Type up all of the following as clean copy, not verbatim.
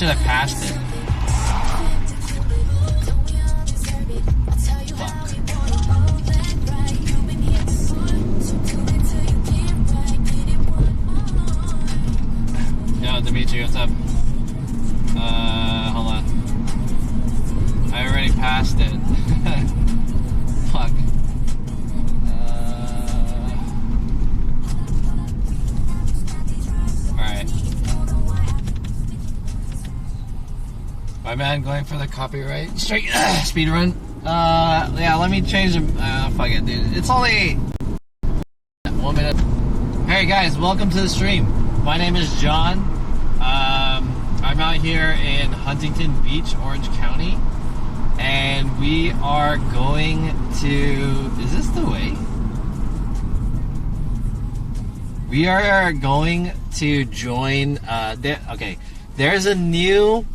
should have passed it. Yo, Dimitri, what's up? Hold on. I already passed it. Fuck. Alright. My man going for the copyright straight speed run. Yeah, let me change the fuck it, dude. It's only 1 minute. Hey guys, welcome to the stream. My name is John. I'm out here in Huntington Beach, Orange County, and we are going to... Is this the way? We are going to join... okay, there's a new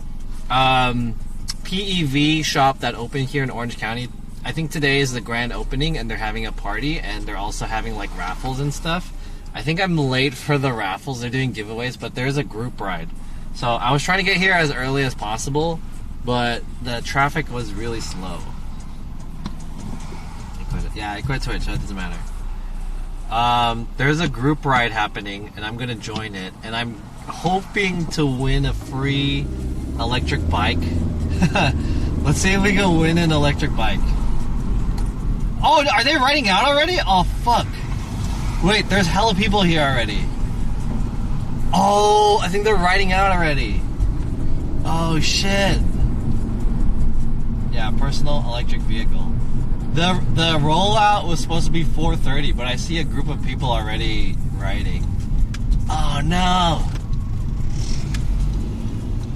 PEV shop that opened here in Orange County. I think today is the grand opening, and they're having a party, and they're also having like raffles and stuff. I think I'm late for the raffles. They're doing giveaways, but there's a group ride. So I was trying to get here as early as possible, but the traffic was really slow. I quit Twitch, so it doesn't matter. There's a group ride happening, and I'm gonna join it, and I'm hoping to win a free electric bike. Let's see if we can win an electric bike. Oh, are they riding out already? Oh, fuck. Wait, there's hella people here already. Oh, I think they're riding out already. Oh, shit. Yeah, personal electric vehicle. The rollout was supposed to be 4:30, but I see a group of people already riding. Oh, no.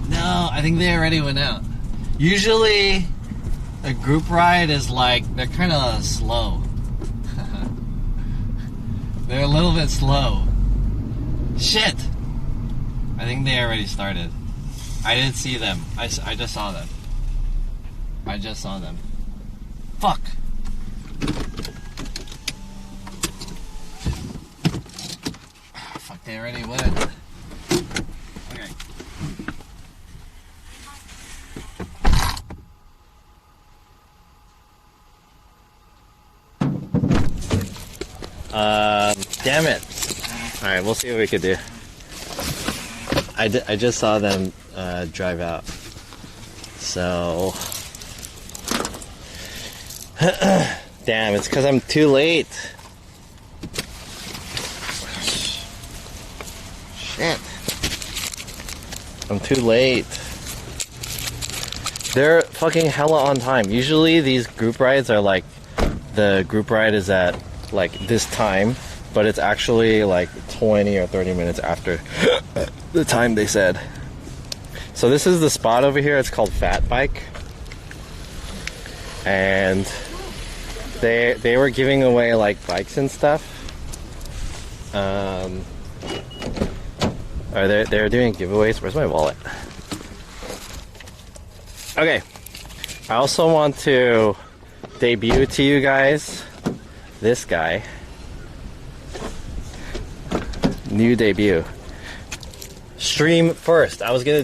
No, I think they already went out. Usually, a group ride is like, they're kind of slow. They're a little bit slow. Shit! I think they already started. I didn't see them. I just saw them. I just saw them. Fuck! Fuck, they already went. Okay. Damn it. Alright, we'll see what we could do. I just saw them drive out. So... Damn, it's because I'm too late. Shit. I'm too late. They're fucking hella on time. Usually these group rides are like... The group ride is at like this time, but it's actually like 20 or 30 minutes after the time they said. So this is the spot over here. It's called Fat Bike, and they were giving away like bikes and stuff. Or they're doing giveaways. Where's my wallet? Okay, I also want to debut to you guys this guy. New debut. Stream first. I was gonna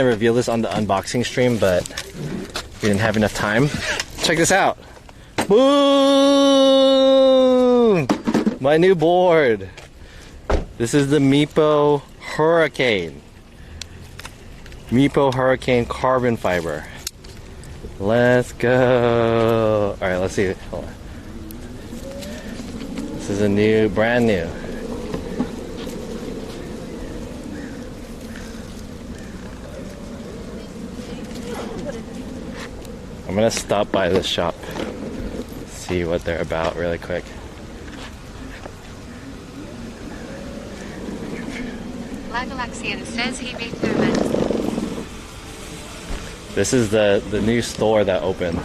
reveal this on the unboxing stream, but we didn't have enough time. Check this out. Boom! My new board. This is the Meepo Hurricane. Meepo Hurricane carbon fiber. Let's go. Alright, let's see. Hold on. This is a new, brand new. I'm gonna stop by this shop, see what they're about really quick. This is the new store that opened.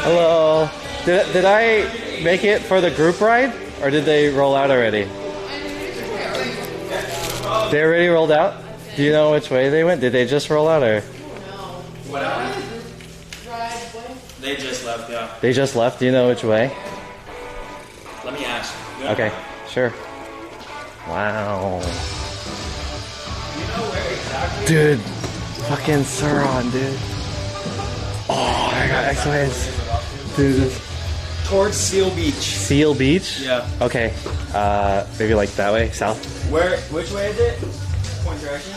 Hello. Did I make it for the group ride, or did they roll out already? They already rolled out? Do you know which way they went? Did they just roll out, or? What happened? They just left, yeah. They just left? Do you know which way? Let me ask. Okay, sure. Wow. Dude, fucking Sauron, dude. Oh, I got X-Ways. Dude. Towards Seal Beach. Seal Beach? Yeah. Okay. Maybe like that way, south? Which way is it? Point direction?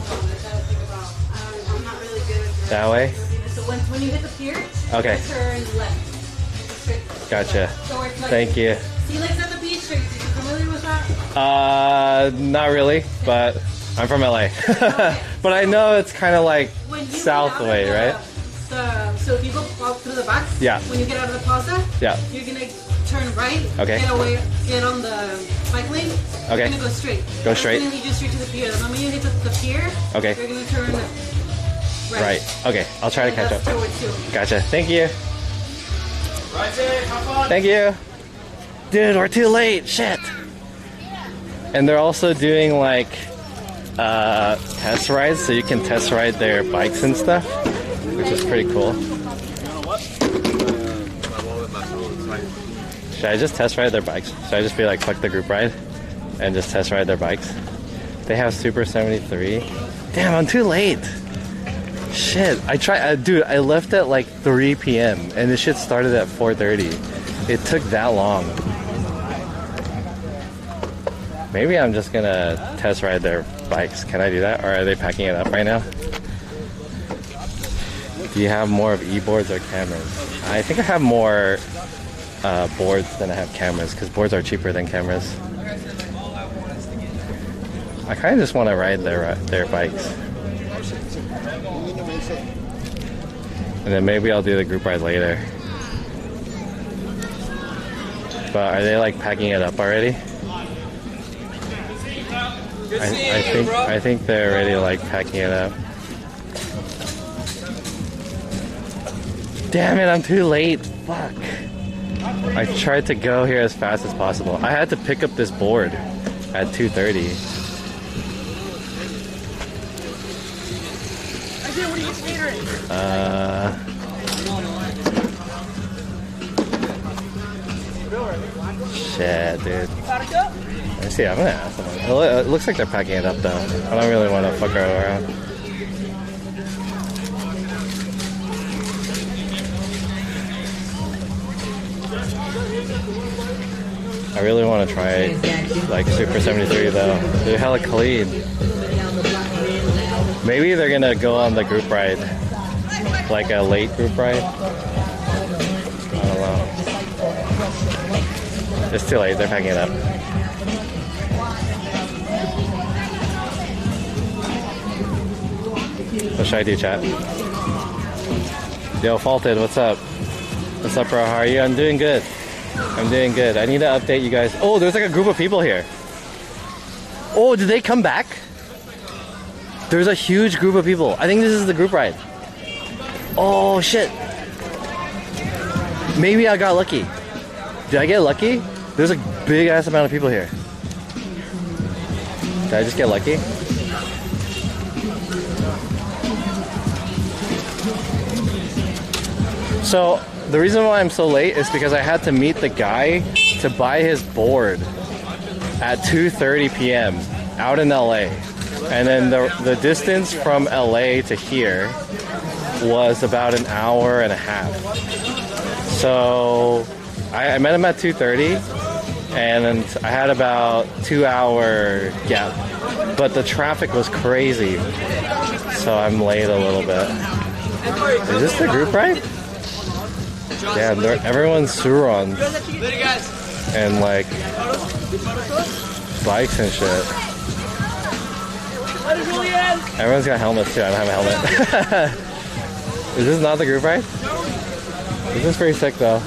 I'm not really good with that way? So when you hit the pier, okay. Turn left. Gotcha. So like, thank you. Sea Lakes at the beach, are you familiar with that? Not really, but I'm from LA. Okay. But I know it's kind of like When you south get out way, of right? So if you go out through the back, Yeah. when you get out of the plaza, Yeah. you're gonna turn right, okay. get on the bike lane, okay. you're gonna go straight. Go straight? It's gonna lead you straight to the pier. The moment you hit the pier, okay. you're gonna turn right. Okay, I'll try to catch up. Gotcha. Thank you. Right there, have fun. Thank you. Dude, we're too late. Shit. And they're also doing like test rides, so you can test ride their bikes and stuff, which is pretty cool. Should I just test ride their bikes? Should I just be like, fuck the group ride and just test ride their bikes? They have Super 73. Damn, I'm too late. Shit, dude, I left at like 3 p.m. and this shit started at 4:30. It took that long. Maybe I'm just gonna test ride their bikes. Can I do that? Or are they packing it up right now? Do you have more of e-boards or cameras? I think I have more boards than I have cameras, because boards are cheaper than cameras. I kind of just want to ride their bikes. And then maybe I'll do the group ride later. But are they like packing it up already? I think they're already like packing it up. Damn it, I'm too late. Fuck. I tried to go here as fast as possible. I had to pick up this board at 2:30. Shit, dude. Let's see, I'm gonna ask them. It looks like they're packing it up though. I don't really want to fuck around. I really want to try like Super 73 though. They're hella clean. Maybe they're gonna go on the group ride, like a late group ride. I don't know. It's too late. They're packing it up. What should I do, chat? Yo, Faulted, what's up? What's up, bro? How are you? I'm doing good. I'm doing good. I need to update you guys. Oh, there's like a group of people here. Oh, did they come back? There's a huge group of people. I think this is the group ride. Oh, shit. Maybe I got lucky. Did I get lucky? There's a big ass amount of people here. Did I just get lucky? So, the reason why I'm so late is because I had to meet the guy to buy his board at 2:30 p.m. out in LA. And then the distance from LA to here was about an hour and a half. So I met him at 2:30 and I had about 2-hour gap. But the traffic was crazy. So I'm late a little bit. Is this the group ride? Yeah, everyone's Surons and like bikes and shit. Everyone's got helmets too. I don't have a helmet. Is this not the group ride? This is pretty sick though.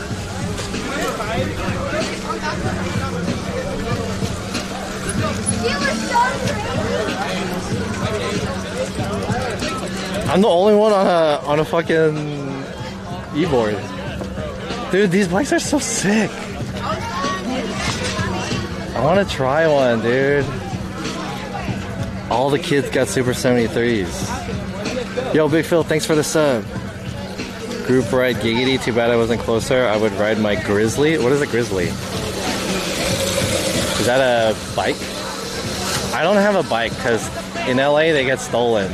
I'm the only one on a fucking e-board. Dude, these bikes are so sick. I want to try one, dude. All the kids got Super 73s. Yo, Big Phil, thanks for the sub. Group ride giggity. Too bad I wasn't closer. I would ride my Grizzly. What is a Grizzly? Is that a bike? I don't have a bike because in LA they get stolen.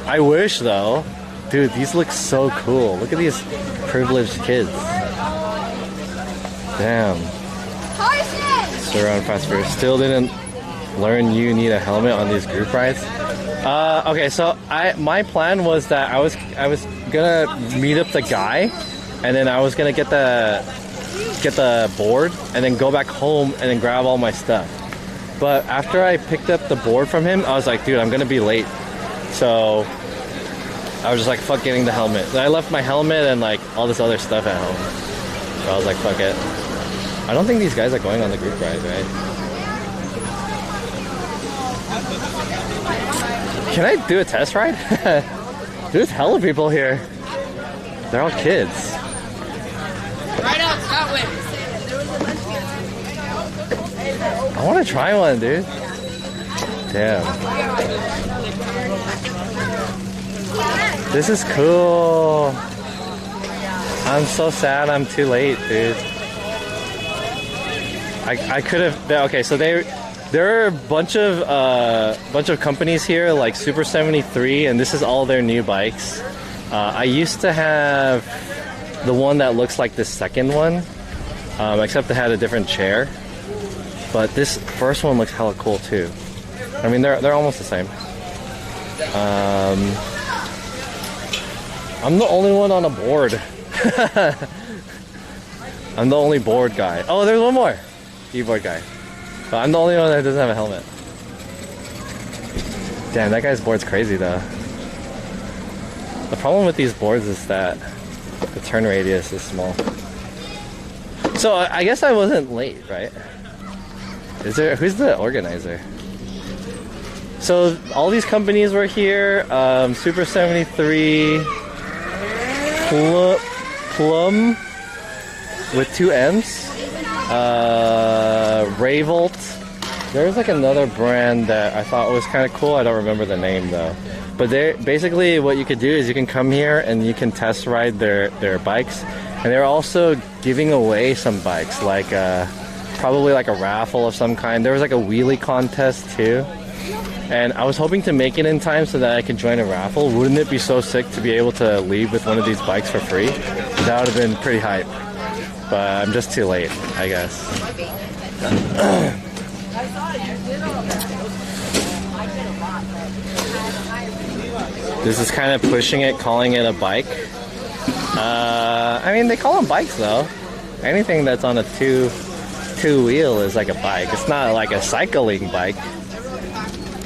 I wish though. Dude, these look so cool. Look at these privileged kids. Damn. Surround fast food. Still didn't learn you need a helmet on these group rides. Okay, so my plan was that I was gonna meet up the guy, and then I was gonna get the board, and then go back home and then grab all my stuff. But after I picked up the board from him, I was like, dude, I'm gonna be late. So I was just like, fuck getting the helmet. Then I left my helmet and like all this other stuff at home. So I was like, fuck it. I don't think these guys are going on the group ride, right? Can I do a test ride? There's hella people here. They're all kids. Right out that way. I want to try one, dude. Damn. This is cool. I'm so sad I'm too late, dude. I could have. Okay, so there are a bunch of companies here like Super 73, and this is all their new bikes. I used to have the one that looks like the second one, except it had a different chair. But this first one looks hella cool too. I mean, they're almost the same. I'm the only one on a board. I'm the only board guy. Oh, there's one more. E-board guy. But I'm the only one that doesn't have a helmet. Damn, that guy's board's crazy though. The problem with these boards is that the turn radius is small. So I guess I wasn't late, right? Who's the organizer? So all these companies were here. Super 73, Plum with 2 M's. Rayvolt. There's like another brand that I thought was kind of cool. I don't remember the name though. But basically what you could do is you can come here and you can test ride their bikes. And they're also giving away some bikes, like probably like a raffle of some kind. There was like a wheelie contest too. And I was hoping to make it in time so that I could join a raffle. Wouldn't it be so sick to be able to leave with one of these bikes for free? That would have been pretty hype. But I'm just too late, I guess. This is kind of pushing it, calling it a bike. I mean, they call them bikes though. Anything that's on a two wheel is like a bike. It's not like a cycling bike,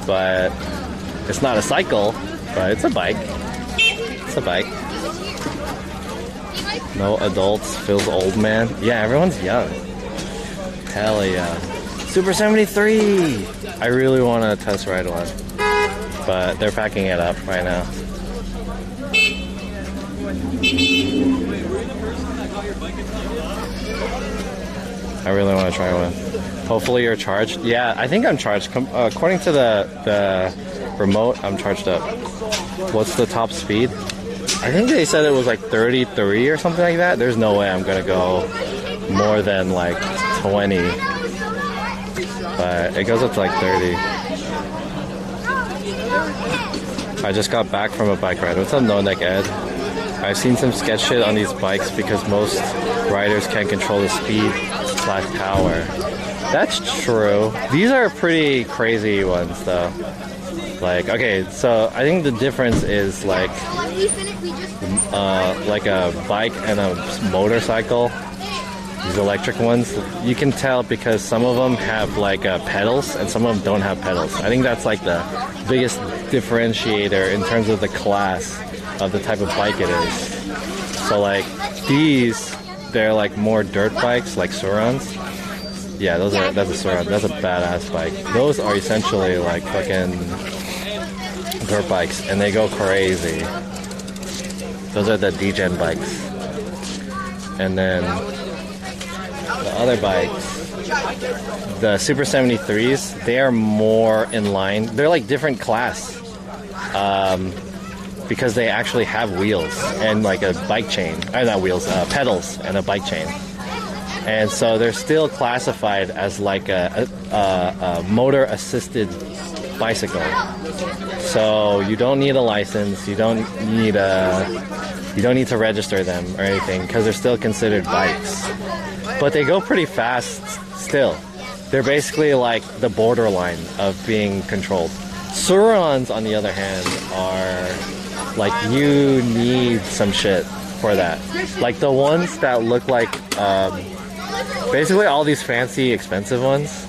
but it's not a cycle, but it's a bike. It's a bike. No adults, feels old man. Yeah, everyone's young. Hell yeah. Super 73! I really want to test ride one. But they're packing it up right now. I really want to try one. Hopefully you're charged. Yeah, I think I'm charged. According to the remote, I'm charged up. What's the top speed? I think they said it was like 33 or something like that. There's no way I'm gonna go more than like 20. But it goes up to like 30. I just got back from a bike ride. What's up, No Neck Ed? I've seen some sketch shit on these bikes because most riders can't control the speed/power. That's true. These are pretty crazy ones though. Like, okay, so I think the difference is like a bike and a motorcycle. These electric ones, you can tell because some of them have like pedals and some of them don't have pedals. I think that's like the biggest differentiator in terms of the class of the type of bike it is. So like these, they're like more dirt bikes, like Surons. Yeah, that's a Suron. That's a badass bike. Those are essentially like fucking dirt bikes, and they go crazy. Those are the D-Gen bikes. And then the other bikes, the Super 73s, they are more in line. They're like different class. Because they actually have wheels and like a bike chain. Not wheels, pedals and a bike chain. and so they're still classified as like a motor assisted bicycle. So you don't need a license, you don't need to register them or anything because they're still considered bikes. But they go pretty fast still. They're basically like the borderline of being controlled. Surons, on the other hand, are like you need some shit for that. Like the ones that look like basically all these fancy expensive ones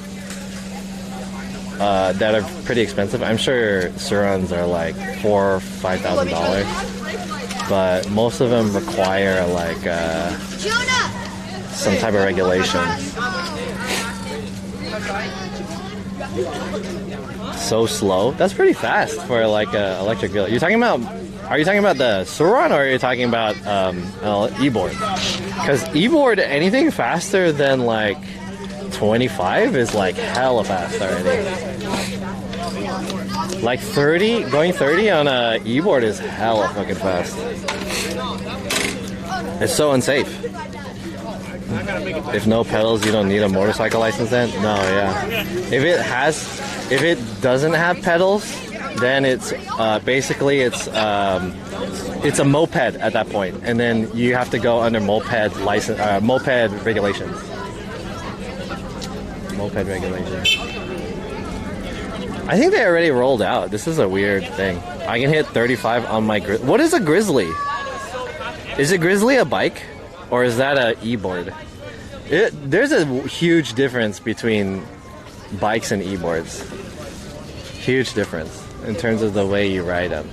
that are pretty expensive. I'm sure Surons are like $4,000 or $5,000, but most of them require like some type of regulation. So slow. That's pretty fast for like a electric vehicle. Are you talking about the Suron, or are you talking about e-board? Because e-board, anything faster than like 25 is like hella fast already. Like 30, going 30 on a e-board is hella fucking fast. It's so unsafe. If no pedals, you don't need a motorcycle license then? No, yeah. If it doesn't have pedals, then it's basically it's a moped at that point, and then you have to go under moped license, moped regulations. Moped regulations. I think they already rolled out. This is a weird thing. I can hit 35 on my What is a Grizzly? Is a Grizzly a bike, or is that a e-board? There's a huge difference between bikes and e-boards. Huge difference in terms of the way you ride them.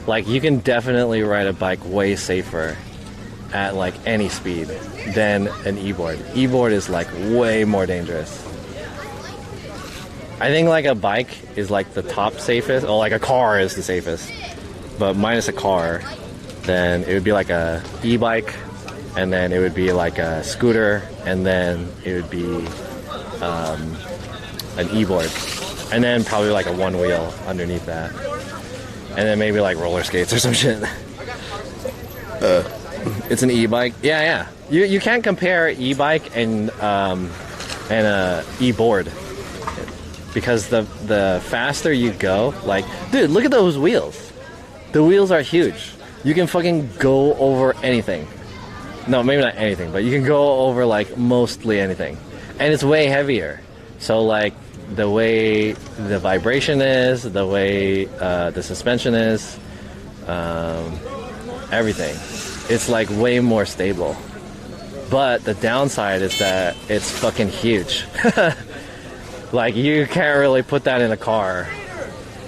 Like, you can definitely ride a bike way safer at like any speed than an e-board. E-board is like way more dangerous. I think like a bike is like the top safest, or like a car is the safest, but minus a car, then it would be like a e-bike, and then it would be like a scooter, and then it would be an e-board, and then probably like a one wheel underneath that, and then maybe like roller skates or some shit. It's an e-bike. Yeah. You can't compare e-bike and a e-board, because the faster you go, like, dude, look at those wheels. The wheels are huge. You can fucking go over anything. No, maybe not anything, but you can go over like mostly anything, and it's way heavier. So like the way the vibration is, the way the suspension is, everything, it's like way more stable. But the downside is that it's fucking huge. Like, you can't really put that in a car.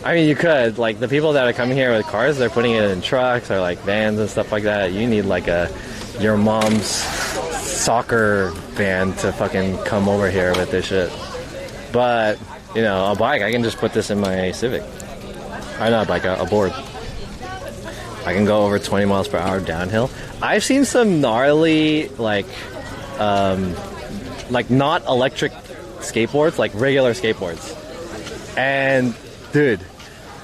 I mean, you could. Like, the people that are coming here with cars, they're putting it in trucks or like vans and stuff like that. You need like your mom's soccer van to fucking come over here with this shit. But, you know, a bike, I can just put this in my Civic. Or not a bike, a board. I can go over 20 miles per hour downhill. I've seen some gnarly, like not electric skateboards, like regular skateboards. And, dude,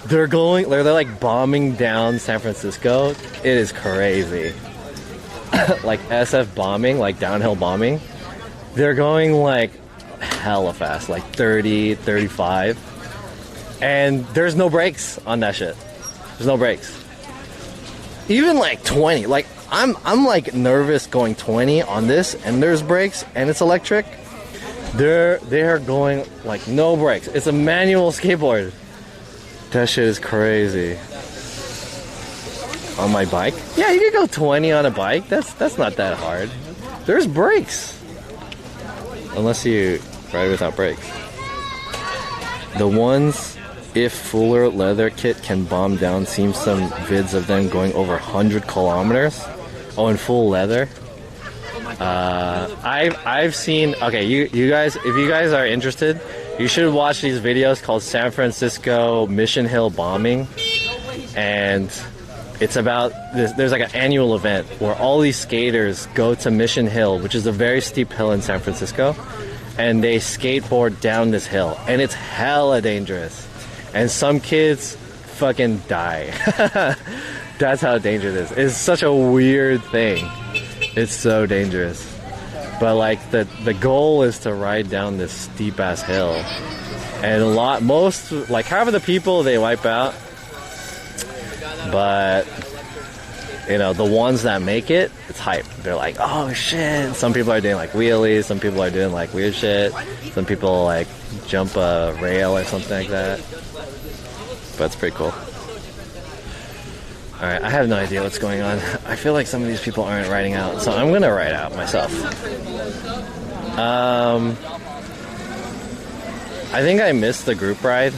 they're like bombing down San Francisco. It is crazy. Like SF bombing, like downhill bombing. They're going like hella fast, like 30, 35. And there's no brakes on that shit. There's no brakes. Even like 20, like I'm like nervous going 20 on this, and there's brakes and it's electric. They're going like no brakes. It's a manual skateboard. That shit is crazy. On my bike? Yeah, you can go 20 on a bike. That's not that hard. There's brakes. Unless you ride without brakes. The ones, if fuller leather kit can bomb down, seen some vids of them going over 100 kilometers. Oh, in full leather. I've seen. Okay, you guys, if you guys are interested, you should watch these videos called San Francisco Mission Hill bombing, and it's about this. There's like an annual event where all these skaters go to Mission Hill, which is a very steep hill in San Francisco, and they skateboard down this hill, and it's hella dangerous, and some kids fucking die. That's how dangerous it is. It's such a weird thing. It's so dangerous. But like the goal is to ride down this steep ass hill, and most like half of the people they wipe out, but you know the ones that make it, it's hype. They're like, oh shit. Some people are doing like wheelies, some people are doing like weird shit, some people like jump a rail or something like that. But it's pretty cool. Alright, I have no idea what's going on. I feel like some of these people aren't riding out, so I'm gonna ride out myself. I think I missed the group ride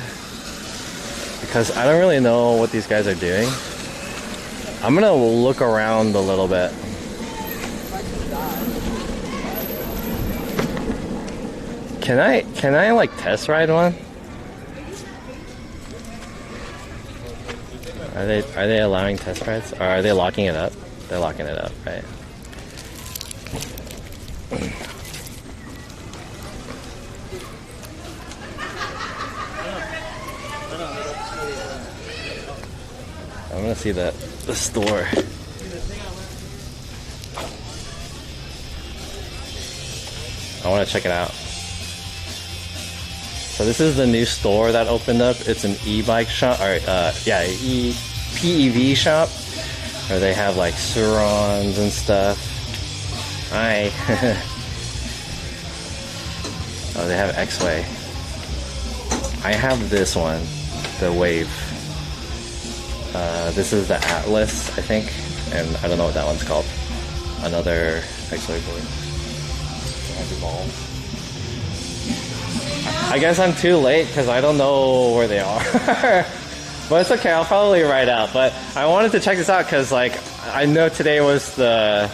because I don't really know what these guys are doing. I'm gonna look around a little bit. Can I like test ride one? Are they allowing test rides? Or are they locking it up? They're locking it up, right? I'm gonna see the store. I wanna check it out. So this is the new store that opened up. It's an e-bike shop, or PEV shop, where they have like Surons and stuff. Hi. Oh, they have X-Way. I have this one, the Wave. This is the Atlas, I think, and I don't know what that one's called. Another X-Way board. I guess I'm too late because I don't know where they are. But it's okay, I'll probably ride out. But I wanted to check this out because like I know today was the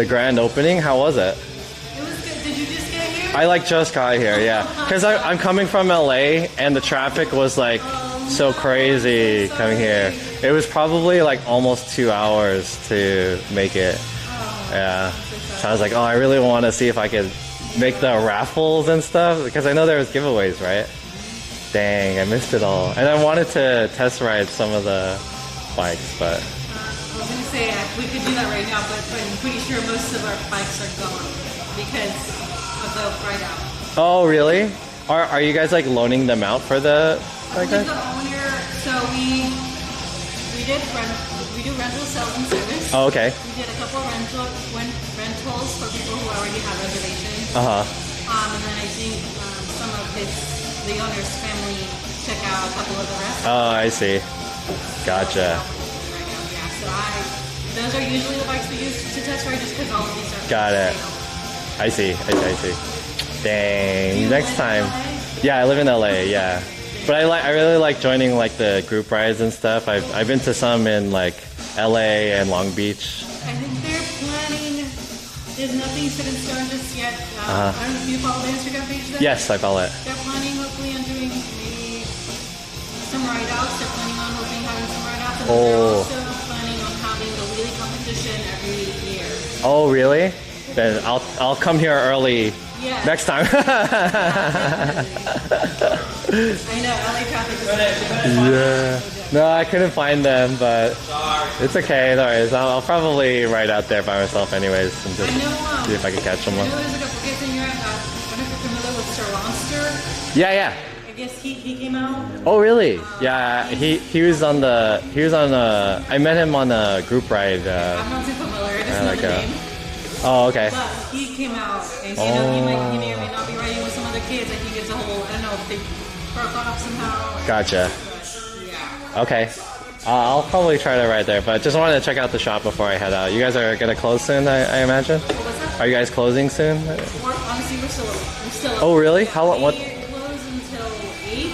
grand opening. How was it? It was good. Did you just get here? I like just got here, yeah. Because I'm coming from LA and the traffic was like so crazy coming here. It was probably like almost 2 hours to make it. Yeah. So I was like, oh, I really want to see if I could make the raffles and stuff because I know there was giveaways, right? Dang, I missed it all. And I wanted to test ride some of the bikes, but I was gonna say we could do that right now, but I'm pretty sure most of our bikes are gone because of the ride out. oh really? Are you guys like loaning them out for the bike? Who's the owner? So we do rental sales and service. Oh, okay. We did a couple of rentals for people who already have reservations. Uh-huh. And then I think some of the owner's family check out a couple of the rest. Oh, I see. Gotcha. Yeah, so those are usually the bikes we use to test ride just because all of these are Got for it. sale. I see. Dang. You Next live in time. LA? Yeah, I live in LA, yeah. But I really like joining like the group rides and stuff. I've been to some in like LA and Long Beach. I think they're planning. There's nothing set in stone just yet. Uh-huh. I don't know if you follow the Instagram page then? Yes, I follow it. They're planning hopefully on doing maybe some ride outs. They're planning on having some ride outs. And then they're also planning on having a wheelie competition every year. Oh, really? Then I'll come here early Yeah. next time. I know, LA traffic is Yeah. No, I couldn't find them, but it's okay. No worries. I'll probably ride out there by myself anyways and just I know, see if I can catch them. I know there's like a forget in your I don't know if you're familiar with Sir Monster. Yeah. I guess he came out. Oh, really? Yeah. He was on I met him on a group ride. I'm not too familiar, just know like the name. Oh, okay. But he came out, and you know, he may or may not be riding with some other kids. I think it's a whole, I don't know if they broke off somehow. Gotcha. Yeah. Okay. I'll probably try to ride there, but just wanted to check out the shop before I head out. You guys are gonna close soon, I imagine? What's that? Are you guys closing soon? Honestly, we're still open. Oh, really? How long? What? We close until 8.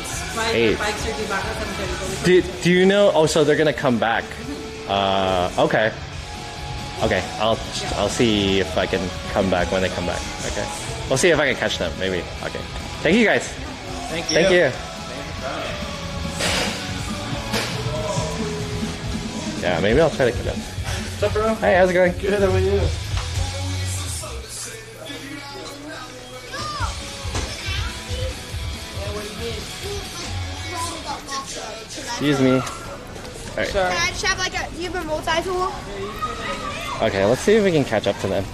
8. Bikes are due back at 7:30. Do you know? Oh, so they're gonna come back. Okay. Okay, I'll see if I can come back when they come back. Okay, we'll see if I can catch them. Maybe. Okay. Thank you guys. Thank you. Thank you. Yeah, maybe I'll try to catch them. What's up, bro? Hey, how's it going? Good, how about you? Excuse me. Alright. Can I just have like do you have a multi-tool? Okay, let's see if we can catch up to them.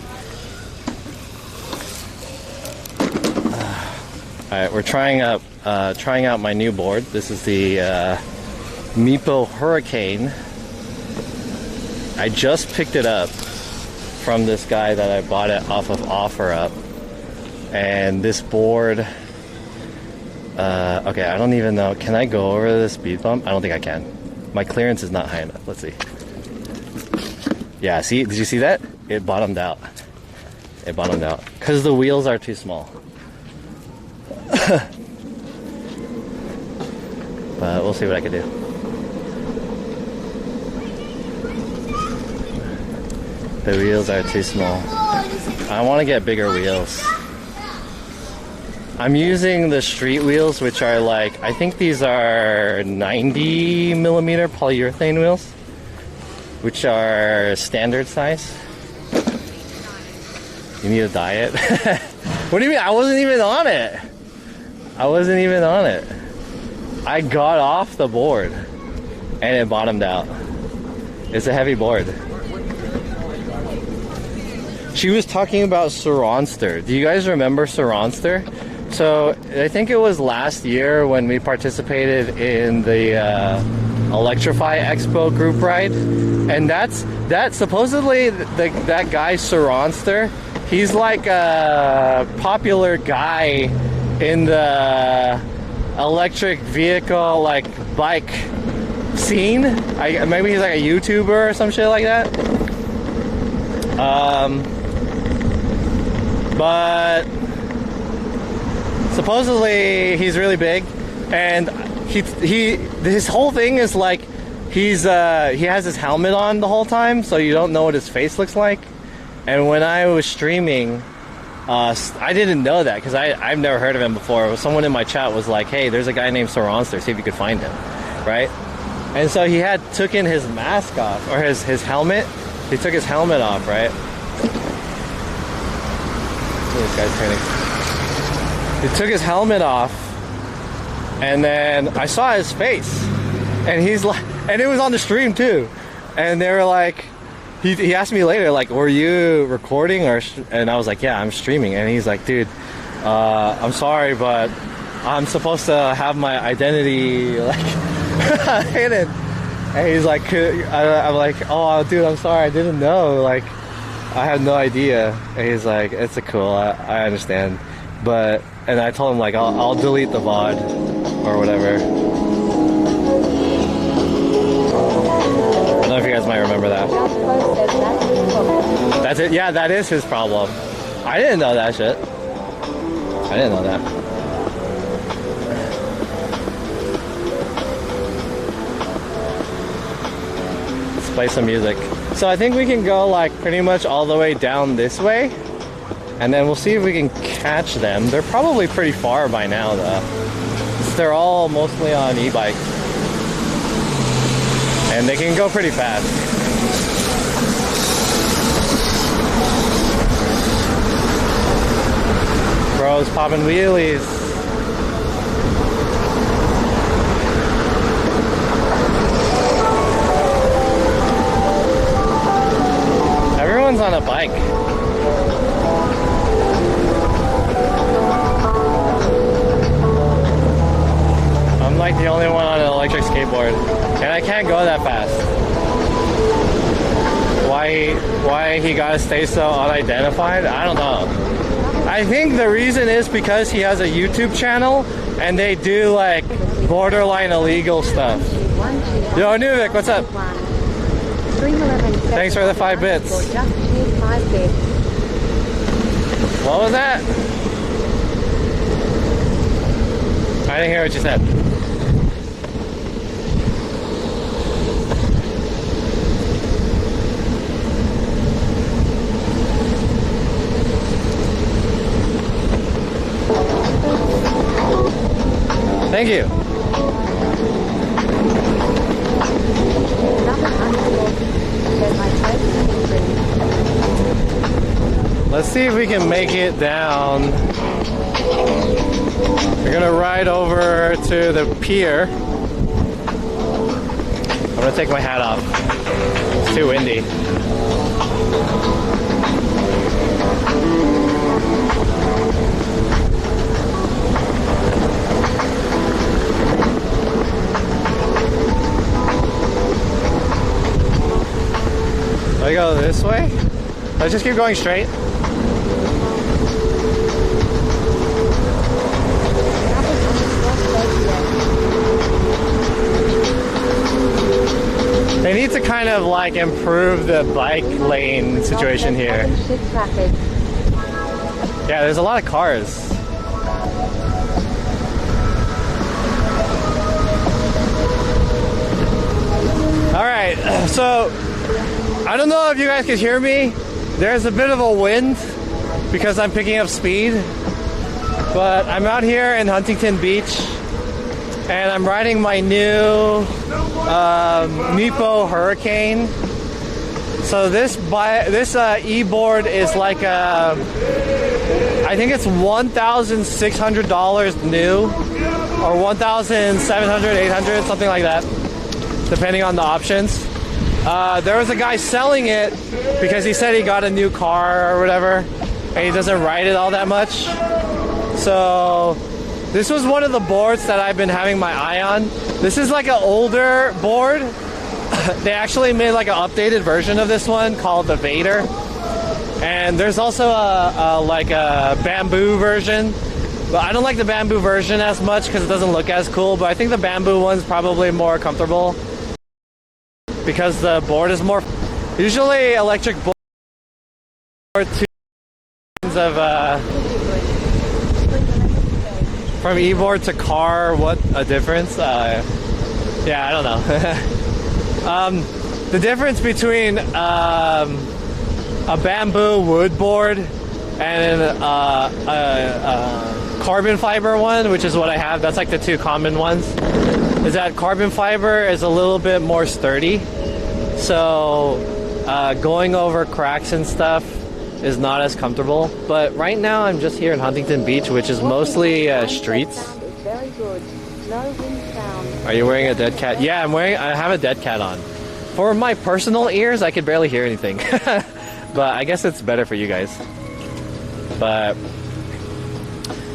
Alright, we're trying out my new board. This is the Meepo Hurricane. I just picked it up from this guy that I bought it off of OfferUp. And this board, okay, I don't even know. Can I go over the speed bump? I don't think I can. My clearance is not high enough. Let's see. Yeah, see, did you see that? It bottomed out. It bottomed out. Because the wheels are too small. But we'll see what I can do. The wheels are too small. I want to get bigger wheels. I'm using the street wheels, which are like, I think these are 90 millimeter polyurethane wheels, which are standard size. You need a diet? What do you mean? I wasn't even on it. I wasn't even on it. I got off the board and it bottomed out. It's a heavy board. She was talking about Suronster. Do you guys remember Suronster? So I think it was last year when we participated in the Electrify Expo group ride, and that supposedly that guy Suronster, he's like a popular guy in the electric vehicle like bike scene. Maybe he's like a YouTuber or some shit like that. But supposedly he's really big, and his whole thing is like he has his helmet on the whole time, so you don't know what his face looks like. And when I was streaming, I didn't know that because I've never heard of him before. Someone in my chat was like, "Hey, there's a guy named Suronster. See if you could find him," right? And so he had taken his mask off, or his helmet. He took his helmet off, right? This guy's turning. He took his helmet off, and then I saw his face, and he's like, and it was on the stream too, and they were like, he asked me later, like, were you recording or? And I was like, yeah, I'm streaming, and he's like, dude, I'm sorry, but I'm supposed to have my identity like hidden, and he's like, I'm like, oh, dude, I'm sorry, I didn't know, like, I had no idea. And he's like, it's a cool, I understand, but. And I told him, like, I'll delete the VOD or whatever. I don't know if you guys might remember that. That's it? Yeah, that is his problem. I didn't know that shit. I didn't know that. Let's play some music. So I think we can go, like, pretty much all the way down this way. And then we'll see if we can catch them. They're probably pretty far by now, though. They're all mostly on e-bikes. And they can go pretty fast. Bros popping wheelies. Everyone's on a bike. I'm like the only one on an electric skateboard, and I can't go that fast. Why he gotta stay so unidentified? I don't know. I think the reason is because he has a YouTube channel, and they do like borderline illegal stuff. Yo, Nuvik, what's up? Thanks for the 5 bits. What was that? I didn't hear what you said. Thank you. Let's see if we can make it down. We're gonna ride over to the pier. I'm gonna take my hat off. It's too windy. Let's just keep going straight. They need to kind of like improve the bike lane situation here. Yeah, there's a lot of cars. Alright, so I don't know if you guys can hear me. There's a bit of a wind because I'm picking up speed. But I'm out here in Huntington Beach and I'm riding my new Nipo Hurricane. So this e-board is like I think it's $1,600 new or $1,700, $800, something like that, depending on the options. There was a guy selling it because he said he got a new car or whatever and he doesn't ride it all that much. So this was one of the boards that I've been having my eye on. This is like an older board. They actually made like an updated version of this one called the Vader. And there's also like a bamboo version. But I don't like the bamboo version as much because it doesn't look as cool. But I think the bamboo one's probably more comfortable because the board is more. Usually electric board of from e-board to car, what a difference. Yeah, I don't know. The difference between a bamboo wood board and a carbon fiber one, which is what I have, that's like the two common ones, is that carbon fiber is a little bit more sturdy. So going over cracks and stuff is not as comfortable. But right now I'm just here in Huntington Beach, which is mostly streets. Are you wearing a dead cat? Yeah, I have a dead cat on. For my personal ears, I could barely hear anything. But I guess it's better for you guys. But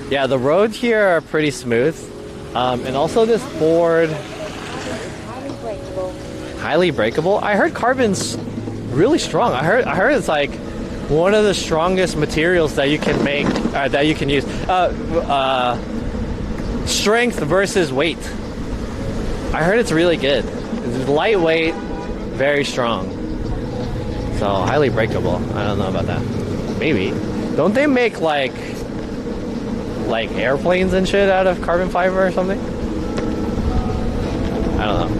yeah, the roads here are pretty smooth. And also this board, highly breakable. I heard carbon's really strong. I heard it's like one of the strongest materials that you can make, that you can use. Strength versus weight. I heard it's really good. It's lightweight, very strong. So highly breakable. I don't know about that. Maybe. Don't they make like airplanes and shit out of carbon fiber or something? I don't know.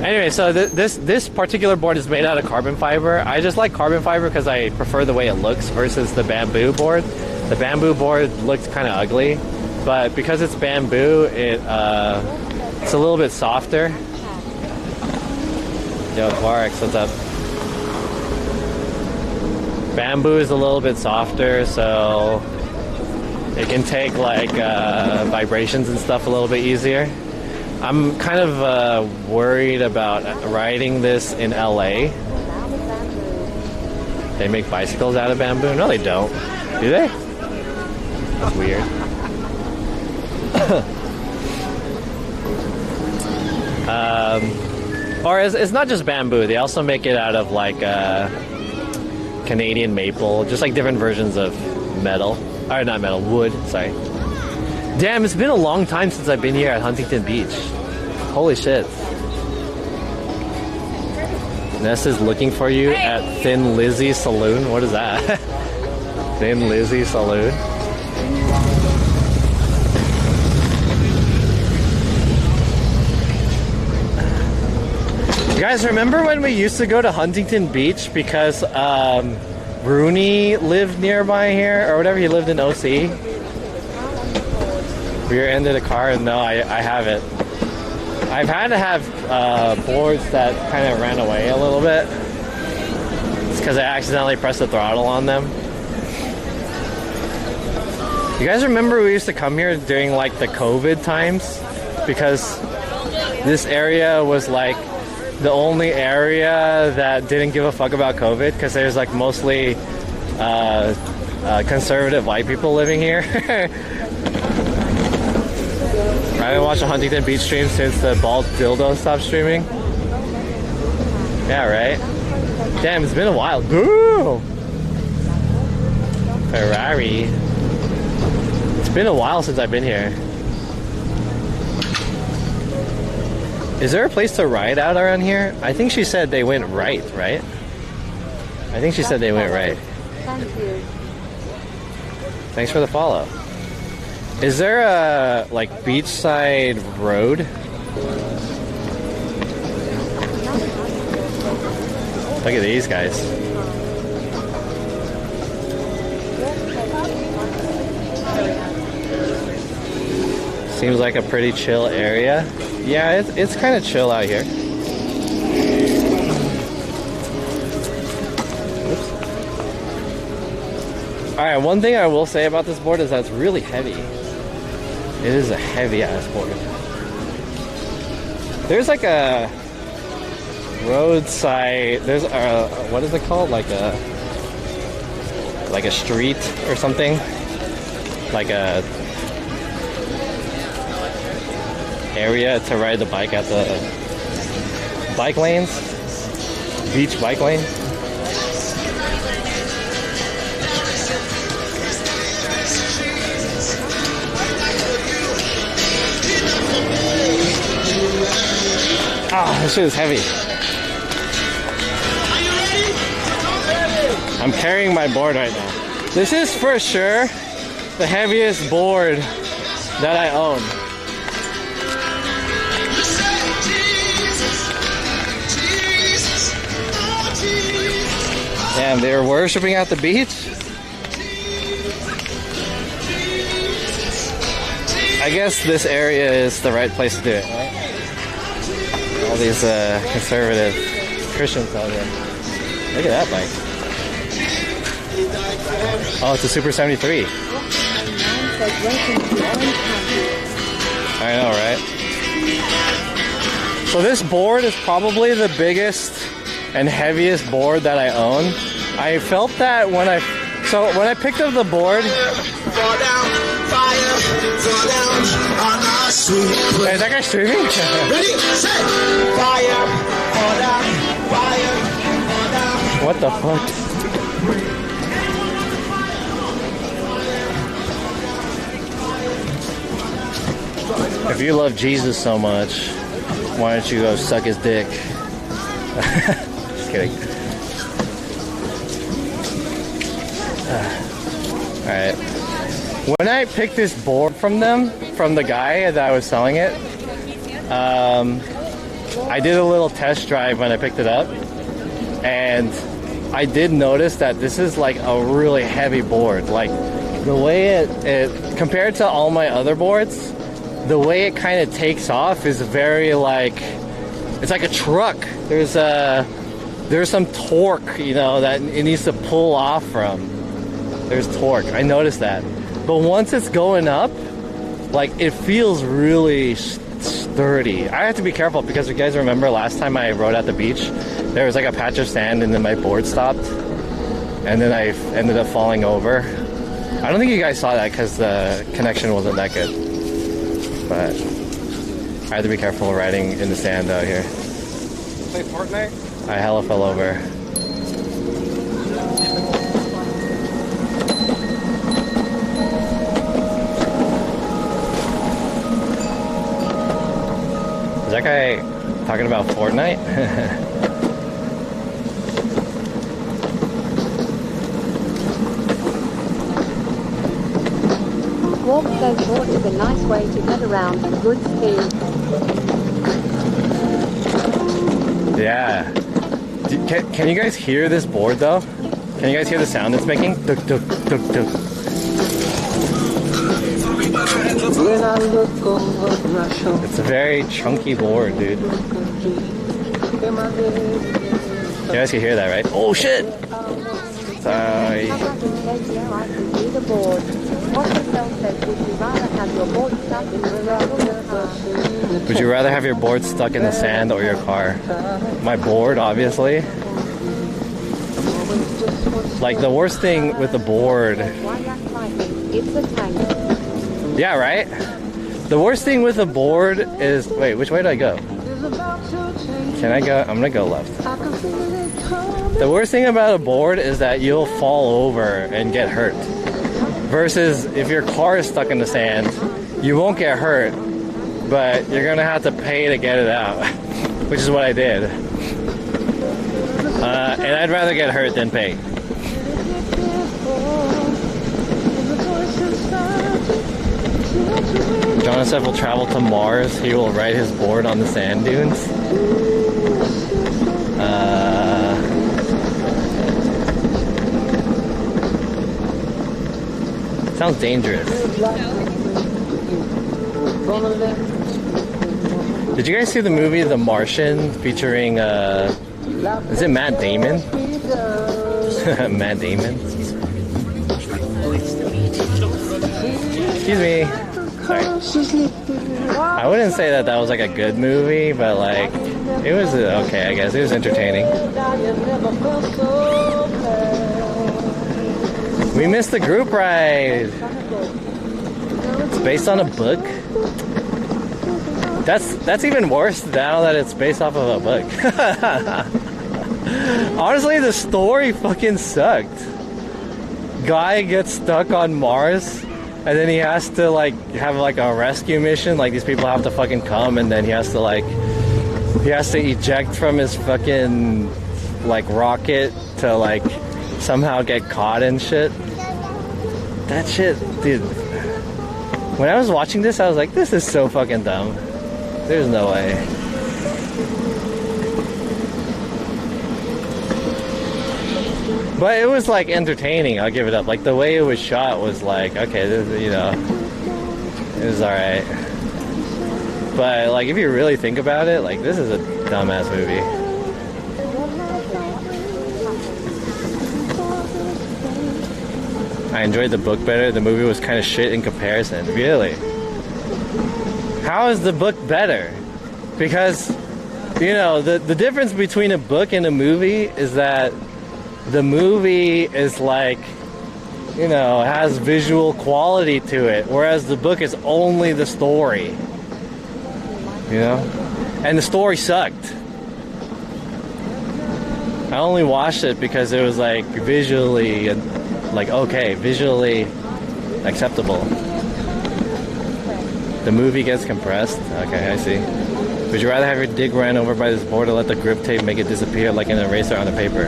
Anyway, so this particular board is made out of carbon fiber. I just like carbon fiber because I prefer the way it looks versus the bamboo board. The bamboo board looks kind of ugly, but because it's bamboo, it's a little bit softer. Yo, Varex, what's up? Bamboo is a little bit softer, so it can take like vibrations and stuff a little bit easier. I'm kind of worried about riding this in LA. They make bicycles out of bamboo? No, they don't. Do they? That's weird. Or it's not just bamboo. They also make it out of like Canadian maple, just like different versions of metal. Or not metal, wood, sorry. Damn, it's been a long time since I've been here at Huntington Beach. Holy shit. Ness is looking for you at Thin Lizzy Saloon. What is that? Thin Lizzy Saloon. You guys remember when we used to go to Huntington Beach because Rooney lived nearby here or whatever? He lived in OC. Rear ended a car? No, I haven't. I've had to have boards that kind of ran away a little bit. It's because I accidentally pressed the throttle on them. You guys remember we used to come here during like the COVID times? Because this area was like the only area that didn't give a fuck about COVID because there's like mostly conservative white people living here. I haven't watched a Huntington Beach stream since the bald dildo stopped streaming. Yeah, right? Damn, it's been a while. Ooh. Ferrari. It's been a while since I've been here. Is there a place to ride out around here? I think she said they went right? I think she said they went right. Thank you. Thanks for the follow. Is there a, like, beachside road? Look at these guys. Seems like a pretty chill area. Yeah, it's kind of chill out here. Alright, one thing I will say about this board is that it's really heavy. It is a heavy ass board. There's like a roadside, there's a, what is it called? Like a street or something? Like a area to ride the bike at the bike lanes, beach bike lane. Ah, this shit is heavy. I'm carrying my board right now. This is for sure the heaviest board that I own. Damn, they're worshiping at the beach? I guess this area is the right place to do it, right? All these conservative Christians out here. Look at that bike. Oh, it's a Super 73. I know, right? So this board is probably the biggest and heaviest board that I own. I felt that when I picked up the board. Hey, is that guy streaming? What the fuck? If you love Jesus so much, why don't you go suck his dick? Just kidding. Alright. When I picked this board from the guy that was selling it, I did a little test drive when I picked it up, and I did notice that this is like a really heavy board. Like the way it compared to all my other boards, the way it kind of takes off is very like, it's like a truck. There's some torque, you know, that it needs to pull off from. There's torque. I noticed that. But once it's going up, like, it feels really sturdy. I have to be careful because you guys remember last time I rode at the beach, there was like a patch of sand and then my board stopped. And then I ended up falling over. I don't think you guys saw that because the connection wasn't that good. But I had to be careful riding in the sand out here. Play Fortnite? I hella fell over. Is that guy talking about Fortnite? Walk those boards is a nice way to get around with good speed. Yeah. Can you guys hear this board though? Can you guys hear the sound it's making? Duk, duk, duk, duk. It's a very chunky board, dude. You guys can hear that, right? Oh shit! Sorry. Would you rather have your board stuck in the sand or your car? My board, obviously. Like, the worst thing with the board... Yeah, right? The worst thing with the board is... Wait, which way do I go? Can I go? I'm gonna go left. The worst thing about a board is that you'll fall over and get hurt. Versus if your car is stuck in the sand, you won't get hurt, but you're gonna have to pay to get it out, which is what I did. And I'd rather get hurt than pay. Jonathan will travel to Mars. He will ride his board on the sand dunes. Sounds dangerous. Did you guys see the movie The Martian featuring, is it Matt Damon? Matt Damon? Excuse me. Sorry. I wouldn't say that was like a good movie, but like, it was okay, I guess. It was entertaining. We missed the group ride. It's based on a book. That's even worse now that it's based off of a book. Honestly, the story fucking sucked. Guy gets stuck on Mars, and then he has to like have like a rescue mission. Like these people have to fucking come, and then he has to eject from his fucking like rocket to like somehow get caught and shit. That shit, dude. When I was watching this, I was like, this is so fucking dumb. There's no way. But it was like entertaining, I'll give it up. Like the way it was shot was like, okay, this, you know, it was alright. But like if you really think about it, like this is a dumbass movie. I enjoyed the book better. The movie was kind of shit in comparison. Really? How is the book better? Because, you know, the difference between a book and a movie is that the movie is like, you know, has visual quality to it, whereas the book is only the story. You know? And the story sucked. I only watched it because it was like visually, like, okay, visually acceptable. The movie gets compressed? Okay, I see. Would you rather have your dick ran over by this board or let the grip tape make it disappear like an eraser on the paper?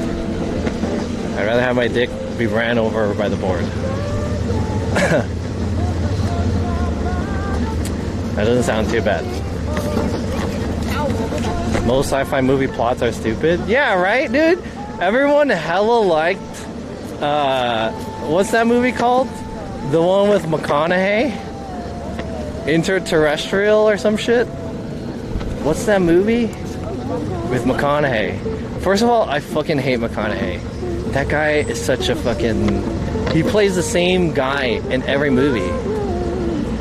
I'd rather have my dick be ran over by the board. That doesn't sound too bad. Most sci-fi movie plots are stupid. Yeah, right, dude? Everyone hella liked, what's that movie called? The one with McConaughey? Interterrestrial or some shit? What's that movie? With McConaughey. First of all, I fucking hate McConaughey. That guy is such a fucking... He plays the same guy in every movie.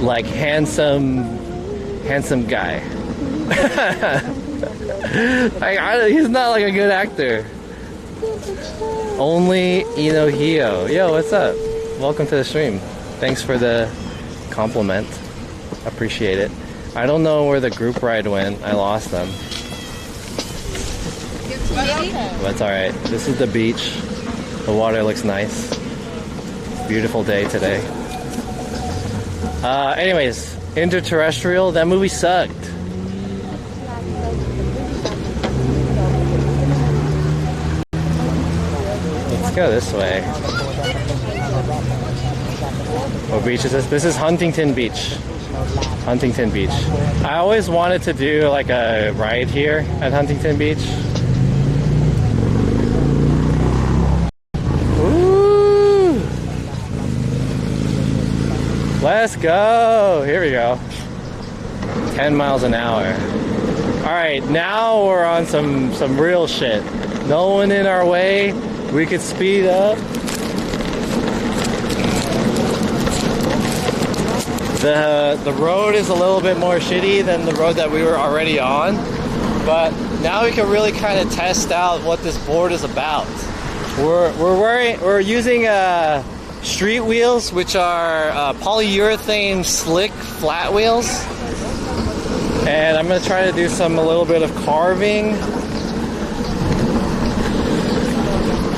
Like, handsome guy. He's not like a good actor. Only Inohio. Yo, what's up? Welcome to the stream. Thanks for the compliment. Appreciate it. I don't know where the group ride went. I lost them. That's alright. This is the beach. The water looks nice. Beautiful day today. Anyways, Interterrestrial, that movie sucked. Let's go this way. What beach is this? This is Huntington Beach. Huntington Beach. I always wanted to do like a ride here at Huntington Beach. Ooh. Let's go. Here we go. 10 miles an hour. Alright, now we're on some real shit. No one in our way. We could speed up. The road is a little bit more shitty than the road that we were already on, but now we can really kind of test out what this board is about. We're using street wheels, which are polyurethane slick flat wheels, and I'm gonna try to do a little bit of carving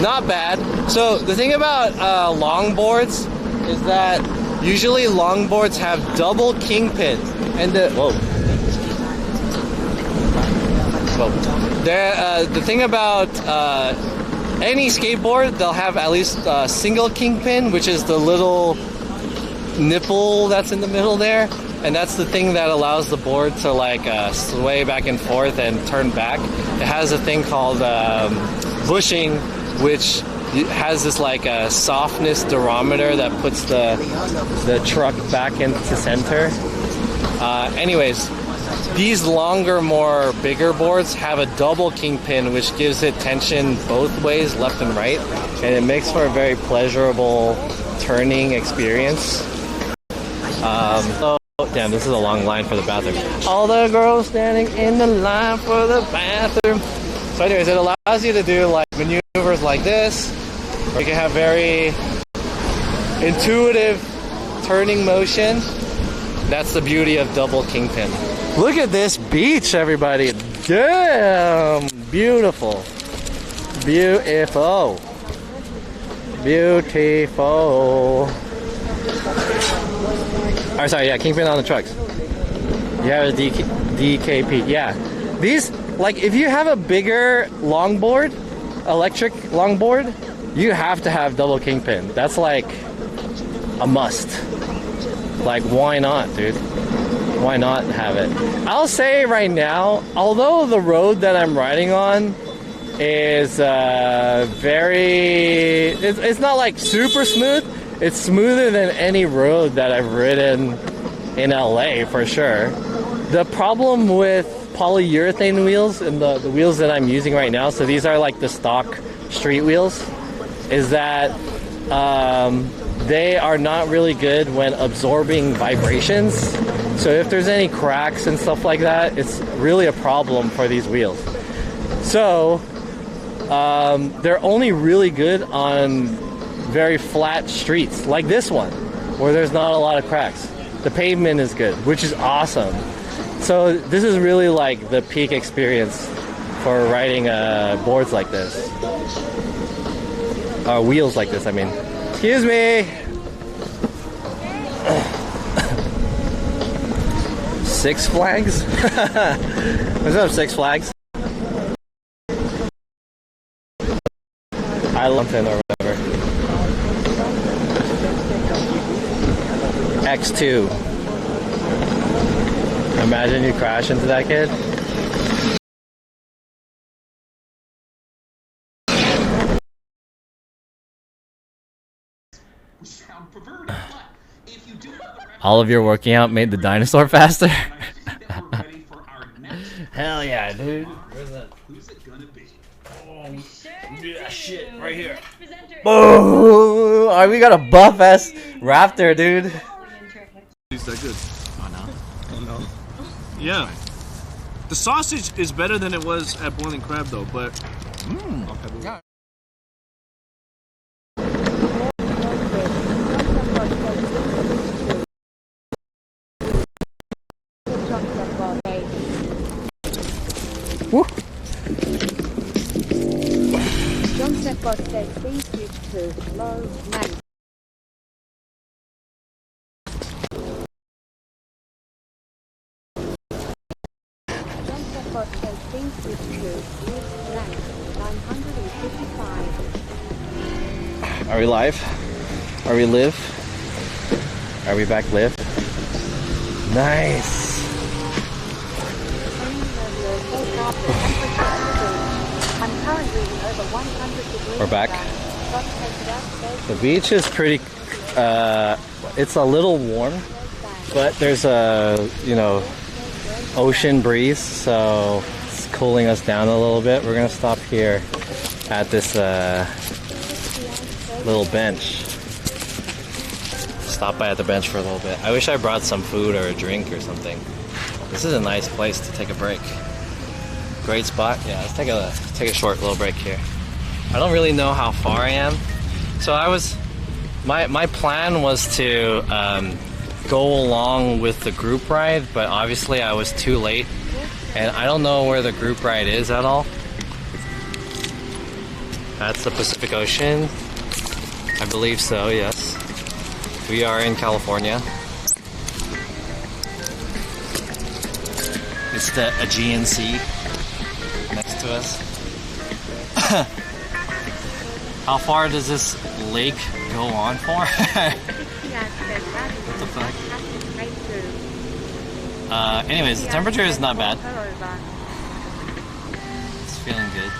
not bad. So the thing about longboards is that usually longboards have double kingpin, and the the thing about any skateboard, they'll have at least a single kingpin, which is the little nipple that's in the middle there, and that's the thing that allows the board to like sway back and forth and turn back. It has a thing called bushing, which has this like a softness durometer that puts the truck back into center. Anyways, these longer, more bigger boards have a double kingpin, which gives it tension both ways, left and right, and it makes for a very pleasurable turning experience. So, damn, this is a long line for the bathroom. All the girls standing in the line for the bathroom. So anyways, it allows you to do like maneuvers like this, or you can have very intuitive turning motion. That's the beauty of double kingpin. Look at this beach, everybody. Damn, beautiful. Beautiful. Beautiful. Oh, sorry, yeah, kingpin on the trucks. You have a DKP, yeah. These, like, if you have a bigger longboard, electric longboard, you have to have double kingpin. That's like a must. Like, why not, dude? Why not have it? I'll say right now, although the road that I'm riding on is it's not like super smooth. It's smoother than any road that I've ridden in LA for sure. The problem with polyurethane wheels and the wheels that I'm using right now, so these are like the stock street wheels, is that they are not really good when absorbing vibrations. So if there's any cracks and stuff like that, it's really a problem for these wheels. So they're only really good on very flat streets like this one, where there's not a lot of cracks. The pavement is good, which is awesome. So this is really like the peak experience for riding boards like this. Wheels like this, I mean. Excuse me! Six Flags? What's up, Six Flags? I love Huntington or whatever. X2. Imagine you crash into that kid. All of your working out made the dinosaur faster? Hell yeah, dude. Where's that? Who's it gonna be? Oh, yeah, shit, right here. Oh, we got a buff ass raptor, dude. Is that good? Oh no. Oh no. Yeah. The sausage is better than it was at Boiling Crab though, but okay. Woo. John Stepbot says please switch to low man. John Stepbot says please switch to live rank 955. Are we live? Are we live? Are we back live? Nice. I'm currently over 100 degrees. We're back. The beach is pretty, it's a little warm, but there's a, ocean breeze, so it's cooling us down a little bit. We're gonna stop here at this little bench. Stop by at the bench for a little bit. I wish I brought some food or a drink or something. This is a nice place to take a break. Great spot. Yeah, let's take a short little break here. I don't really know how far I am. So my plan was to go along with the group ride, but obviously I was too late, and I don't know where the group ride is at all. That's the Pacific Ocean. I believe so, yes. We are in California. It's the Aegean Sea next to us. How far does this lake go on for? What the fuck? Anyways, the temperature is not bad. It's feeling good.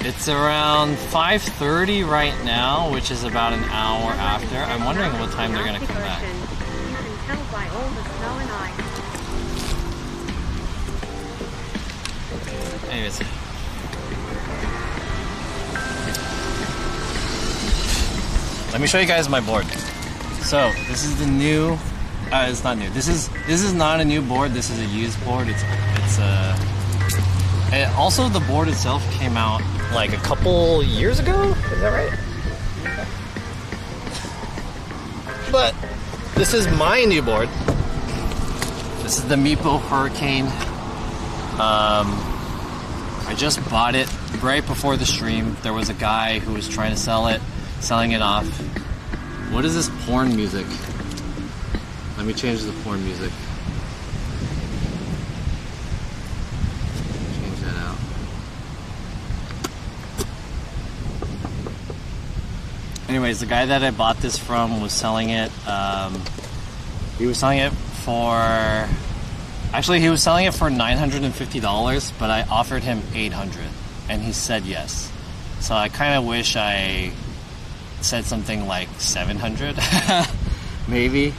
It's around 5:30 right now, which is about an hour after. I'm wondering what time they're gonna come back. Anyways. Let me show you guys my board. So this is the new. It's not new. This is not a new board. This is a used board. And also the board itself came out like a couple years ago. Is that right? But this is my new board. This is the Meepo Hurricane. I just bought it right before the stream. There was a guy who was trying to selling it off. What is this porn music? Let me change the porn music. Change that out. Anyways, the guy that I bought this from was selling it. He was selling it for... Actually, he was selling it for $950, but I offered him $800, and he said yes. So I kind of wish I said something like $700, maybe.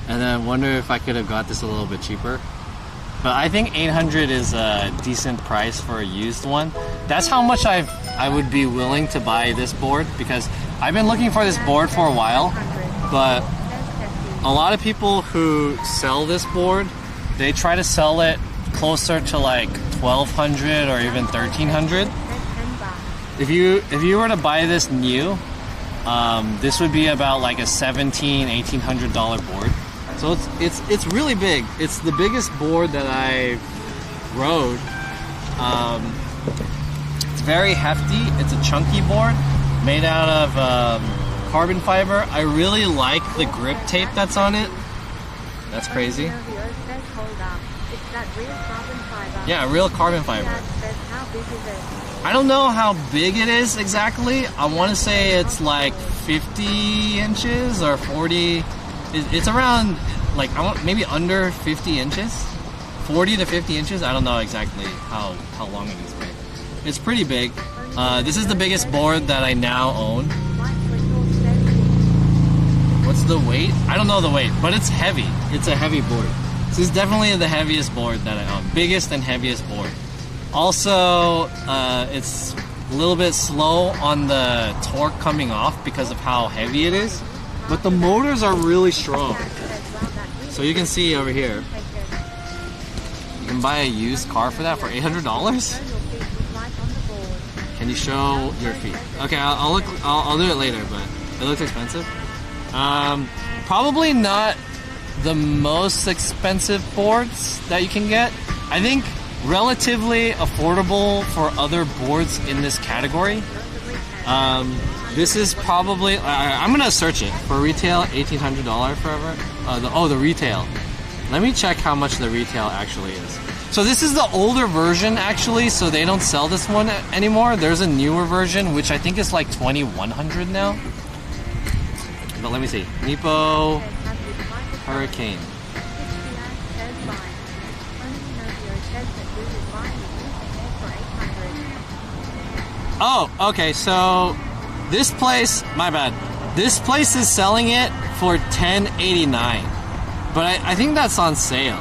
And then I wonder if I could have got this a little bit cheaper. But I think $800 is a decent price for a used one. That's how much I would be willing to buy this board, because I've been looking for this board for a while, but a lot of people who sell this board, they try to sell it closer to like $1,200 or even $1,300. If you were to buy this new, this would be about like a $1,700–$1,800 board. So it's really big. It's the biggest board that I rode. It's very hefty. It's a chunky board made out of carbon fiber. I really like the grip tape that's on it. That's crazy. Yeah, real carbon fiber. I don't know how big it is exactly. I want to say it's like 50 inches or 40. It's around like maybe under 50 inches, 40 to 50 inches. I don't know exactly how long it is, but it's pretty big. This is the biggest board that I now own. What's the weight? I don't know the weight, but it's heavy. It's a heavy board. This is definitely the heaviest board that I own. Biggest and heaviest board. Also, it's a little bit slow on the torque coming off because of how heavy it is. But the motors are really strong. So you can see over here. You can buy a used car for that for $800? Can you show your feet? Okay, I'll do it later, but it looks expensive. Probably not the most expensive boards that you can get. I think relatively affordable for other boards in this category. This is probably, I'm gonna search it for retail, $1,800 forever. The retail. Let me check how much the retail actually is. So this is the older version actually, so they don't sell this one anymore. There's a newer version, which I think is like $2,100 now. But let me see. Meepo Hurricane. Oh, okay, so this place, my bad. This place is selling it for $10.89. But I think that's on sale.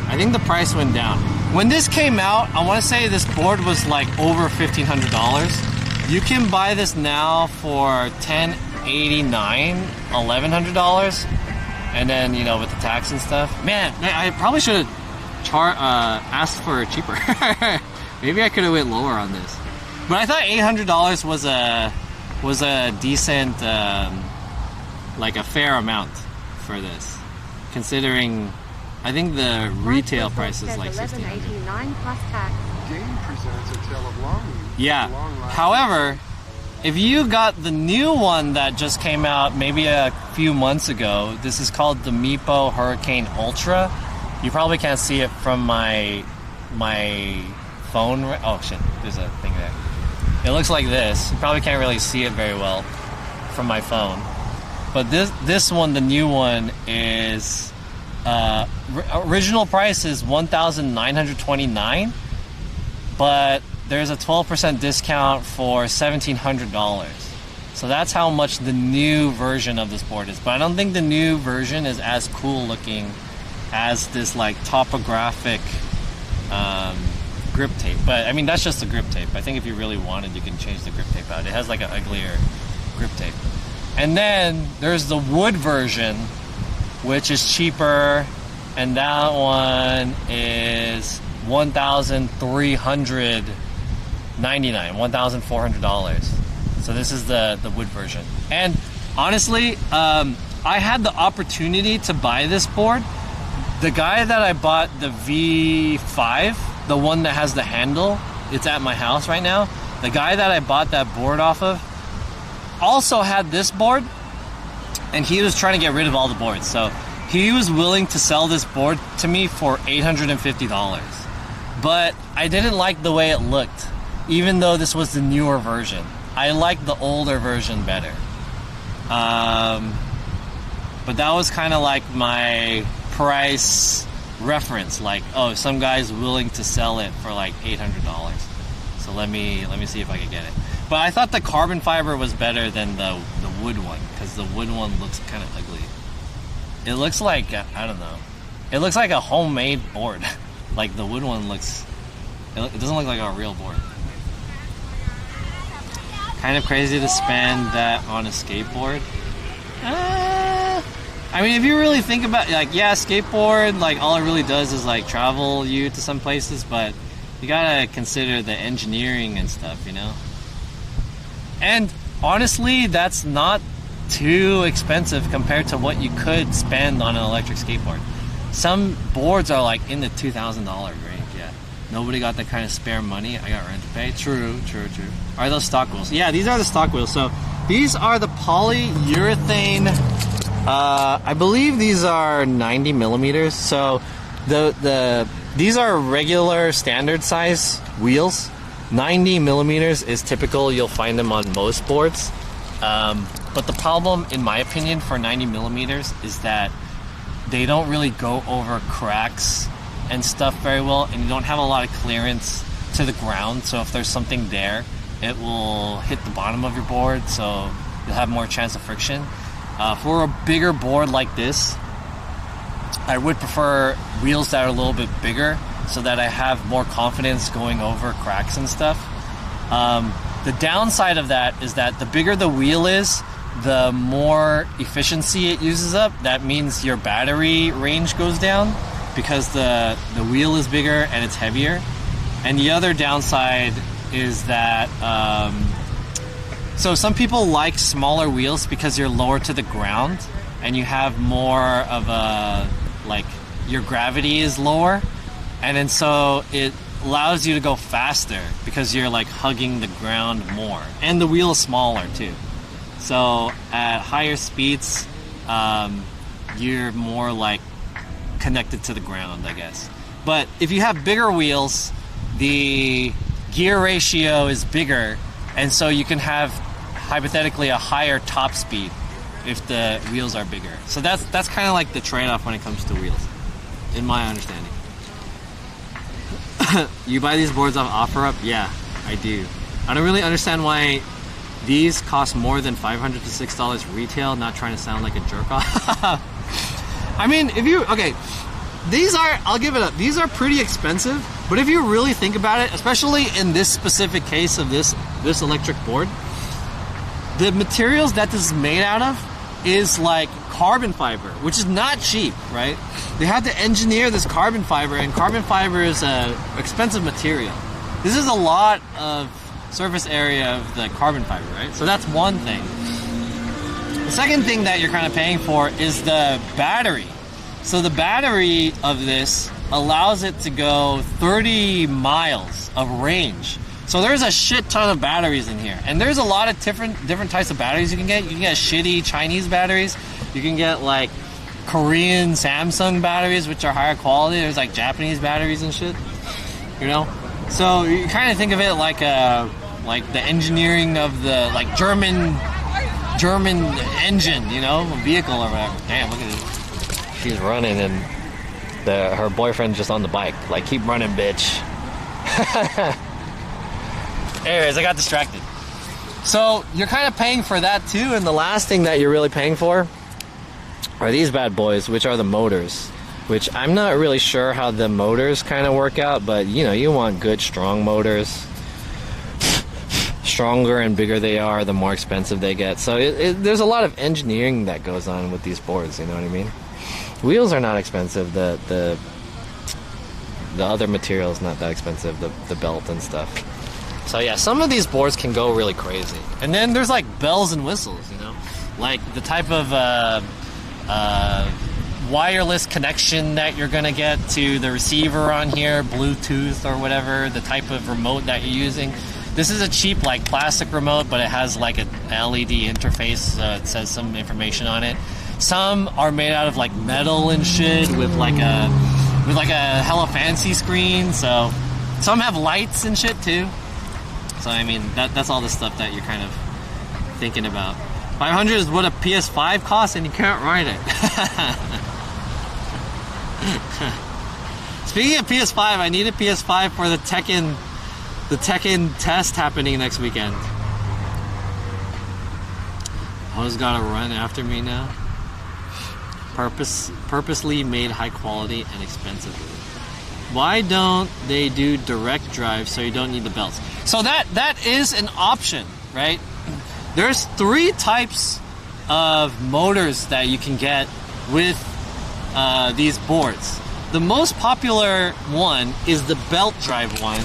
I think the price went down. When this came out, I want to say this board was like over $1,500. You can buy this now for $10.89, $1,100. And then, you know, with the tax and stuff. Man, I probably should have asked for it cheaper. Maybe I could have went lower on this. But I thought $800 was a decent, like a fair amount for this. Considering, I think the retail price is like $1,600. Game presents a tale of longing. Yeah. However, if you got the new one that just came out maybe a few months ago, this is called the Meepo Hurricane Ultra. You probably can't see it from my phone. Oh shit, there's a thing there. It looks like this. You probably can't really see it very well from my phone. But this one, the new one, is original price is $1,929, but there's a 12% discount for $1,700. So that's how much the new version of this board is. But I don't think the new version is as cool looking as this like topographic grip tape. But I mean, that's just the grip tape. I think if you really wanted, you can change the grip tape out. It has like an uglier grip tape. And then there's the wood version, which is cheaper, and that one is $1,400. So this is the wood version. And honestly, I had the opportunity to buy this board. The guy that I bought the V5, the one that has the handle, it's at my house right now. The guy that I bought that board off of also had this board, and he was trying to get rid of all the boards. So he was willing to sell this board to me for $850. But I didn't like the way it looked, even though this was the newer version. I liked the older version better. But that was kind of like my price reference. Like, oh, some guy's willing to sell it for like $800. So let me see if I can get it. But I thought the carbon fiber was better than the wood one, because the wood one looks kind of ugly. It looks like, I don't know. It looks like a homemade board. Like the wood one looks, it doesn't look like a real board. Kind of crazy to spend that on a skateboard. I mean, if you really think about it, like, yeah, skateboard, like all it really does is like travel you to some places, but you gotta consider the engineering and stuff, you know? And honestly, that's not too expensive compared to what you could spend on an electric skateboard. Some boards are like in the $2,000 range. Yeah, nobody got that kind of spare money. I got rent to pay. True. Are those stock wheels? Yeah, these are the stock wheels. So these are the polyurethane. I believe these are 90 millimeters. So these are regular standard size wheels. 90 millimeters is typical. You'll find them on most boards. But the problem, in my opinion, for 90 millimeters is that they don't really go over cracks and stuff very well, and you don't have a lot of clearance to the ground. So if there's something there, it will hit the bottom of your board, so you'll have more chance of friction. For a bigger board like this, I would prefer wheels that are a little bit bigger, so that I have more confidence going over cracks and stuff. The downside of that is that the bigger the wheel is, the more efficiency it uses up. That means your battery range goes down because the wheel is bigger and it's heavier. And the other downside is that so some people like smaller wheels because you're lower to the ground and you have more of a, like, your gravity is lower, and then so it allows you to go faster because you're like hugging the ground more, and the wheel is smaller too. So at higher speeds, you're more like connected to the ground, I guess. But if you have bigger wheels, the gear ratio is bigger, and so you can have hypothetically a higher top speed if the wheels are bigger. So that's kind of like the trade-off when it comes to wheels, in my understanding. You buy these boards off OfferUp? Yeah, I do. I don't really understand why these cost more than $500 to $6 retail. Not trying to sound like a jerk off. I mean, these are, I'll give it up, these are pretty expensive, but if you really think about it, especially in this specific case of this electric board, the materials that this is made out of is like carbon fiber, which is not cheap, right? They had to engineer this carbon fiber, and carbon fiber is an expensive material. This is a lot of surface area of the carbon fiber, right? So that's one thing. The second thing that you're kind of paying for is the battery. So the battery of this allows it to go 30 miles of range. So there's a shit ton of batteries in here, and there's a lot of different types of batteries you can get. You can get shitty Chinese batteries. You can get like Korean Samsung batteries, which are higher quality. There's like Japanese batteries and shit. You know, so you kind of think of it like the engineering of the like German engine, you know, vehicle or whatever. Damn, look at this. She's running and her boyfriend's just on the bike. Like, keep running, bitch. Anyways, I got distracted. So you're kind of paying for that too, and the last thing that you're really paying for are these bad boys, which are the motors. Which I'm not really sure how the motors kind of work out, but you know, you want good, strong motors. Stronger and bigger they are, the more expensive they get. So there's a lot of engineering that goes on with these boards, you know what I mean? Wheels are not expensive. The other material is not that expensive, the belt and stuff. So yeah, some of these boards can go really crazy. And then there's like bells and whistles, you know? Like the type of wireless connection that you're gonna get to the receiver on here, Bluetooth or whatever, the type of remote that you're using. This is a cheap like plastic remote, but it has like an LED interface. It says some information on it. Some are made out of like metal and shit with like a hella fancy screen. So some have lights and shit too. So I mean that's all the stuff that you're kind of thinking about. 500 is what a PS5 costs, and you can't ride it. Speaking of PS5, I need a PS5 for the Tekken test happening next weekend. Ho's gotta run after me now. Purposely made high quality and expensively. Why don't they do direct drive so you don't need the belts? So that is an option, right? There's 3 types of motors that you can get with these boards. The most popular one is the belt drive one,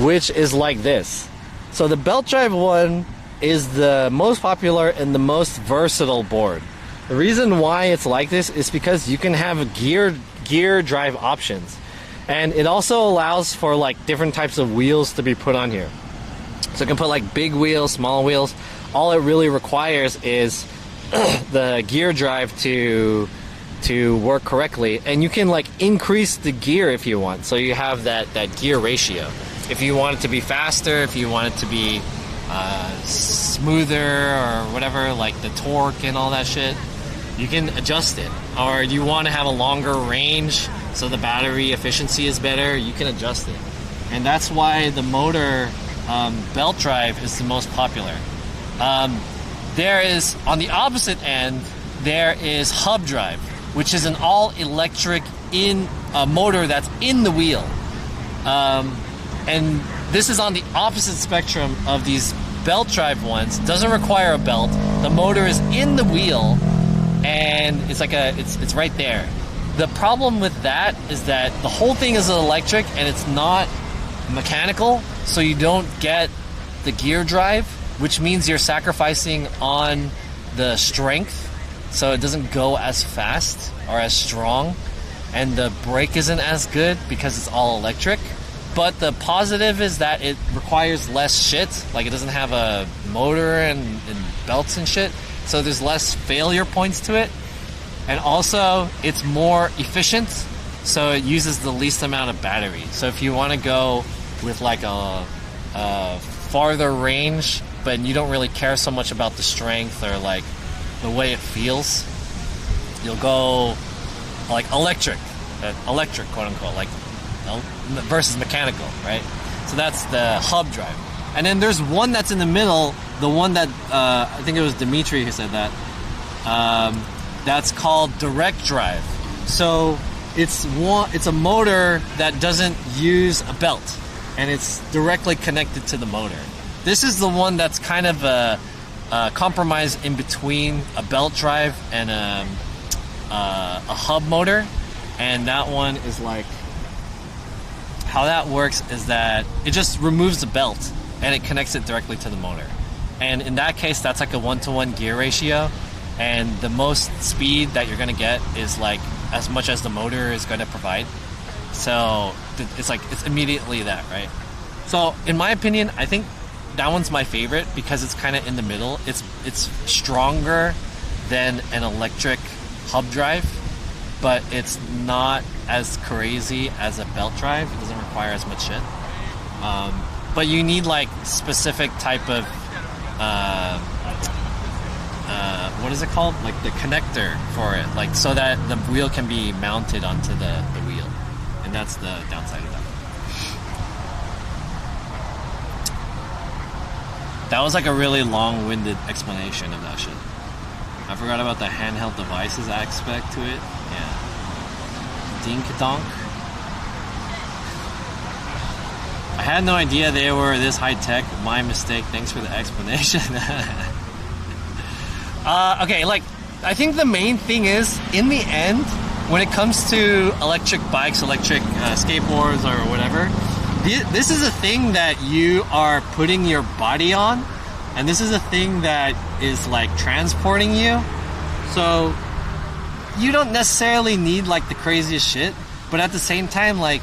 which is like this. So the belt drive one is the most popular and the most versatile board. The reason why it's like this is because you can have gear drive options, and it also allows for like different types of wheels to be put on here. So you can put like big wheels, small wheels. All it really requires is the gear drive to work correctly, and you can like increase the gear if you want. So you have that gear ratio. If you want it to be faster, if you want it to be smoother or whatever, like the torque and all that shit, you can adjust it. Or you want to have a longer range so the battery efficiency is better, you can adjust it. And that's why the motor belt drive is the most popular. There is, on the opposite end, there is hub drive, which is an all-electric motor that's in the wheel. And this is on the opposite spectrum of these belt drive ones. Doesn't require a belt. The motor is in the wheel, and it's like it's right there. The problem with that is that the whole thing is electric and it's not mechanical, so you don't get the gear drive, which means you're sacrificing on the strength, so it doesn't go as fast or as strong, and the brake isn't as good because it's all electric. But the positive is that it requires less shit. Like, it doesn't have a motor and belts and shit, so there's less failure points to it. And also, it's more efficient, so it uses the least amount of battery. So if you want to go with like a farther range, but you don't really care so much about the strength or like the way it feels, you'll go like electric quote unquote, like versus mechanical, right? So that's the hub drive. And then there's one that's in the middle, the one that I think it was Dimitri who said that, that's called direct drive. So it's a motor that doesn't use a belt, and it's directly connected to the motor. This is the one that's kind of a compromise in between a belt drive and a hub motor. And that one is like, how that works is that it just removes the belt and it connects it directly to the motor. And in that case, that's like a 1-to-1 gear ratio. And the most speed that you're going to get is like as much as the motor is going to provide. So it's like, it's immediately that, right? So in my opinion, I think that one's my favorite because it's kind of in the middle. It's stronger than an electric hub drive, but it's not as crazy as a belt drive. It doesn't require as much shit. But you need like specific type of what is it called? Like the connector for it, like so that the wheel can be mounted onto the wheel, and that's the downside of that. That was like a really long-winded explanation of that shit. I forgot about the handheld devices aspect to it. Yeah. Dink donk. I had no idea they were this high-tech. My mistake. Thanks for the explanation. Okay, like, I think the main thing is, in the end, when it comes to electric bikes, electric skateboards, or whatever, this is a thing that you are putting your body on, and this is a thing that is, like, transporting you. So, you don't necessarily need, like, the craziest shit, but at the same time, like,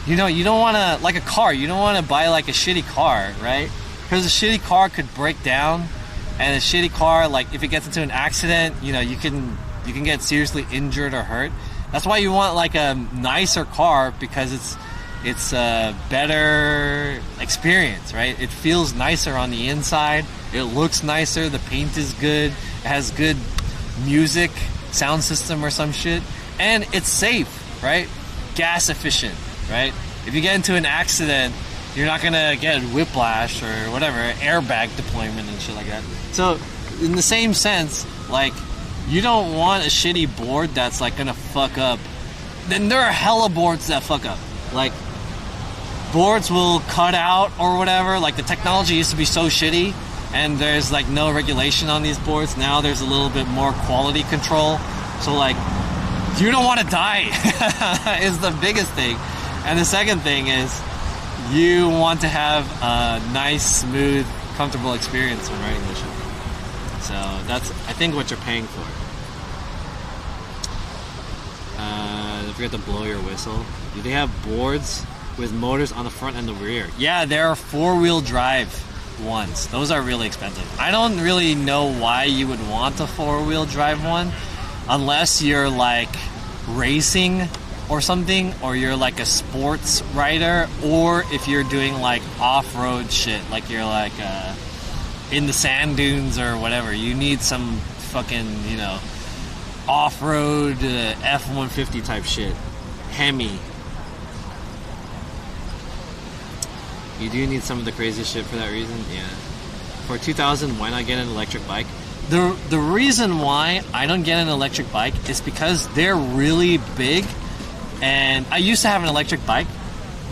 you know, you don't want to, like a car, you don't want to buy, like, a shitty car, right? Because a shitty car could break down, and a shitty car, like, if it gets into an accident, you know, you can get seriously injured or hurt. That's why you want, like, a nicer car, because it's a better experience, right? It feels nicer on the inside. It looks nicer. The paint is good. It has good music, sound system or some shit. And it's safe, right? Gas efficient, right? If you get into an accident, you're not gonna get whiplash or whatever, airbag deployment and shit like that. So, in the same sense, like, you don't want a shitty board that's, like, gonna fuck up. Then there are hella boards that fuck up. Like, boards will cut out or whatever. Like, the technology used to be so shitty, and there's, like, no regulation on these boards. Now there's a little bit more quality control. So, like, you don't want to die is the biggest thing. And the second thing is, you want to have a nice, smooth, comfortable experience when riding this shit. So that's, I think, what you're paying for. Don't forget to blow your whistle. Do they have boards with motors on the front and the rear? Yeah, there are 4-wheel drive ones. Those are really expensive. I don't really know why you would want a 4-wheel drive one, unless you're like racing or something, or you're like a sports rider, or if you're doing like off-road shit, like you're like in the sand dunes or whatever. You need some fucking, you know, off-road F-150 type shit. Hemi. You do need some of the crazy shit for that reason, yeah. For 2000, why not get an electric bike? The reason why I don't get an electric bike is because they're really big. And I used to have an electric bike.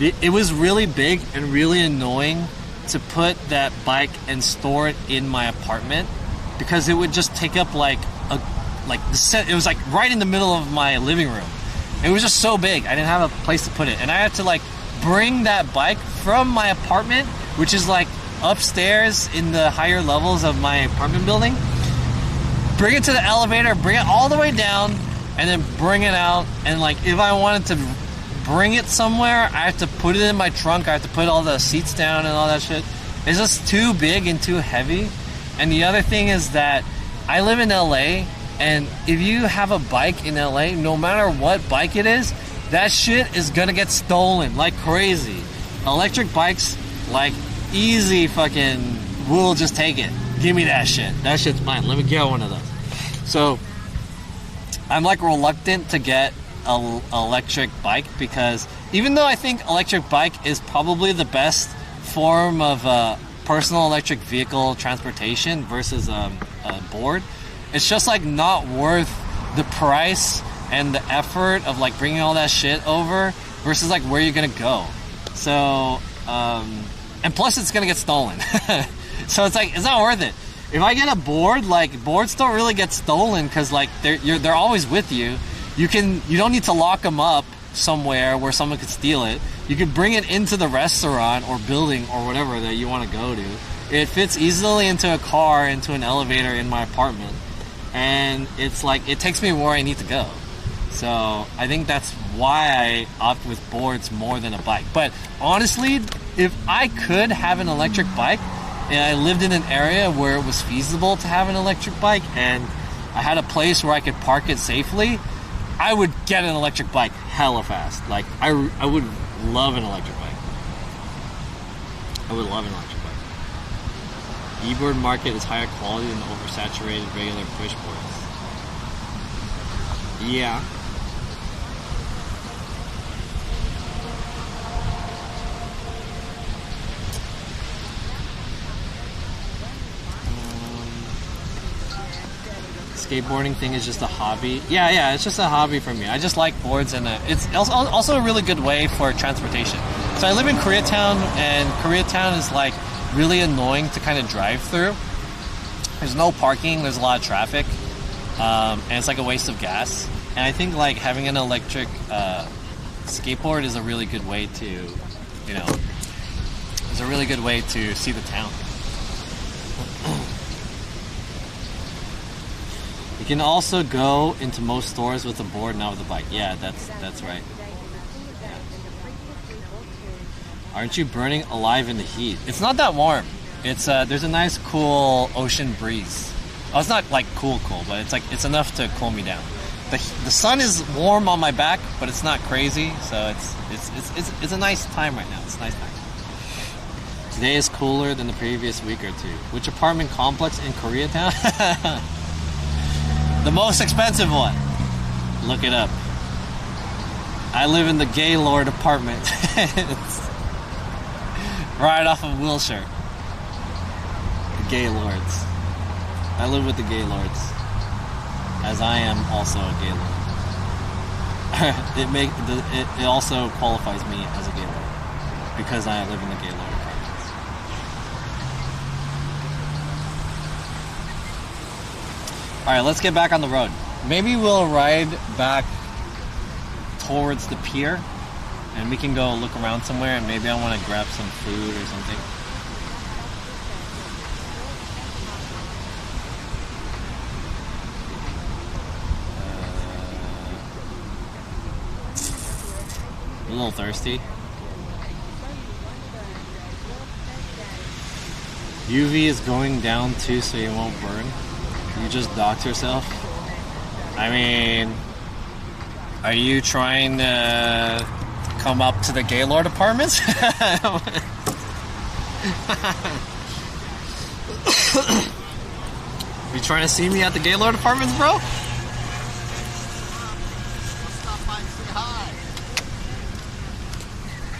It was really big and really annoying to put that bike and store it in my apartment, because it would just take up it was like right in the middle of my living room. It was just so big. I didn't have a place to put it, and I had to like bring that bike from my apartment, which is like upstairs in the higher levels of my apartment building, bring it to the elevator, bring it all the way down, and then bring it out. And like, if I wanted to bring it somewhere, I have to put it in my trunk. I have to put all the seats down and all that shit. It's just too big and too heavy. And the other thing is that I live in LA, and if you have a bike in LA, no matter what bike it is, that shit is gonna get stolen like crazy. Electric bikes, like, easy fucking, we'll just take it. Give me that shit. That shit's mine. Let me get one of those. So I'm like reluctant to get an electric bike, because even though I think electric bike is probably the best form of personal electric vehicle transportation versus a board, it's just like not worth the price and the effort of like bringing all that shit over versus like where you're gonna go. So and plus it's gonna get stolen. So it's like, it's not worth it. If I get a board, like, boards don't really get stolen because like they're always with you. You don't need to lock them up somewhere where someone could steal it. You could bring it into the restaurant or building or whatever that you want to go to. It fits easily into a car, into an elevator in my apartment, and it's like, it takes me where I need to go. So I think that's why I opt with boards more than a bike. But honestly, if I could have an electric bike, and I lived in an area where it was feasible to have an electric bike, and I had a place where I could park it safely, I would get an electric bike hella fast. Like, I would love an electric bike. I would love an electric bike. E-board market is higher quality than oversaturated regular push boards. Yeah. Skateboarding thing is just a hobby. Yeah, it's just a hobby for me. I just like boards, and it's also a really good way for transportation. So I live in Koreatown, and Koreatown is like really annoying to kind of drive through. There's no parking, there's a lot of traffic, and it's like a waste of gas. And I think like having an electric skateboard is a really good way to, you know, is a really good way to see the town. You can also go into most stores with a board, not with a bike. Yeah, that's right. Yeah. Aren't you burning alive in the heat? It's not that warm. It's there's a nice cool ocean breeze. Oh, it's not like cool, but it's enough to cool me down. The sun is warm on my back, but it's not crazy. So it's a nice time right now. It's a nice time. Today is cooler than the previous week or two. Which apartment complex in Koreatown? The most expensive one. Look it up. I live in the Gaylord apartment. It's right off of Wilshire. The Gaylords. I live with the Gaylords, as I am also a Gaylord. It also qualifies me as a Gaylord because I live in the Gaylord apartments. All right, let's get back on the road. Maybe we'll ride back towards the pier, and we can go look around somewhere, and maybe I want to grab some food or something. A little thirsty. UV is going down too, so you won't burn. You just docked yourself. I mean, are you trying to come up to the Gaylord apartments? You trying to see me at the Gaylord apartments, bro?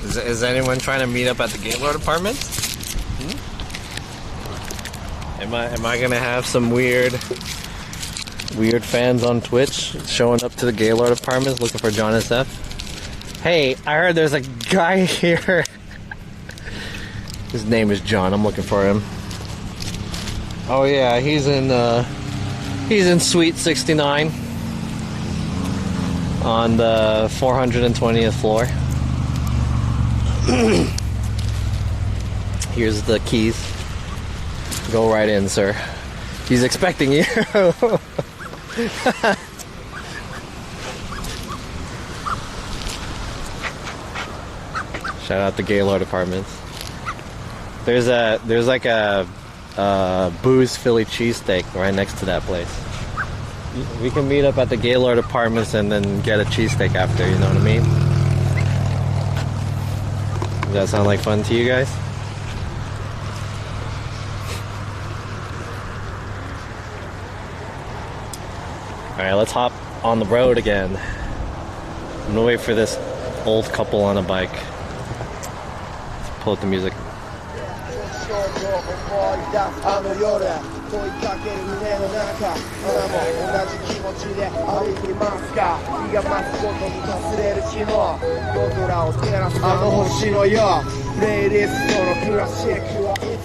Is anyone trying to meet up at the Gaylord apartments? Am I gonna have some weird fans on Twitch showing up to the Gaylord apartments looking for John SF? Hey, I heard there's a guy here. His name is John. I'm looking for him. Oh yeah, he's in Suite 69 on the 420th floor. Here's the keys. Go right in, sir. He's expecting you. Shout out the Gaylord Apartments. There's like a Booze Philly cheesesteak right next to that place. We can meet up at the Gaylord Apartments and then get a cheesesteak after. You know what I mean? Does that sound like fun to you guys? Alright, let's hop on the road again. I'm gonna wait for this old couple on a bike. Let's pull up the music.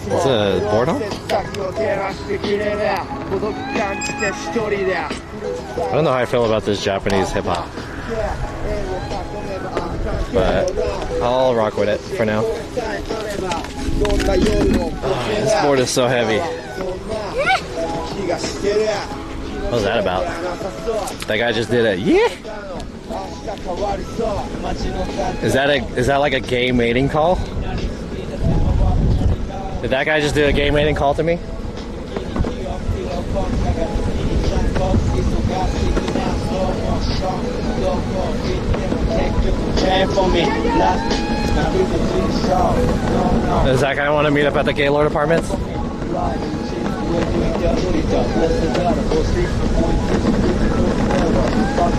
It's a board home? I don't know how I feel about this Japanese hip hop, but I'll rock with it for now. Oh, this board is so heavy. What was that about? That guy just did a yeah. Is that like a gay mating call? Did that guy just do a game ending call to me? Does that guy want to meet up at the Gaylord Apartments?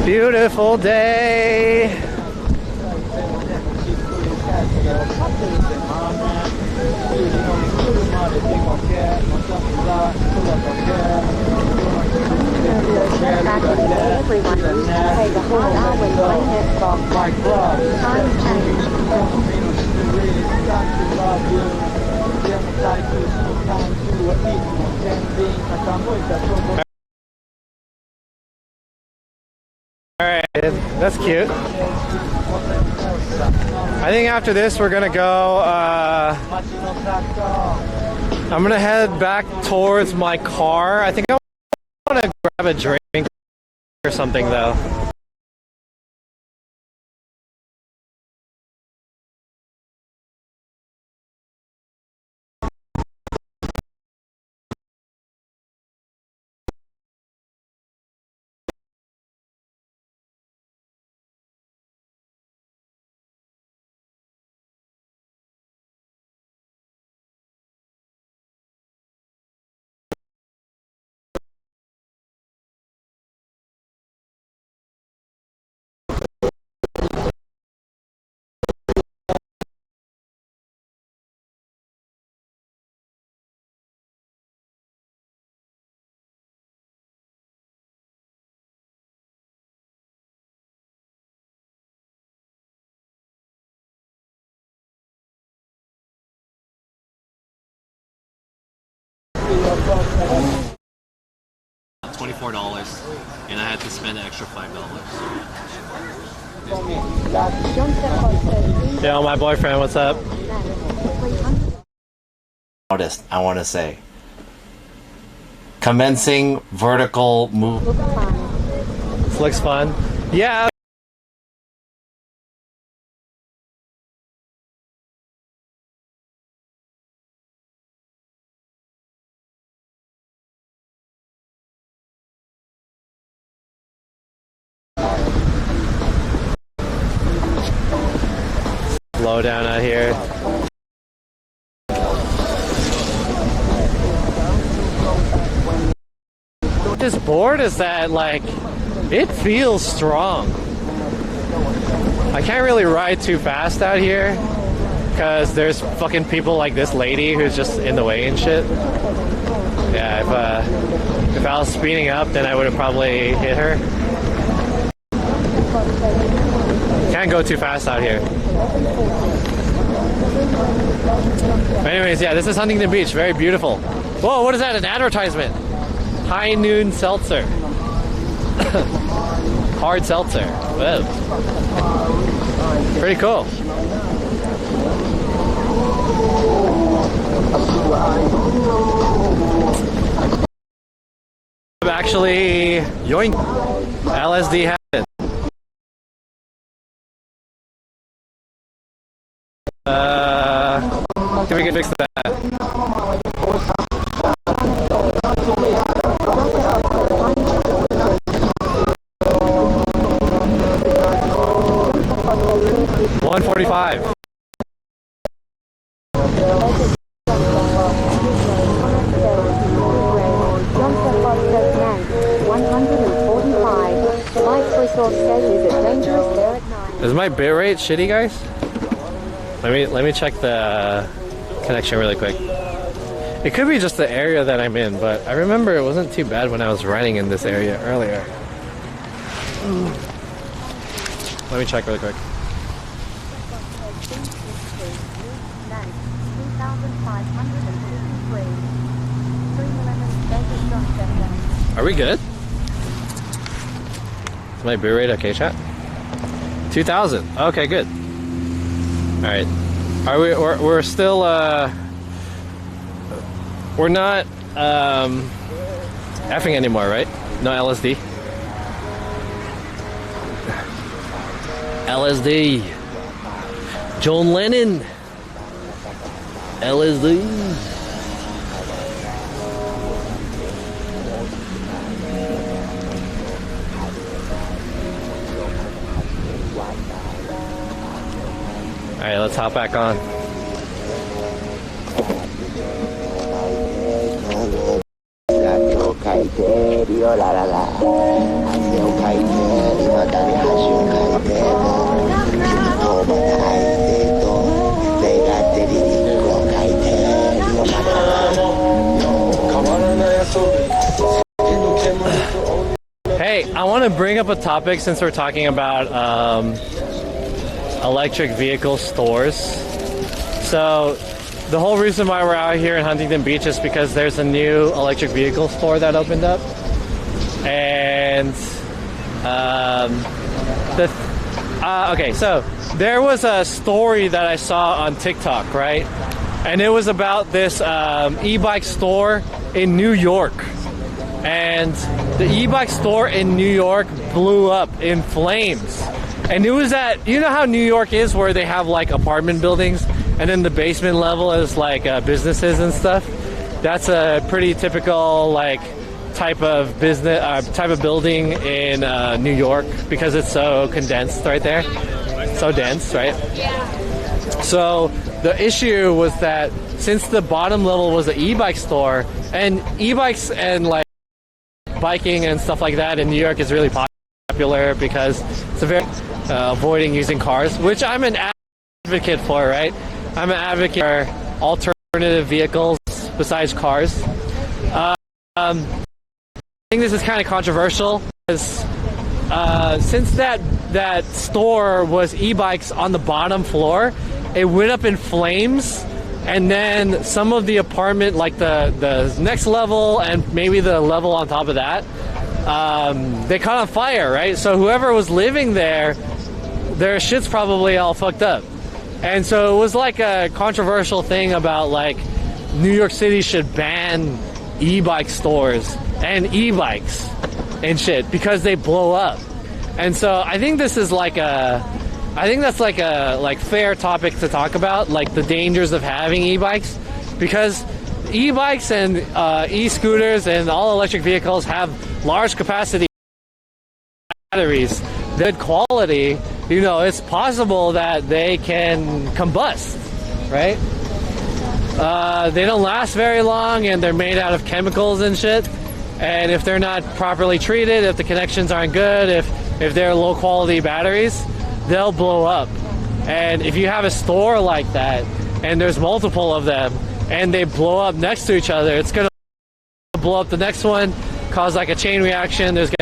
Beautiful day. Everyone used to take a whole hour when playing Xbox. Times change. Alright, that's cute. I think after this we're gonna go, I'm gonna head back towards my car. I think I wanna grab a drink or something though. $24, and I had to spend an extra $5. Yo, my boyfriend, what's up? Artist, I want to say. Commencing vertical move. This looks fun. Yeah. Slow down out here. This board is that, like, it feels strong. I can't really ride too fast out here because there's fucking people like this lady who's just in the way and shit. Yeah, if I was speeding up, then I would have probably hit her. Can't go too fast out here. But anyways, yeah, this is Huntington Beach. Very beautiful. Whoa, what is that? An advertisement. High Noon Seltzer. Hard seltzer. Whoa. Pretty cool. Actually, yoink. LSD happened. Can we get fix that? $145. Is my bitrate shitty, guys? Let me check the connection really quick. It could be just the area that I'm in, but I remember it wasn't too bad when I was riding in this area earlier. Let me check really quick. Are we good? Is my bitrate okay, chat? 2,000. Okay, good. All right. Are we? We're still. We're not effing anymore, right? No LSD. LSD. John Lennon. LSD. right, let's hop back on. Hey, I want to bring up a topic since we're talking about electric vehicle stores. So the whole reason why we're out here in Huntington Beach is because there's a new electric vehicle store that opened up. And okay, so there was a story that I saw on TikTok, right? And it was about this e-bike store in New York. And the e-bike store in New York blew up in flames. And it was at, you know how New York is where they have like apartment buildings and then the basement level is like businesses and stuff? That's a pretty typical like type of business, type of building in New York because it's so condensed right there. So dense, right? Yeah. So the issue was that since the bottom level was the e-bike store, and e-bikes and like biking and stuff like that in New York is really popular because it's a very avoiding using cars, which I'm an advocate for, right? I'm an advocate for alternative vehicles besides cars. I think this is kind of controversial because since that store was e-bikes on the bottom floor, it went up in flames, and then some of the apartment, like the next level and maybe the level on top of that, they caught on fire, right? So whoever was living there, their shit's probably all fucked up. And so it was like a controversial thing about like New York City should ban e-bike stores and e-bikes and shit because they blow up. And so I think this is like that's like a fair topic to talk about, like the dangers of having e-bikes, because e-bikes and e-scooters and all electric vehicles have large capacity batteries, good quality. You know, it's possible that they can combust, right? They don't last very long, and they're made out of chemicals and shit. And if they're not properly treated, if the connections aren't good, if they're low quality batteries, they'll blow up. And if you have a store like that and there's multiple of them and they blow up next to each other, it's gonna blow up the next one, cause like a chain reaction. There's gonna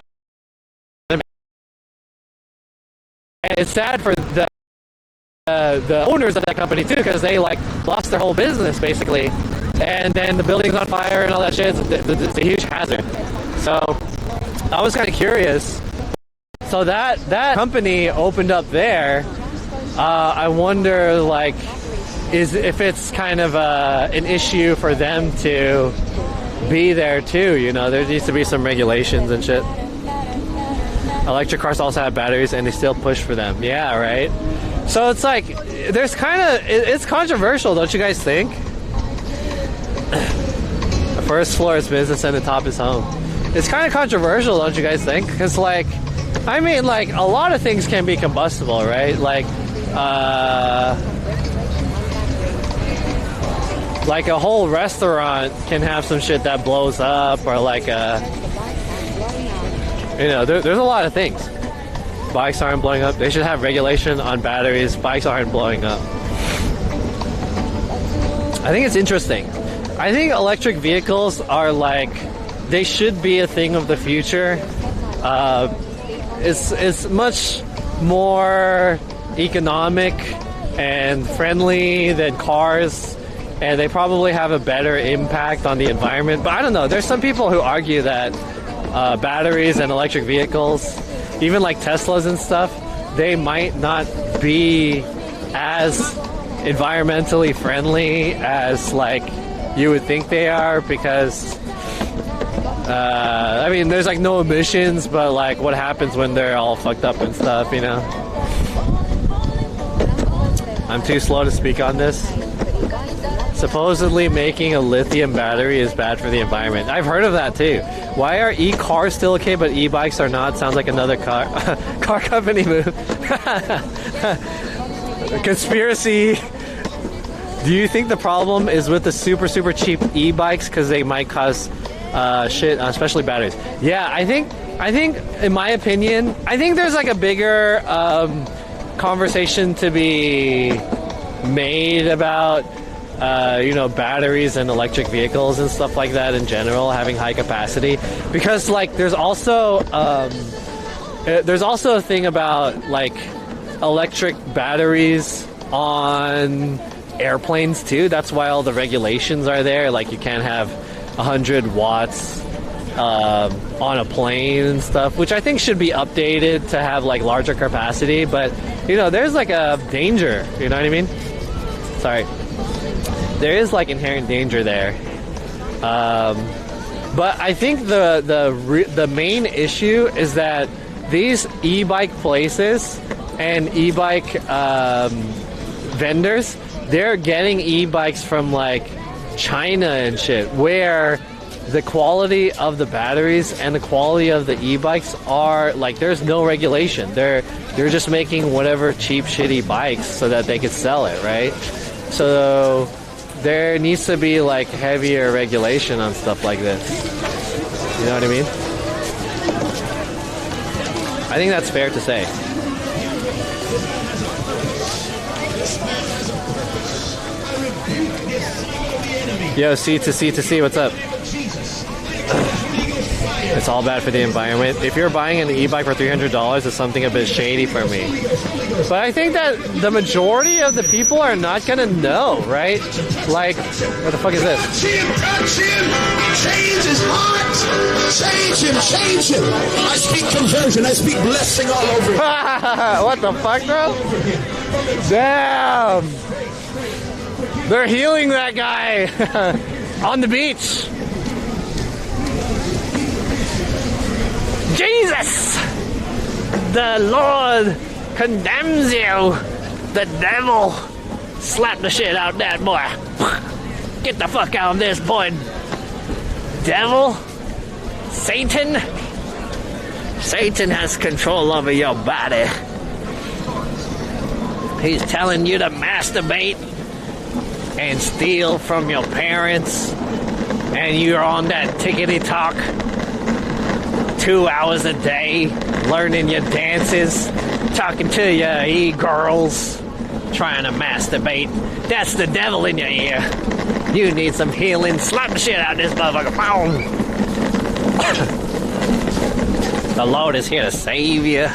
and it's sad for the owners of that company too, because they like lost their whole business basically, and then the building's on fire and all that shit. It's a huge hazard. So I was kind of curious. So that company opened up there. I wonder, like, if it's kind of an issue for them to be there too. You know, there needs to be some regulations and shit. Electric cars also have batteries, and they still push for them. Yeah, right. So it's like there's kind of it's controversial, don't you guys think? The first floor is business, and the top is home. It's kind of controversial, don't you guys think? Because like, I mean, like, a lot of things can be combustible, right? Like a whole restaurant can have some shit that blows up, or like you know, there's a lot of things. Bikes aren't blowing up. They should have regulation on batteries. Bikes aren't blowing up. I think it's interesting. I think electric vehicles are like, they should be a thing of the future. It's much more economic and friendly than cars, and they probably have a better impact on the environment. But I don't know. There's some people who argue that batteries and electric vehicles, even like Teslas and stuff, they might not be as environmentally friendly as like you would think they are, because I mean, there's like no emissions, but like what happens when they're all fucked up and stuff, you know? I'm too slow to speak on this. Supposedly making a lithium battery is bad for the environment. I've heard of that too. Why are e-cars still okay but e-bikes are not? Sounds like another car company move. Conspiracy. Do you think the problem is with the super cheap e-bikes because they might cause shit, especially batteries? Yeah, I think in my opinion, I think there's like a bigger conversation to be made about batteries and electric vehicles and stuff like that in general having high capacity, because like there's also a thing about like electric batteries on airplanes too. That's why all the regulations are there, like you can't have 100 watts on a plane and stuff, which I think should be updated to have like larger capacity. But there's like a danger, you know what I mean? Sorry, there is like inherent danger there. But I think the main issue is that these e-bike places and e-bike vendors, they're getting e-bikes from like China and shit, where the quality of the batteries and the quality of the e-bikes are like, there's no regulation. They're just making whatever cheap shitty bikes so that they could sell it, right? So there needs to be like heavier regulation on stuff like this. You know what I mean? I think that's fair to say. Yo, C to C, what's up? It's all bad for the environment. If you're buying an e-bike for $300, it's something a bit shady for me. But I think that the majority of the people are not gonna know, right? Like, what the fuck is this? Touch him! Change his heart! Change him! I speak conversion, I speak blessing all over him. What the fuck, bro? Damn! They're healing that guy on the beach. Jesus! The Lord condemns you. The devil. Slap the shit out of that boy. Get the fuck out of this boy. Devil? Satan? Satan has control over your body. He's telling you to masturbate and steal from your parents, and you're on that tickety-tock 2 hours a day, learning your dances, talking to your e-girls, trying to masturbate. That's the devil in your ear. You need some healing. Slap the shit out of this motherfucker. Boom. The Lord is here to save you.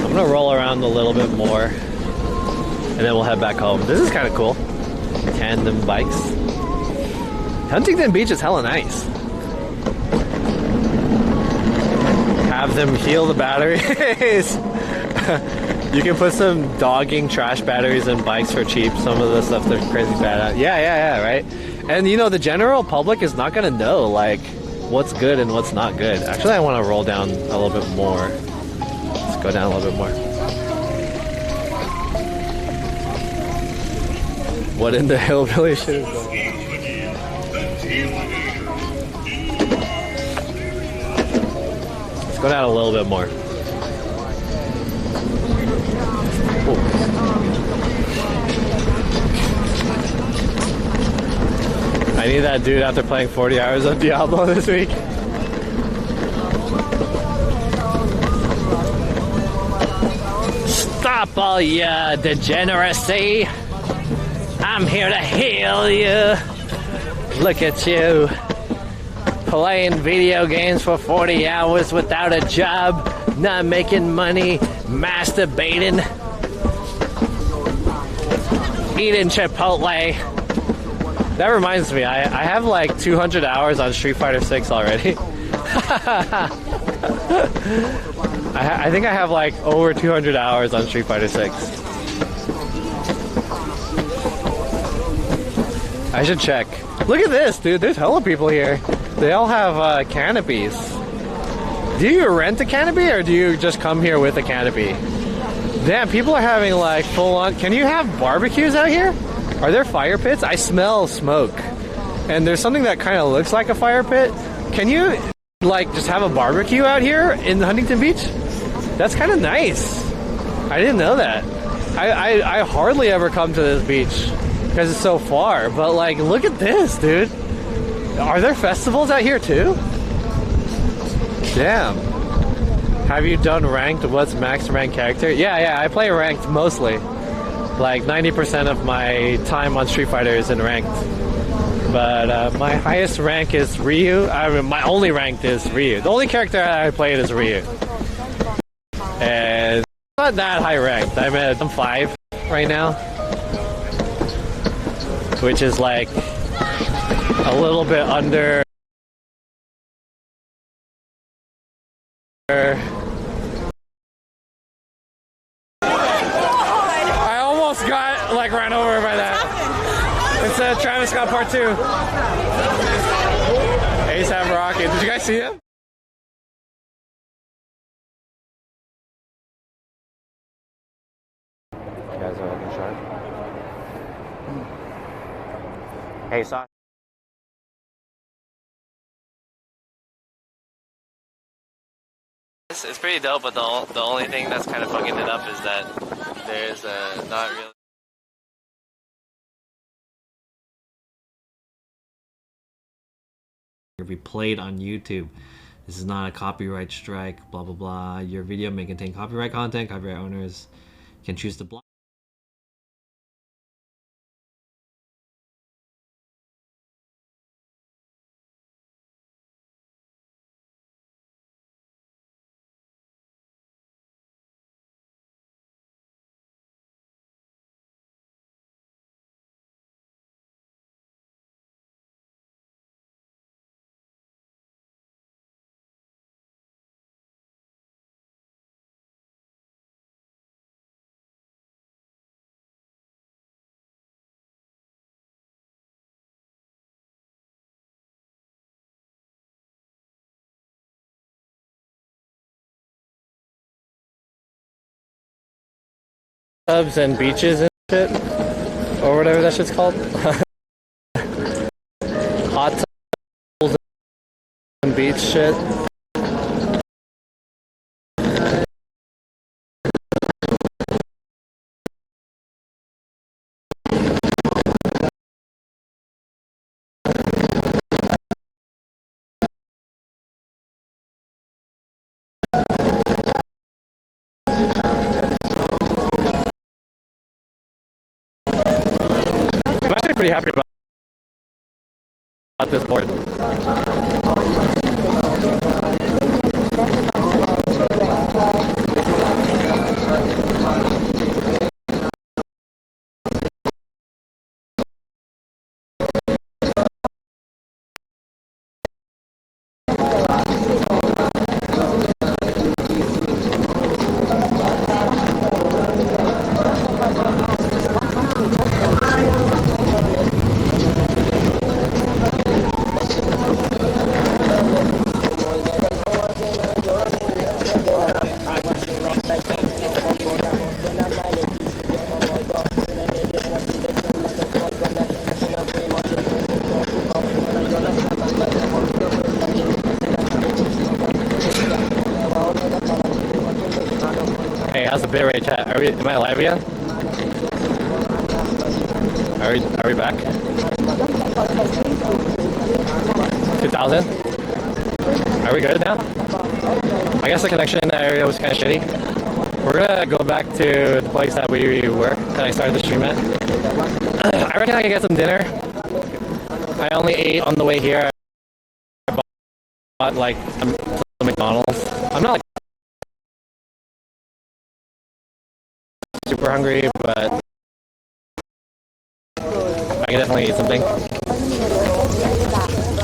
I'm gonna roll around a little bit more, and then we'll head back home. This is kind of cool. Tandem bikes. Huntington Beach is hella nice. Have them heal the batteries. You can put some dogging trash batteries in bikes for cheap. Some of the stuff they're crazy bad at. Yeah, right? And the general public is not gonna know like what's good and what's not good. Actually, I want to roll down a little bit more. Let's go down a little bit more. What in the hillbilly shit is going on? Let's go down a little bit more. Ooh. I need that dude after playing 40 hours of Diablo this week. Stop all your degeneracy. I'm here to heal you. Look at you. Playing video games for 40 hours without a job, not making money, masturbating, eating Chipotle. That reminds me, I have like 200 hours on Street Fighter 6 already. I think I have like over 200 hours on Street Fighter 6. I should check. Look at this, dude. There's hella people here. They all have canopies. Do you rent a canopy or do you just come here with a canopy? Damn, people are having like full on. Can you have barbecues out here? Are there fire pits? I smell smoke. And there's something that kind of looks like a fire pit. Can you like just have a barbecue out here in Huntington Beach? That's kind of nice. I didn't know that. I hardly ever come to this beach because it's so far. But like, look at this, dude. Are there festivals out here too? Damn. Have you done ranked? What's max ranked character? Yeah, I play ranked mostly. Like 90% of my time on Street Fighter is in ranked. But my highest rank is Ryu. I mean, my only ranked is Ryu. The only character I played is Ryu. And it's not that high ranked. I'm at 5 right now. Which is like a little bit under. I almost got like run over by that. It's Travis Scott Part 2. ASAP Rocky. Did you guys see him? You guys are looking sharp. Hey, Sauce. It's pretty dope, but the only thing that's kind of fucking it up is that there's not really. Be played on YouTube. This is not a copyright strike. Blah blah blah. Your video may contain copyright content. Copyright owners can choose to block. Clubs and beaches and shit, or whatever that shit's called. Hot tubs and beach shit. I'm actually pretty happy about this board. Hey, how's the bitrate chat? Am I live yet? Are we back? 2000? Are we good now? I guess the connection in that area was kind of shitty. We're gonna go back to the place that we were, that I started the stream at. I reckon I can get some dinner. I only ate on the way here. I bought like some McDonald's. I'm not like super hungry, but I can definitely eat something.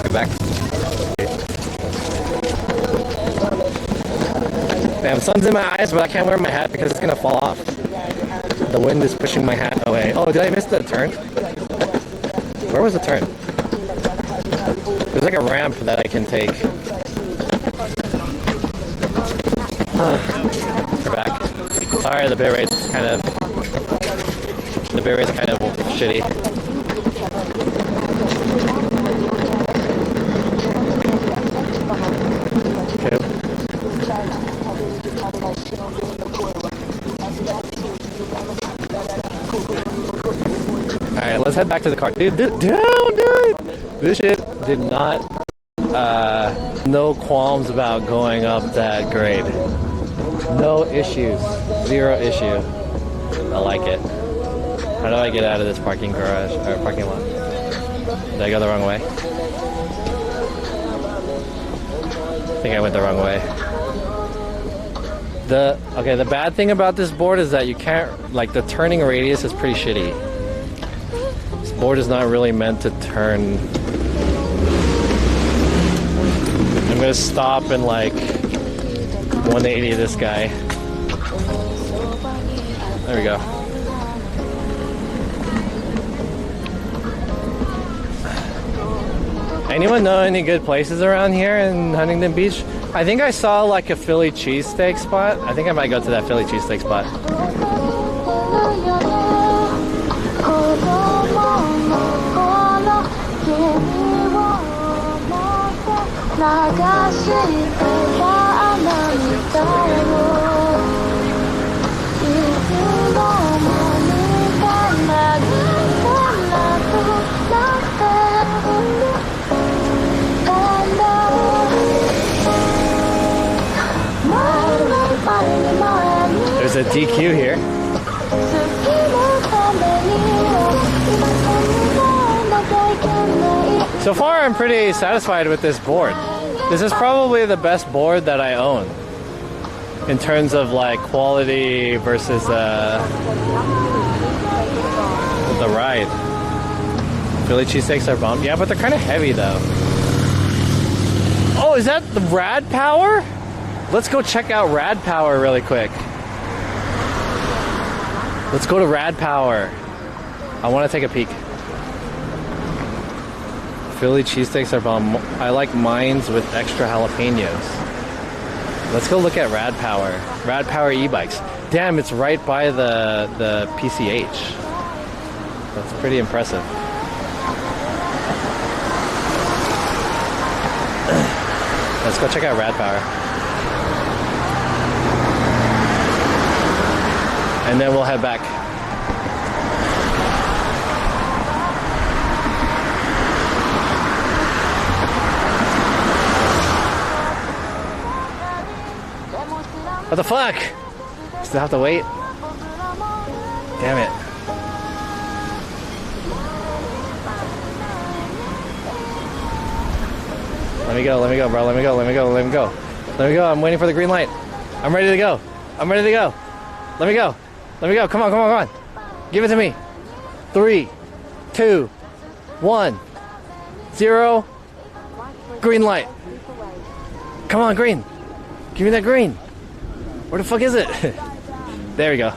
Get back. Damn, sun's in my eyes, but I can't wear my hat because it's gonna fall off. The wind is pushing my hat away. Oh, did I miss the turn? Where was the turn? There's like a ramp that I can take. We're back. Sorry, the bitrate's kind of shitty. Okay. let's head back to the car. Dude, dude. This shit did not, no qualms about going up that grade. No issues. Zero issue. I like it. How do I get out of this parking garage, or parking lot? Did I go the wrong way? I think I went the wrong way. The bad thing about this board is that you can't, like, the turning radius is pretty shitty. This board is not really meant to turn. I'm gonna stop and like 180 this guy. There we go. Anyone know any good places around here in Huntington Beach? I think I saw like a Philly cheesesteak spot. I think I might go to that Philly cheesesteak spot. There's a DQ here. So far, I'm pretty satisfied with this board. This is probably the best board that I own in terms of like quality versus the ride. Philly cheesesteaks are bomb. Yeah, but they're kind of heavy though. Oh, is that the Rad Power? Let's go check out Rad Power really quick. Let's go to Rad Power. I want to take a peek. Philly cheesesteaks are bomb. I like mines with extra jalapenos. Let's go look at Rad Power. Rad Power e-bikes. Damn, it's right by the PCH. That's pretty impressive. Let's go check out Rad Power. And then we'll head back. What the fuck? Still have to wait? Damn it. Let me go, bro. Let me go. I'm waiting for the green light. I'm ready to go. Let me go. Come on. Give it to me. 3, 2, 1, 0. Green light. Come on, green. Give me that green. Where the fuck is it? There we go.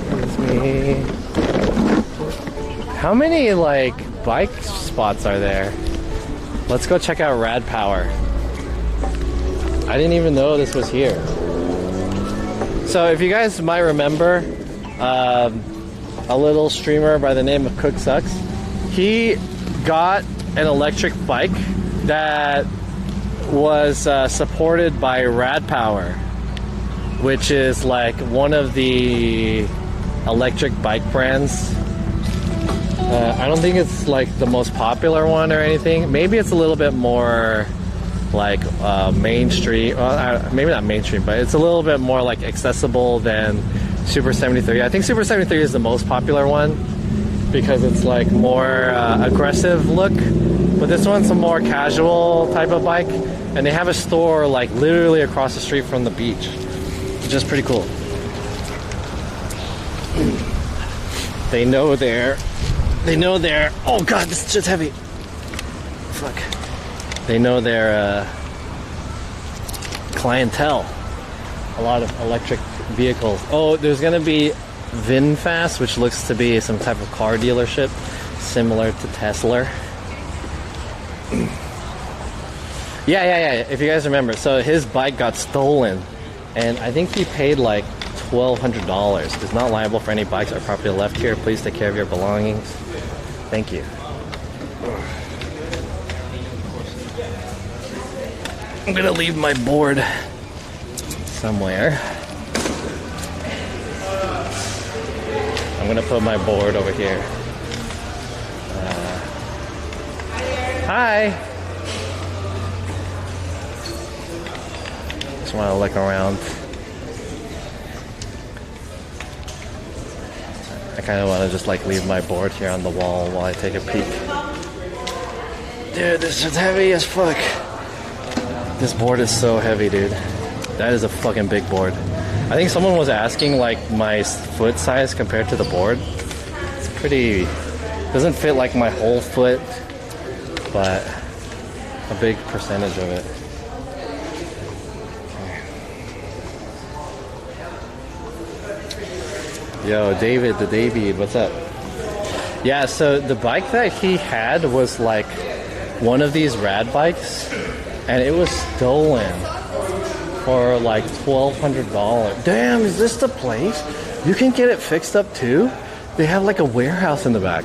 That's me. How many like bike spots are there? Let's go check out Rad Power. I didn't even know this was here. So if you guys might remember a little streamer by the name of Cook Sucks, he got an electric bike that was supported by Rad Power, which is like one of the electric bike brands. I don't think it's like the most popular one or anything. Maybe it's a little bit more like mainstream. Well, maybe not mainstream, but it's a little bit more like accessible than Super 73. I think Super 73 is the most popular one because it's like more aggressive look. But this one's a more casual type of bike, and they have a store like literally across the street from the beach, which is pretty cool. They know they're. Oh god, this is just heavy. Fuck. They know their clientele. A lot of electric vehicles. Oh, there's gonna be VinFast, which looks to be some type of car dealership similar to Tesla. Yeah. If you guys remember, so his bike got stolen, and I think he paid like $1,200. Is not liable for any bikes or property left here. Please take care of your belongings. Thank you. I'm gonna leave my board somewhere. I'm gonna put my board over here. Hi! Just wanna look around. I kinda wanna just like leave my board here on the wall while I take a peek. Dude, this is heavy as fuck. This board is so heavy, dude. That is a fucking big board. I think someone was asking like my foot size compared to the board. It's pretty, doesn't fit like my whole foot, but a big percentage of it. Yo, David, the David, what's up? Yeah, so the bike that he had was like one of these rad bikes, and it was stolen for like $1,200. Damn, is this the place? You can get it fixed up too? They have like a warehouse in the back.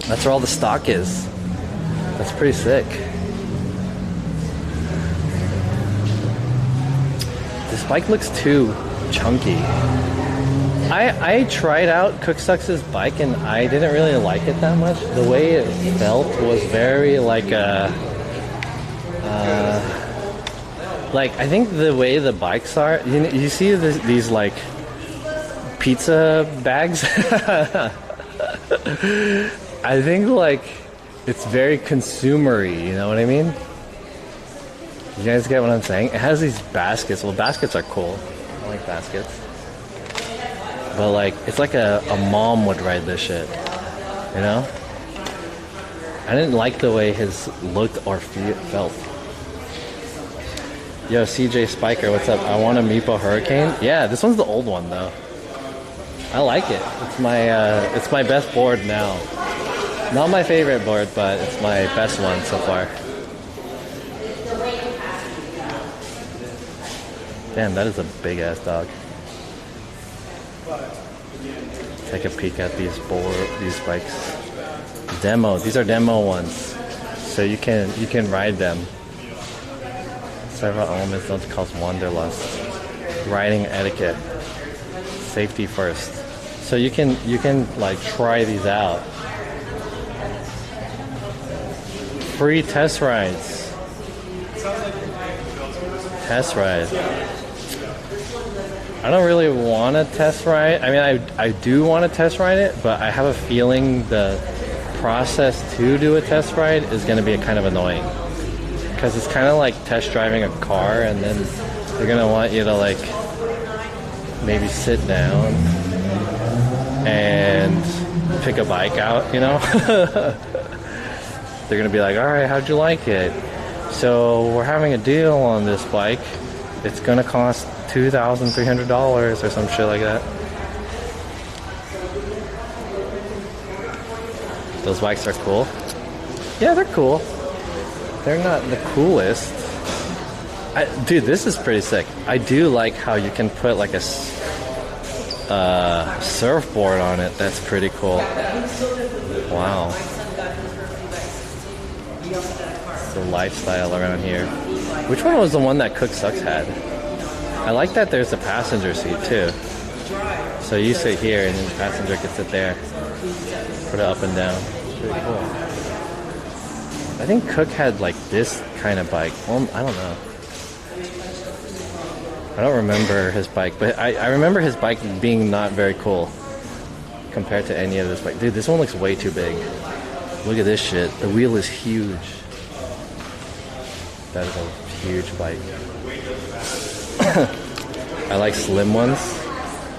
That's where all the stock is. That's pretty sick. This bike looks too chunky. I tried out Cooksucks' bike and I didn't really like it that much. The way it felt was very like I think the way the bikes are, you see these like pizza bags? I think like it's very consumery, you know what I mean? You guys get what I'm saying? It has these baskets. Well, baskets are cool. I like baskets. But like, it's like a mom would ride this shit, you know? I didn't like the way his looked or felt. Yo, CJ Spiker, what's up? I want a Meepo Hurricane. Yeah, this one's the old one though. I like it. It's my best board now. Not my favorite board, but it's my best one so far. Damn, that is a big ass dog. Take a peek at these bikes. Demo. These are demo ones, so you can ride them. Several elements don't cause wanderlust. Riding etiquette. Safety first. So you can like try these out. Free test rides. Test ride. I don't really want to test ride. I mean, I do want to test ride it, but I have a feeling the process to do a test ride is going to be kind of annoying. Because it's kind of like test driving a car, and then they're going to want you to like maybe sit down and pick a bike out, you know? They're going to be like, all right, how'd you like it? So we're having a deal on this bike. It's going to cost $2,300 or some shit like that. Those bikes are cool. Yeah, they're cool. They're not the coolest. Dude, this is pretty sick. I do like how you can put like a surfboard on it. That's pretty cool. Wow. It's the lifestyle around here. Which one was the one that Cooksucks had? I like that there's a passenger seat too. So you sit here and then the passenger can sit there. Put it up and down. Pretty cool. I think Cook had like this kind of bike. Well, I don't know. I don't remember his bike, but I remember his bike being not very cool compared to any of this bike. Dude, this one looks way too big. Look at this shit. The wheel is huge. That is a huge bike. I like slim ones.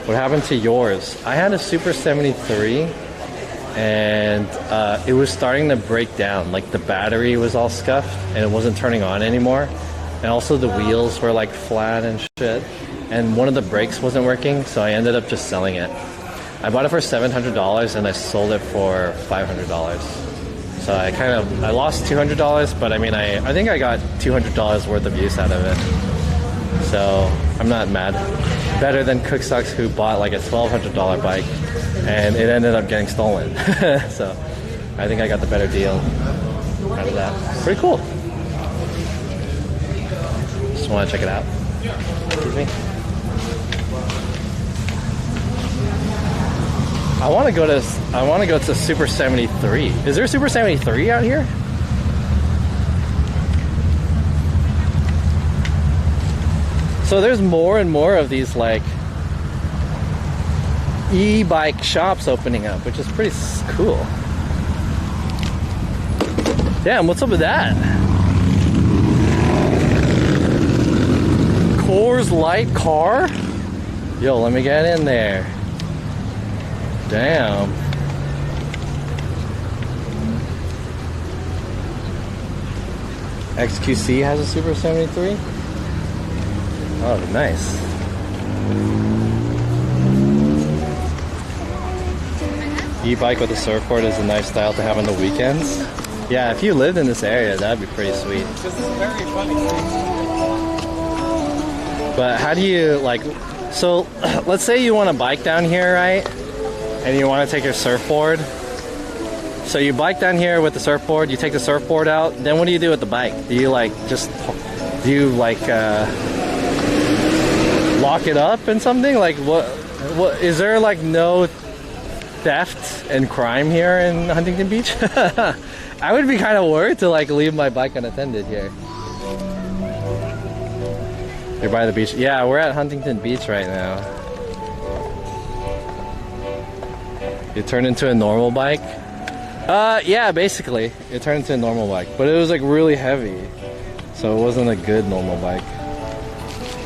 What happened to yours? I had a Super 73 and it was starting to break down. Like the battery was all scuffed and it wasn't turning on anymore. And also the wheels were like flat and shit. And one of the brakes wasn't working, so I ended up just selling it. I bought it for $700 and I sold it for $500. So I lost $200, but I mean, I think I got $200 worth of use out of it. So I'm not mad. Better than Cooksucks, who bought like a $1,200 bike and it ended up getting stolen. So I think I got the better deal out of that. Pretty cool. Just want to check it out. Excuse me. I want to go to Super 73. Is there a Super 73 out here? So there's more and more of these like e-bike shops opening up, which is pretty cool. Damn, what's up with that? Coors Light car? Yo, let me get in there. Damn. XQC has a Super 73? Oh, nice. E-bike with a surfboard is a nice style to have on the weekends. Yeah, if you lived in this area, that'd be pretty sweet. This is very funny. But how do you, like, so let's say you want to bike down here, right? And you want to take your surfboard. So you bike down here with the surfboard, you take the surfboard out, then what do you do with the bike? Do you like just, do you like lock it up in something? Like what is there like no theft and crime here in Huntington Beach? I would be kind of worried to like leave my bike unattended here. You're by the beach. Yeah, we're at Huntington Beach right now. You turn into a normal bike? Yeah, basically. It turned into a normal bike. But it was like really heavy. So it wasn't a good normal bike.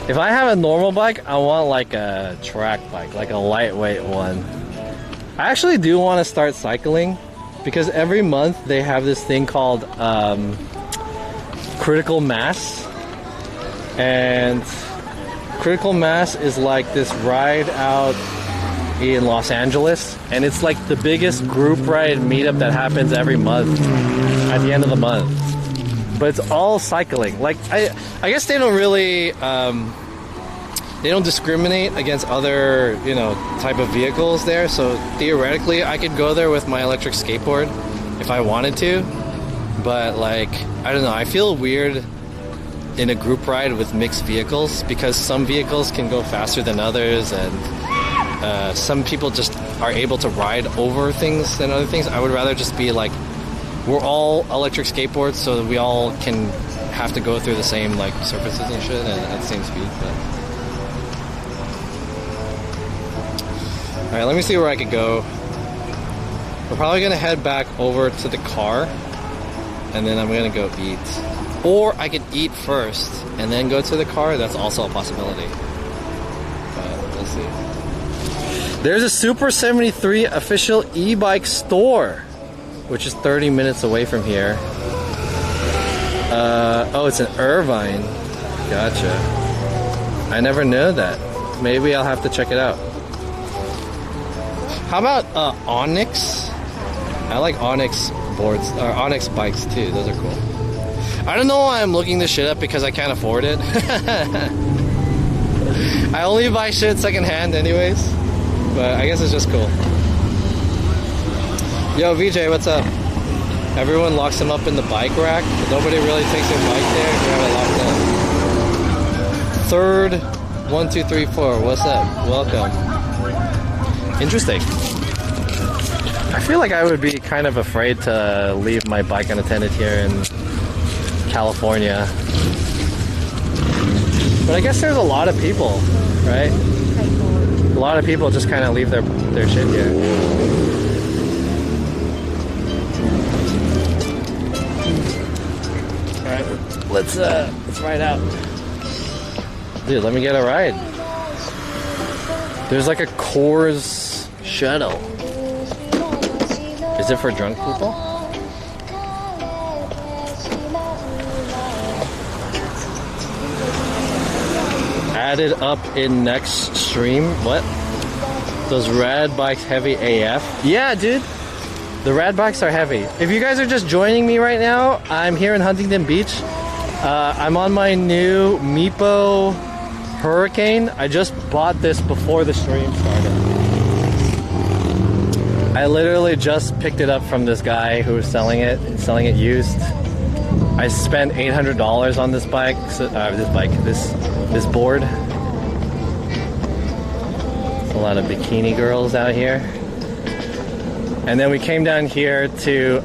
If I have a normal bike, I want like a track bike, like a lightweight one. I actually do want to start cycling because every month they have this thing called critical mass. And critical mass is like this ride out in Los Angeles, and it's like the biggest group ride meetup that happens every month at the end of the month. But it's all cycling. Like I guess they don't really they don't discriminate against other, you know, type of vehicles there. So theoretically I could go there with my electric skateboard if I wanted to. But like, I don't know, I feel weird in a group ride with mixed vehicles because some vehicles can go faster than others, and some people just are able to ride over things than other things. I would rather just be like, we're all electric skateboards, so that we all can have to go through the same like surfaces and shit at the same speed. But all right, let me see where I could go. We're probably gonna head back over to the car, and then I'm gonna go eat. Or I could eat first and then go to the car. That's also a possibility. But we'll see. There's a Super 73 official e-bike store, which is 30 minutes away from here. Oh, it's in Irvine. Gotcha. I never knew that. Maybe I'll have to check it out. How about Onyx? I like Onyx boards, or Onyx bikes too. Those are cool. I don't know why I'm looking this shit up because I can't afford it. I only buy shit secondhand anyways. But I guess it's just cool. Yo, VJ, what's up? Everyone locks them up in the bike rack, but nobody really takes their bike there. You have it locked up. Third, 1, 2, 3, 4. What's up? Welcome. Interesting. I feel like I would be kind of afraid to leave my bike unattended here in California. But I guess there's a lot of people, right? A lot of people just kind of leave their shit here. Alright, let's ride out. Dude, let me get a ride. There's like a Coors shuttle. Is it for drunk people? Added up in next stream. What? Those rad bikes heavy AF? Yeah, dude. The rad bikes are heavy. If you guys are just joining me right now, I'm here in Huntington Beach. I'm on my new Meepo Hurricane. I just bought this before the stream started. I literally just picked it up from this guy who was selling it used. I spent $800 on this bike, this this board. A lot of bikini girls out here. And then we came down here to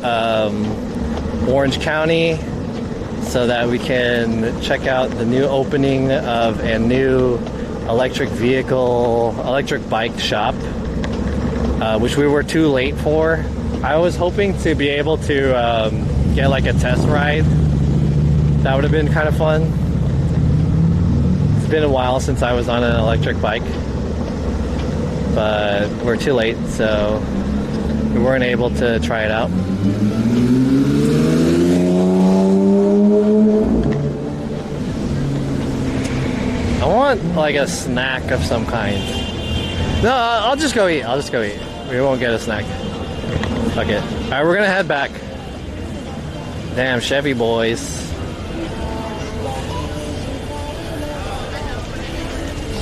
Orange County so that we can check out the new opening of a new electric bike shop, which we were too late for. I was hoping to be able to get like a test ride. That would have been kind of fun. It's been a while since I was on an electric bike, but we're too late, so we weren't able to try it out. I want like a snack of some kind. No, I'll just go eat. We won't get a snack. Fuck it. Alright, we're gonna head back. Damn, Chevy boys.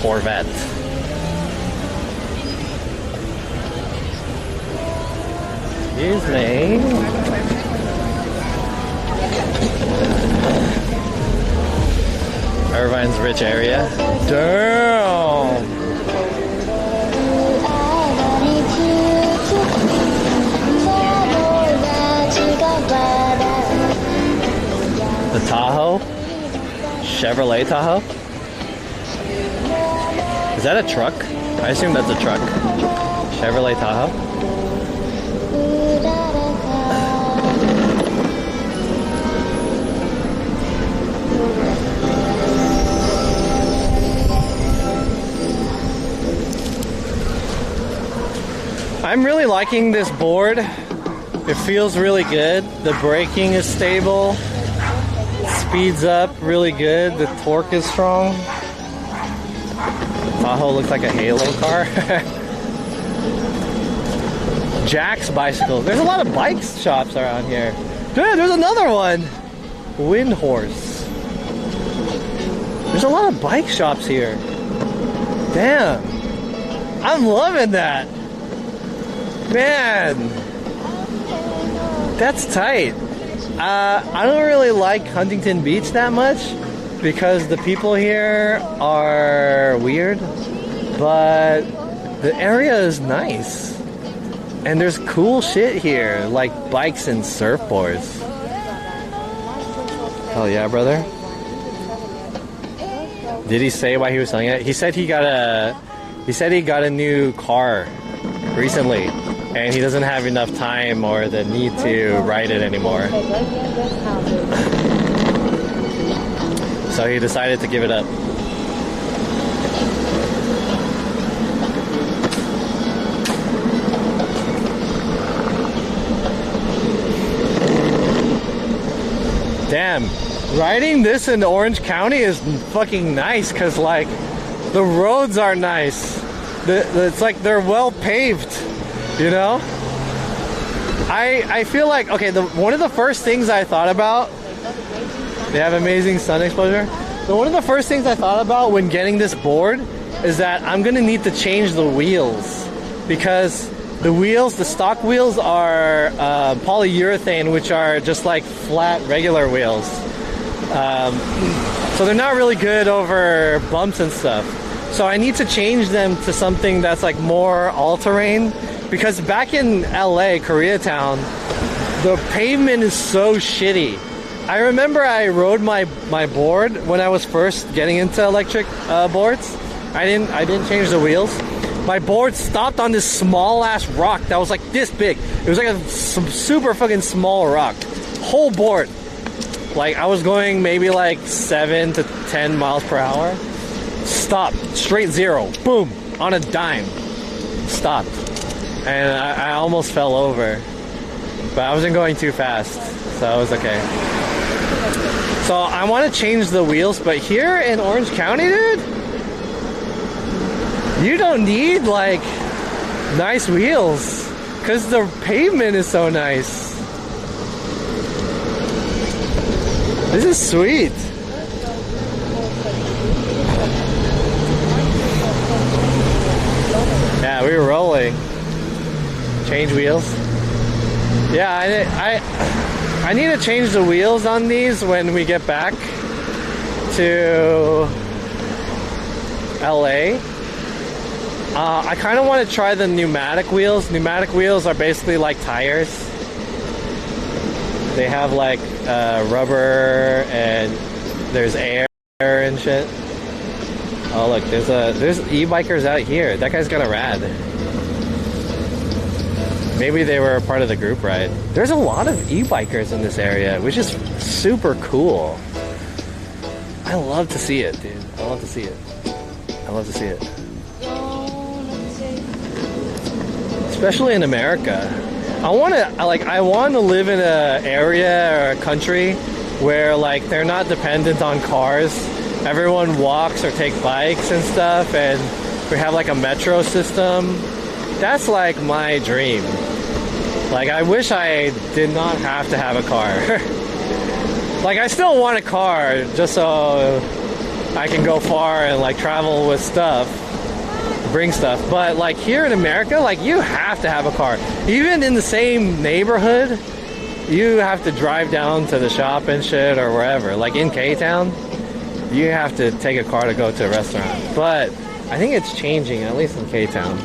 Corvette. Excuse me. Irvine's rich area. Damn. The Tahoe? Chevrolet Tahoe? Is that a truck? I assume that's a truck. Chevrolet Tahoe? I'm really liking this board. It feels really good. The braking is stable. Speeds up really good. The torque is strong. Tahoe looks like a Halo car. Jack's Bicycles. There's a lot of bike shops around here. Dude, there's another one. Wind Horse. There's a lot of bike shops here. Damn. I'm loving that. Man. That's tight. I don't really like Huntington Beach that much because the people here are weird, but the area is nice. And there's cool shit here, like bikes and surfboards. Hell yeah, brother. Did he say why he was selling it? He said he got a new car recently, and he doesn't have enough time or the need to ride it anymore. So he decided to give it up. Damn, riding this in Orange County is fucking nice because like the roads are nice. It's like they're well paved, you know? I feel like, okay, one of the first things I thought about, they have amazing sun exposure. So one of the first things I thought about when getting this board is that I'm gonna need to change the wheels because the stock wheels are polyurethane, which are just like flat regular wheels. So they're not really good over bumps and stuff. So I need to change them to something that's like more all-terrain because back in LA, Koreatown, the pavement is so shitty. I remember I rode my board when I was first getting into electric boards. I didn't change the wheels. My board stopped on this small ass rock that was like this big. It was like a super fucking small rock. Whole board. Like I was going maybe like 7 to 10 miles per hour. Stopped. Straight zero. Boom. On a dime. Stopped. And I almost fell over. But I wasn't going too fast. So it was okay. So I want to change the wheels, but here in Orange County, dude, you don't need like nice wheels because the pavement is so nice. This is sweet. Yeah, we were rolling. Change wheels. Yeah, I need to change the wheels on these when we get back to LA. I kind of want to try the pneumatic wheels. Pneumatic wheels are basically like tires. They have like rubber and there's air and shit. Oh look, there's e-bikers out here. That guy's got a rad. Maybe they were a part of the group ride. There's a lot of e-bikers in this area, which is super cool. I love to see it, dude. I love to see it. I love to see it. Especially in America. I want to live in an area or a country where like they're not dependent on cars. Everyone walks or take bikes and stuff, and we have like a metro system. That's like my dream. Like I wish I did not have to have a car. Like I still want a car just so I can go far and like travel with stuff, bring stuff. But like here in America, like you have to have a car. Even in the same neighborhood, you have to drive down to the shop and shit or wherever. Like in K-Town, you have to take a car to go to a restaurant. But I think it's changing, at least in K-Town.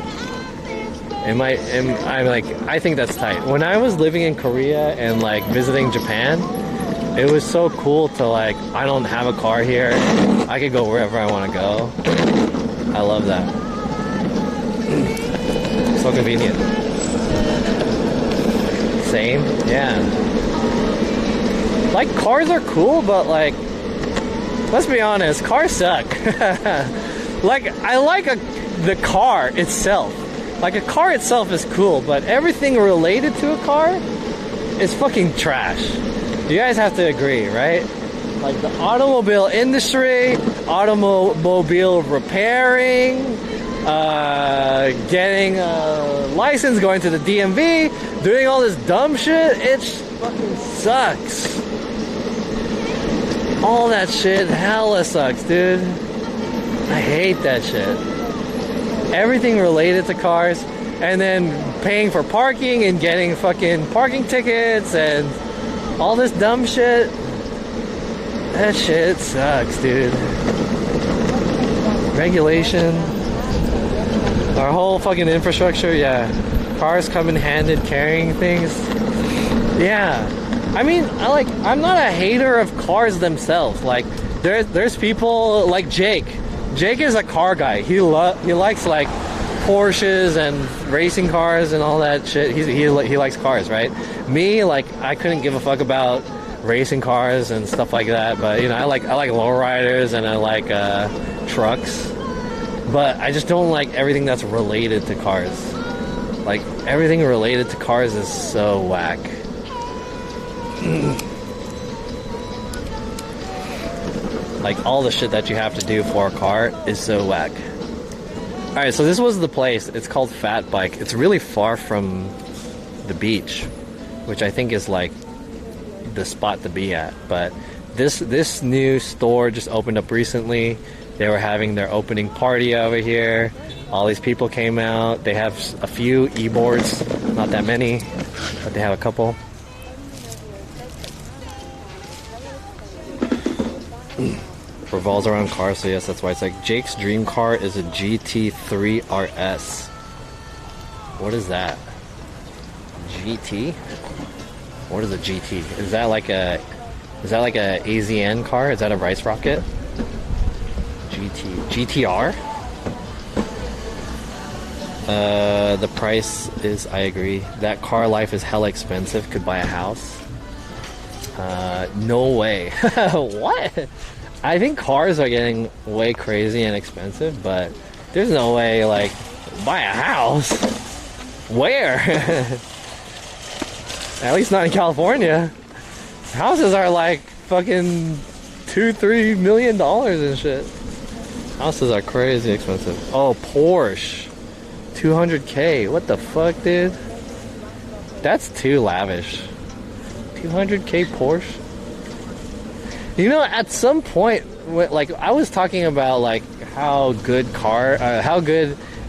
I think that's tight. When I was living in Korea and like visiting Japan, it was so cool to like, I don't have a car here. I could go wherever I want to go. I love that. So convenient. Same, yeah. Like cars are cool, but like, let's be honest, cars suck. Like I like the car itself. Like a car itself is cool, but everything related to a car is fucking trash. You guys have to agree, right? Like the automobile industry, automobile repairing, getting a license, going to the DMV, doing all this dumb shit, it fucking sucks. All that shit hella sucks, dude. I hate that shit. Everything related to cars, and then paying for parking and getting fucking parking tickets and all this dumb shit. That shit sucks, dude. Regulation. Our whole fucking infrastructure, yeah. Cars come in handed carrying things. Yeah. I mean, I'm not a hater of cars themselves. Like, there's people like Jake. Jake is a car guy. He likes like Porsches and racing cars and all that shit. He likes cars, right? Me, like, I couldn't give a fuck about racing cars and stuff like that. But you know, I like lowriders and I like trucks. But I just don't like everything that's related to cars. Like everything related to cars is so whack. Like all the shit that you have to do for a car is so whack. Alright, so this was the place. It's called Fat Bike. It's really far from the beach, which I think is like the spot to be at. But this new store just opened up recently. They were having their opening party over here. All these people came out. They have a few e-boards, not that many, but they have a couple. Revolves around cars, so yes, that's why it's like Jake's dream car is a GT3 RS. What is that? GT? What is a GT? Is that like a AZN car? Is that a rice rocket? GTR? The price is, I agree. That car life is hella expensive. Could buy a house. No way. What? I think cars are getting way crazy and expensive, but there's no way, like, buy a house. Where? At least not in California. Houses are like fucking $2-3 million and shit. Houses are crazy expensive. Oh, Porsche. 200K. What the fuck, dude? That's too lavish. 200K Porsche? You know, at some point, like, I was talking about, like, how good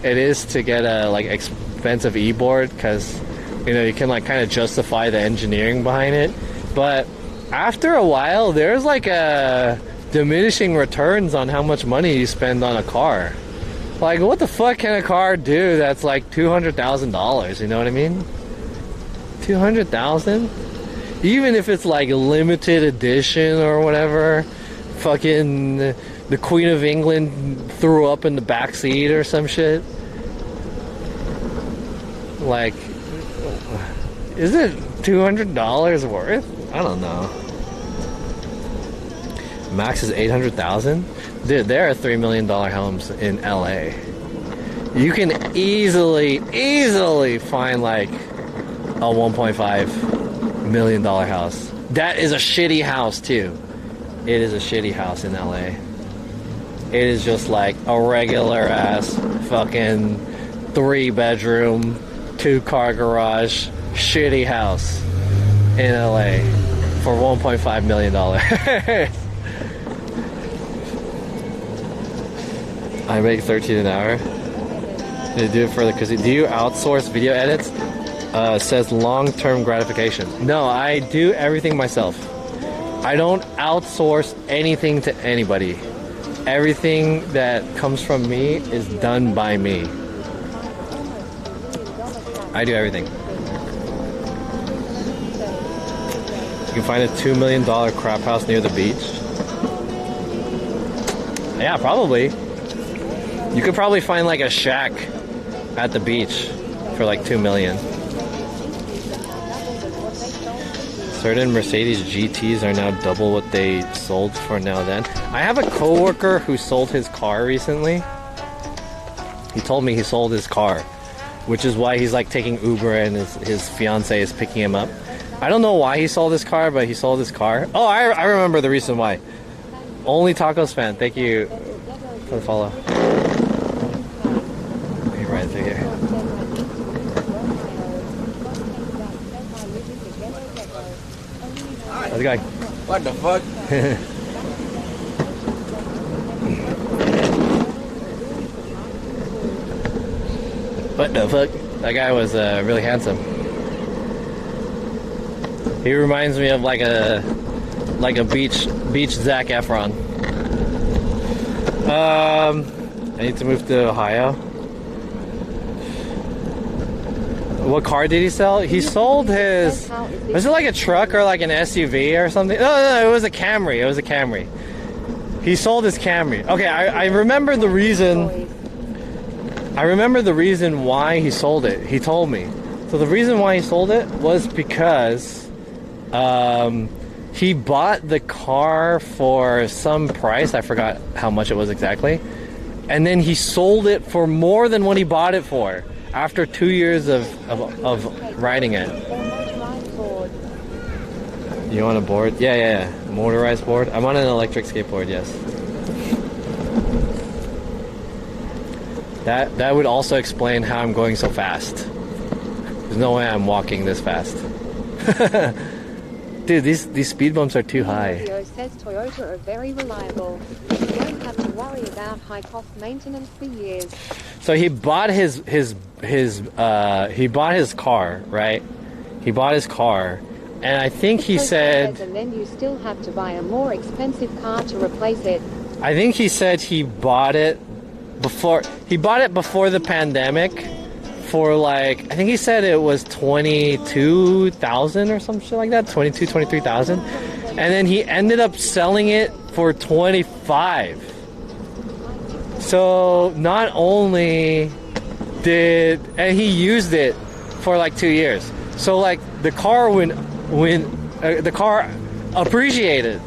it is to get a, like, expensive e-board, because, you know, you can, like, kind of justify the engineering behind it. But after a while, there's, like, a diminishing returns on how much money you spend on a car. Like, what the fuck can a car do that's like $200,000? You know what I mean? 200,000? Even if it's like a limited edition or whatever, fucking the Queen of England threw up in the back seat or some shit. Like, is it $200 worth? I don't know. Max is 800,000. Dude, there are $3 million homes in LA. You can easily find like a $1.5 million house. That is a shitty house too. It is a shitty house in LA. It is just like a regular ass fucking 3-bedroom, 2-car garage, shitty house in LA for $1.5 million. I make 13 an hour. They do it for the casino. Do you outsource video edits? Says long-term gratification. No, I do everything myself. I don't outsource anything to anybody. Everything that comes from me is done by me. I do everything. You can find a $2 million crap house near the beach. Yeah, probably. You could probably find like a shack at the beach for like $2 million. Certain Mercedes GTs are now double what they sold for now then. I have a coworker who sold his car recently. He told me he sold his car, which is why he's like taking Uber and his fiance is picking him up. I don't know why he sold his car, but he sold his car. Oh, I remember the reason why. Only Tacos fan, thank you for the follow. Right through here. How's it going? What the fuck? What the fuck? That guy was really handsome. He reminds me of like a beach Zac Efron. I need to move to Ohio. What car did he sell? He sold his... Was it like a truck or like an SUV or something? No, it was a Camry. It was a Camry. He sold his Camry. Okay, I remember the reason... I remember the reason why he sold it. He told me. So the reason why he sold it was because... he bought the car for some price. I forgot how much it was exactly. And then he sold it for more than what he bought it for. After 2 years of riding it. You on a board? Yeah. Motorized board. I'm on an electric skateboard, yes. That would also explain how I'm going so fast. There's no way I'm walking this fast. Dude, these speed bumps are too high. Video says Toyota are very reliable. You won't have to worry about high cost maintenance for years. So he bought his car, right? He bought his car, and I think he said... And then you still have to buy a more expensive car to replace it. I think he said he bought it before the pandemic for like, I think he said it was 22,000 or some shit like that, 23,000. And then he ended up selling it for 25. So not only and he used it for like 2 years. So like the car the car appreciated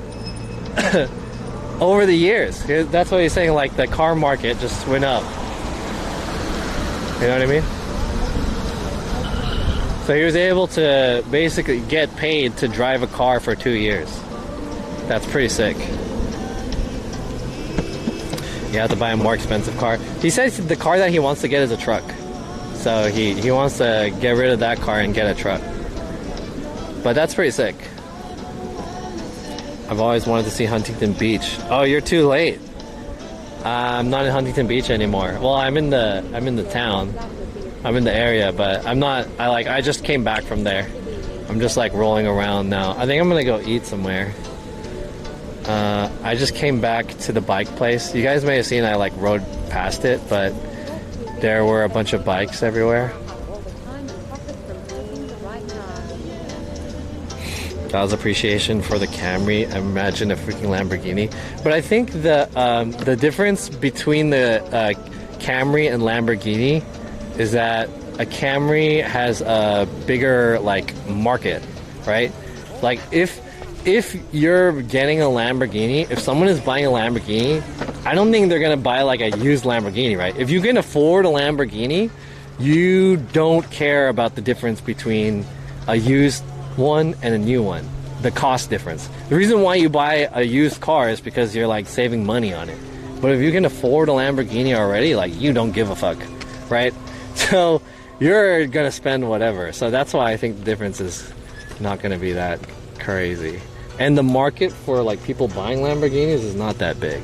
over the years. That's what he's saying. Like the car market just went up. You know what I mean? So he was able to basically get paid to drive a car for 2 years. That's pretty sick. You have to buy a more expensive car. He says the car that he wants to get is a truck. So he wants to get rid of that car and get a truck. But that's pretty sick. I've always wanted to see Huntington Beach. Oh, you're too late. I'm not in Huntington Beach anymore. Well, I'm in the town. I'm in the area, but I'm not. I just came back from there. I'm just like rolling around now. I think I'm gonna go eat somewhere. I just came back to the bike place. You guys may have seen I like rode past it, but there were a bunch of bikes everywhere. All the time and profit from picking the right car. That was appreciation for the Camry. Imagine a freaking Lamborghini. But I think the difference between the Camry and Lamborghini is that a Camry has a bigger like market, right? Like if you're getting a Lamborghini, if someone is buying a Lamborghini, I don't think they're gonna buy like a used Lamborghini, right? If you can afford a Lamborghini, you don't care about the difference between a used one and a new one, the cost difference. The reason why you buy a used car is because you're like saving money on it. But if you can afford a Lamborghini already, like you don't give a fuck, right? So you're gonna spend whatever. So that's why I think the difference is not gonna be that crazy. And the market for like people buying Lamborghinis is not that big.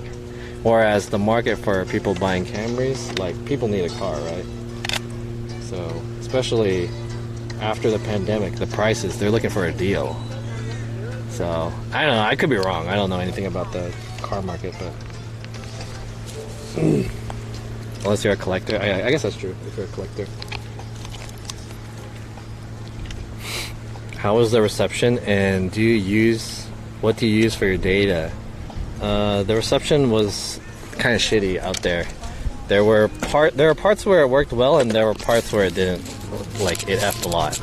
Whereas the market for people buying Camrys, like people need a car, right? So especially after the pandemic, the prices, they're looking for a deal. So I don't know, I could be wrong. I don't know anything about the car market, but unless you're a collector. I guess that's true, if you're a collector. How was the reception, and what do you use for your data? The reception was kind of shitty out there. There were parts where it worked well, and there were parts where it didn't. Like it effed a lot.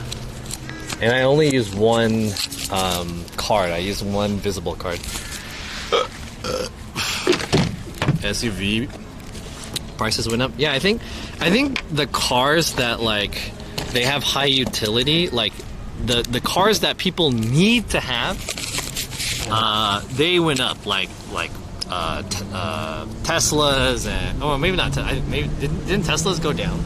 And I only used one card. I used one visible card. SUV prices went up. Yeah, I think the cars that like they have high utility, like the cars that people need to have, they went up like Teslas and maybe not. Maybe didn't Teslas go down?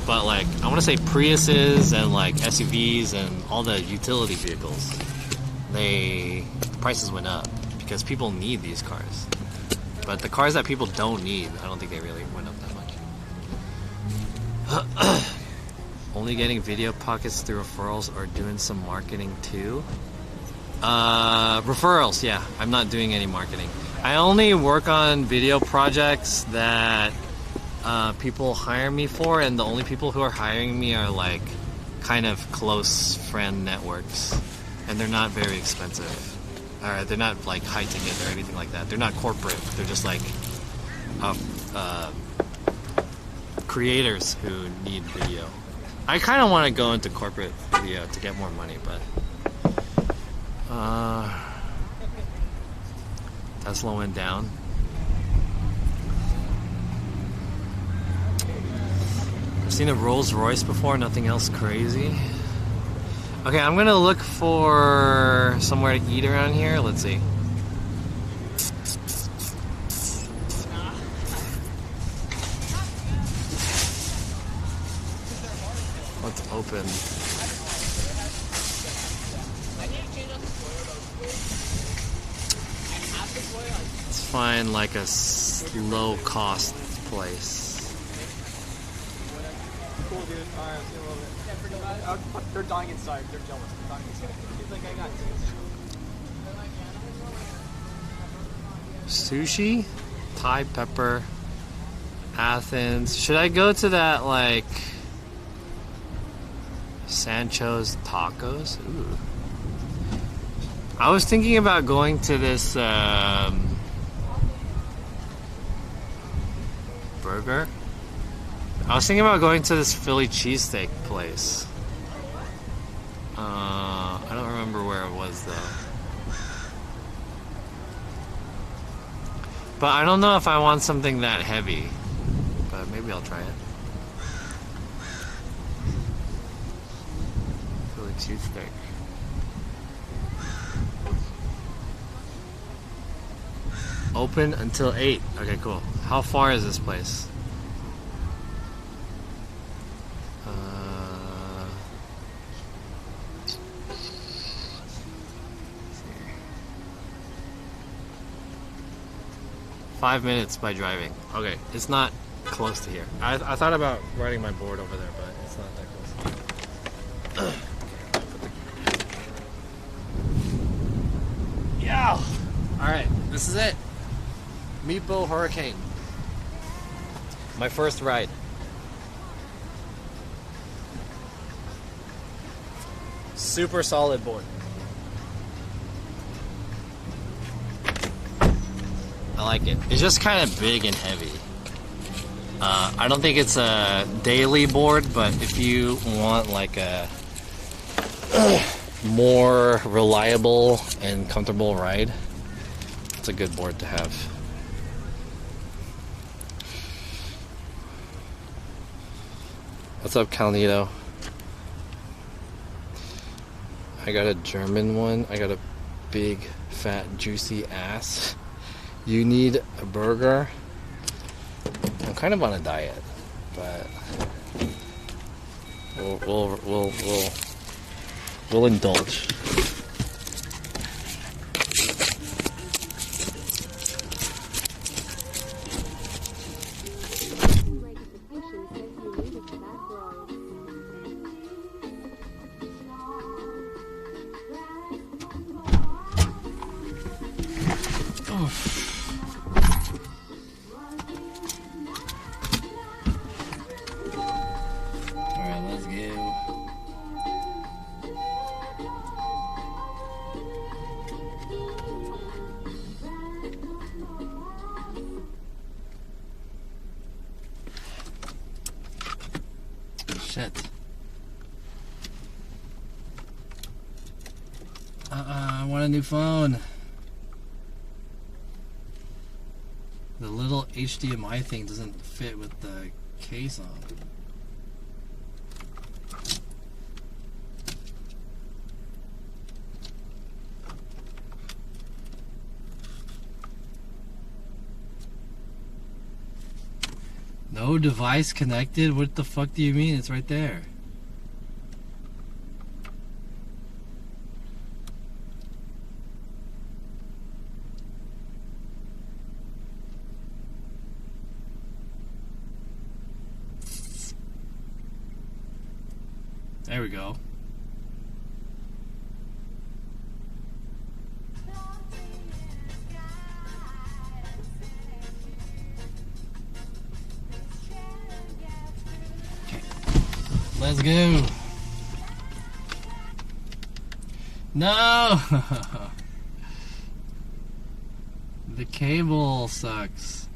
But like I want to say Priuses and like SUVs and all the utility vehicles, the prices went up because people need these cars. But the cars that people don't need, I don't think they really went up that much. Only getting video pockets through referrals or doing some marketing too? Referrals, yeah. I'm not doing any marketing. I only work on video projects that people hire me for, and the only people who are hiring me are like kind of close friend networks, and they're not very expensive. Or they're not like high ticket or anything like that. They're not corporate. They're just like creators who need video. I kind of want to go into corporate video to get more money, but Tesla went down. I've seen a Rolls Royce before, nothing else crazy. Okay, I'm gonna look for somewhere to eat around here. Let's see. What's open? Let's find like a low cost place. Cool, dude. Alright, I'll see you in a little bit. Yeah, pretty much. They're dying inside. They're jealous. They're dying inside. He's like, I got Sushi? Thai pepper. Athens. Should I go to that, like, Sancho's Tacos? Ooh. I was thinking about going to this, burger. I was thinking about going to this Philly cheesesteak place. I don't remember where it was though. But I don't know if I want something that heavy. But maybe I'll try it. Philly cheesesteak. Open until 8. Okay, cool. How far is this place? 5 minutes by driving. Okay, it's not close to here. I thought about riding my board over there, but it's not that close. Yeah. All right, this is it. Meatball Hurricane. My first ride. Super solid board. I like it. It's just kind of big and heavy. I don't think it's a daily board, but if you want like a more reliable and comfortable ride, it's a good board to have. What's up, Calnito? I got a German one. I got a big, fat, juicy ass. You need a burger? I'm kind of on a diet, but we'll indulge. Shit. I want a new phone. The little HDMI thing doesn't fit with the case on. No device connected? What the fuck do you mean? It's right there. There we go. Let's go. No! The cable sucks.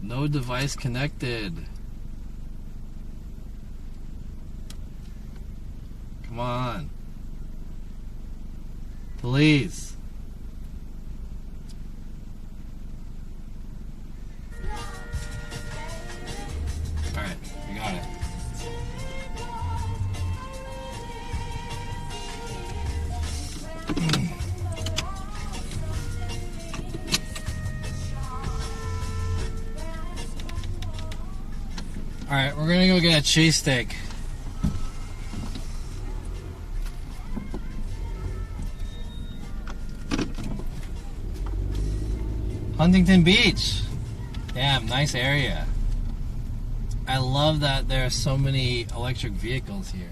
No device connected. Come on. Please. Alright, we got it. Alright, we're gonna go get a cheesesteak. Huntington Beach. Damn, nice area. I love that there are so many electric vehicles here.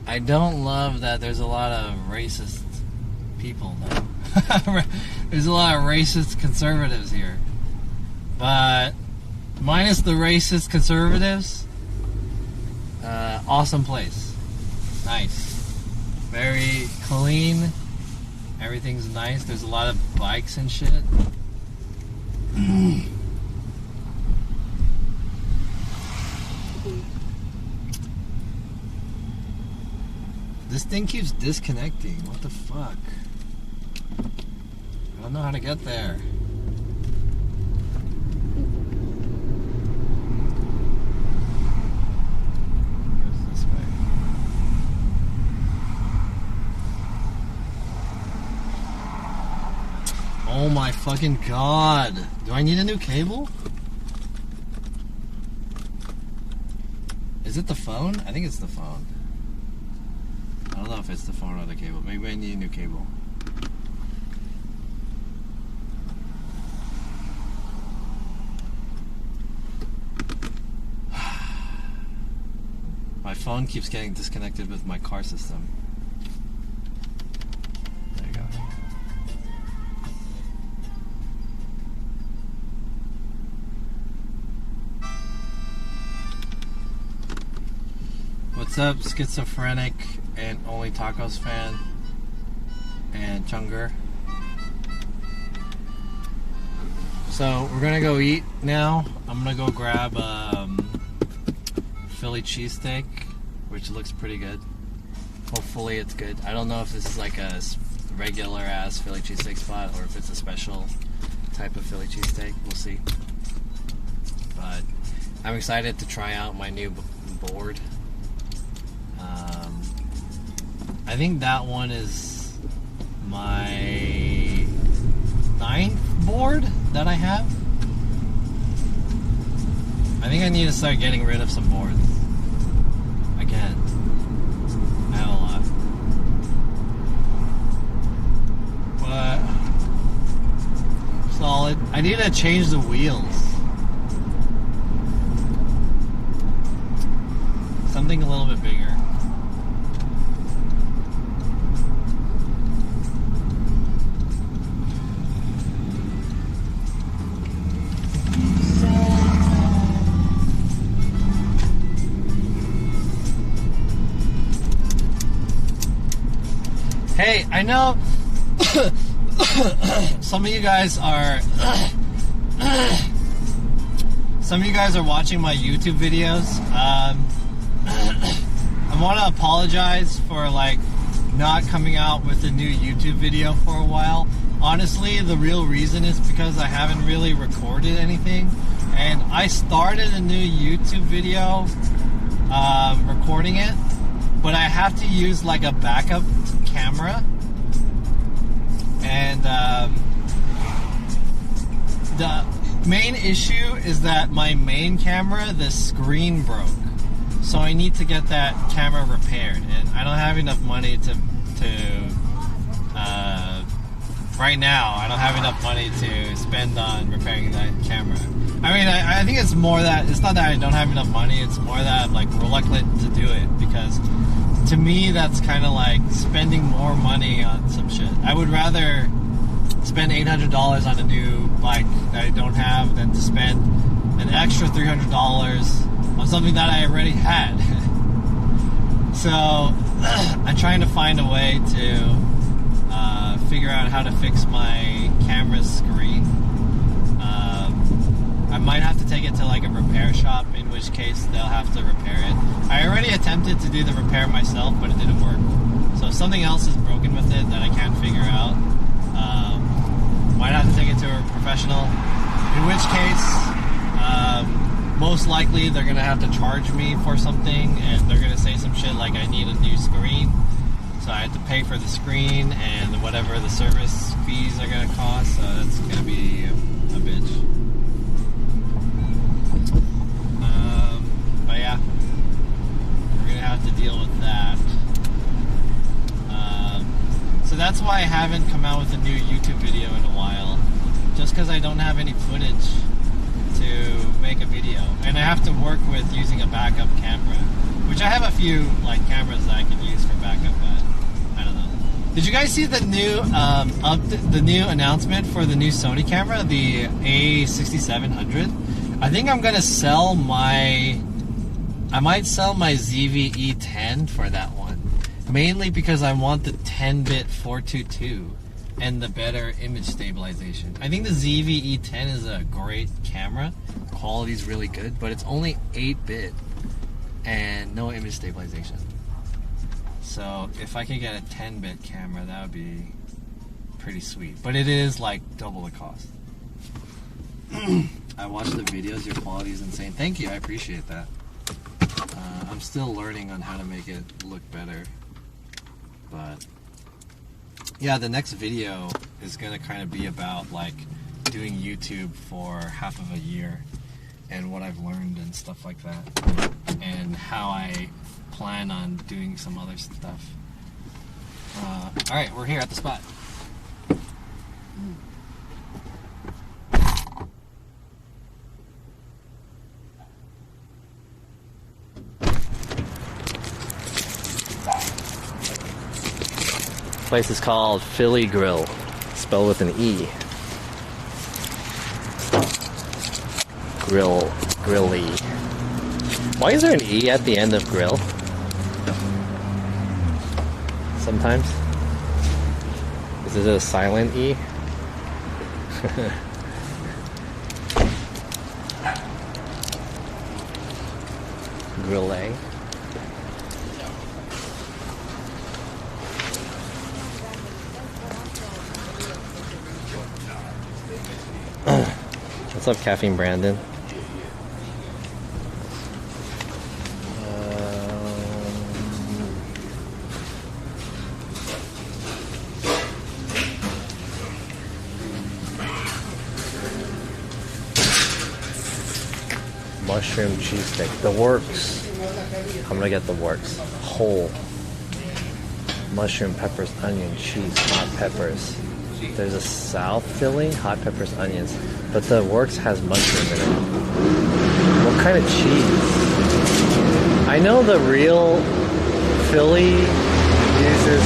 I don't love that there's a lot of racist people though. There's a lot of racist conservatives here. But minus the racist conservatives, awesome place. Nice. Very clean. Everything's nice. There's a lot of bikes and shit. This thing keeps disconnecting. What the fuck? I don't know how to get there. Goes this way. Oh my fucking god. Do I need a new cable? Is it the phone? I think it's the phone. I don't know if it's the phone or the cable. Maybe I need a new cable. phone keeps getting disconnected with my car system. There you go. What's up, schizophrenic and only tacos fan and Chunger? So we're gonna go eat now. I'm gonna go grab Philly cheesesteak, which looks pretty good. Hopefully it's good. I don't know if this is like a regular ass Philly cheesesteak spot or if it's a special type of Philly cheesesteak. We'll see. But I'm excited to try out my new board. I think that one is my 9th board that I have. I think I need to start getting rid of some boards. Again, I have a lot. But solid. I need to change the wheels. Something a little bit bigger. Hey, I know some of you guys are watching my YouTube videos. I want to apologize for like not coming out with a new YouTube video for a while. Honestly, the real reason is because I haven't really recorded anything, and I started a new YouTube video recording it, but I have to use like a backup camera, and the main issue is that my main camera, the screen broke, so I need to get that camera repaired, and I don't have enough money to right now I don't have enough money to spend on repairing that camera. I mean, I think it's more that it's not that I don't have enough money, it's more that I'm like reluctant to do it, because to me that's kind of like spending more money on some shit. I would rather spend $800 on a new bike that I don't have than to spend an extra $300 on something that I already had. So I'm trying to find a way to figure out how to fix my camera screen. I might have to take it to like a repair shop, in which case they'll have to repair it. I already attempted to do the repair myself, but it didn't work. So if something else is broken with it that I can't figure out, might have to take it to a professional, in which case most likely they're gonna have to charge me for something, and they're gonna say some shit like I need a new screen, so I have to pay for the screen and whatever the service fees are gonna cost. So that's gonna be a bitch. But yeah, we're gonna have to deal with that. So that's why I haven't come out with a new YouTube video in a while, just because I don't have any footage to make a video, and I have to work with using a backup camera, which I have a few like cameras that I can use for backup, but I don't know. Did you guys see the new the new announcement for the new Sony camera, the A6700? I think I'm gonna sell I might sell my ZV-E10 for that one, mainly because I want the 10-bit 422 and the better image stabilization. I think the ZV-E10 is a great camera, quality's really good, but it's only 8-bit and no image stabilization. So if I could get a 10-bit camera, that would be pretty sweet, but it is like double the cost. I watched the videos, your quality is insane. Thank you, I appreciate that. I'm still learning on how to make it look better, but yeah, the next video is gonna kind of be about like doing YouTube for half of a year and what I've learned and stuff like that, and how I plan on doing some other stuff. Alright, we're here at the spot. place is called Philly Grill, spelled with an E. Grilly. Why is there an E at the end of grill? Sometimes. Is it a silent E? Grille. What's up, Caffeine Brandon? Mushroom cheesesteak. The works. I'm gonna get the works. Whole. Mushroom, peppers, onion, cheese, hot peppers. There's a South Philly, hot peppers, onions. But the works has mushroom in it. What kind of cheese? I know the real Philly uses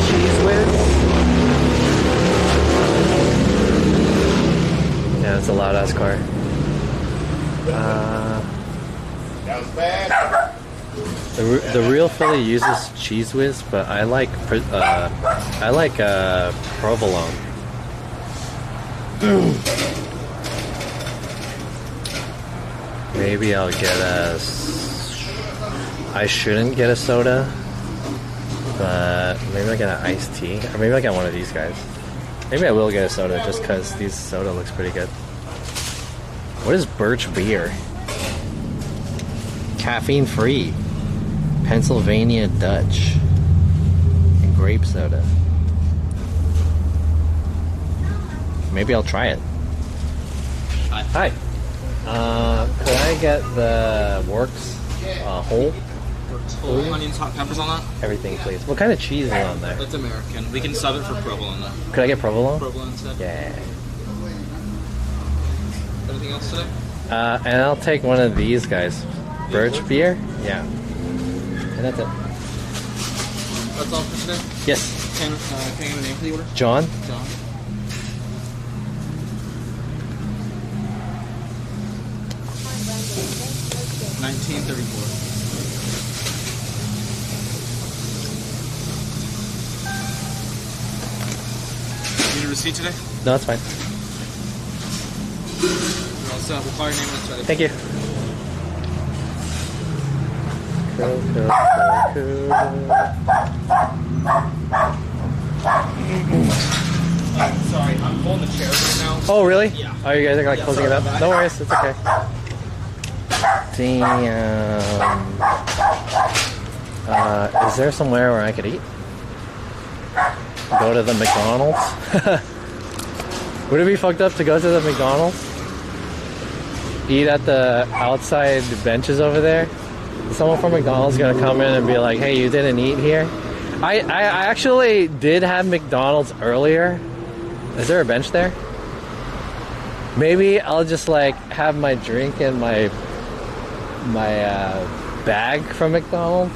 cheese whiz. Yeah, it's a loud ass car. The real Philly uses cheese whiz, but I like provolone. Maybe I'll get I shouldn't get a soda, but maybe I'll get an iced tea, or maybe I'll get one of these guys. Maybe I will get a soda just because this soda looks pretty good. What is birch beer? Caffeine free. Pennsylvania Dutch. And grape soda. Maybe I'll try it. Hi. Could I get the works whole? Whole onions, hot peppers on that? Everything, please. What kind of cheese is on there? That's American. We can sub it for provolone though. Could I get provolone? Provolone instead. Yeah. Anything else today? And I'll take one of these guys. Birch beer? Yeah. And that's it. That's all for today? Yes. Can I get a name for the order? John? John. 1934. Need a receipt today? No, that's fine. We'll call your name when it's ready. Thank you. Cool. Sorry, I'm pulling the chairs right now. Oh, really? Yeah. Oh, you guys are like closing it up? No worries, it's okay. Damn. Is there somewhere where I could eat? Go to the McDonald's? Would it be fucked up to go to the McDonald's? Eat at the outside benches over there? Someone from McDonald's gonna come in and be like, hey, you didn't eat here? I actually did have McDonald's earlier. Is there a bench there? Maybe I'll just like have my drink in my bag from McDonald's.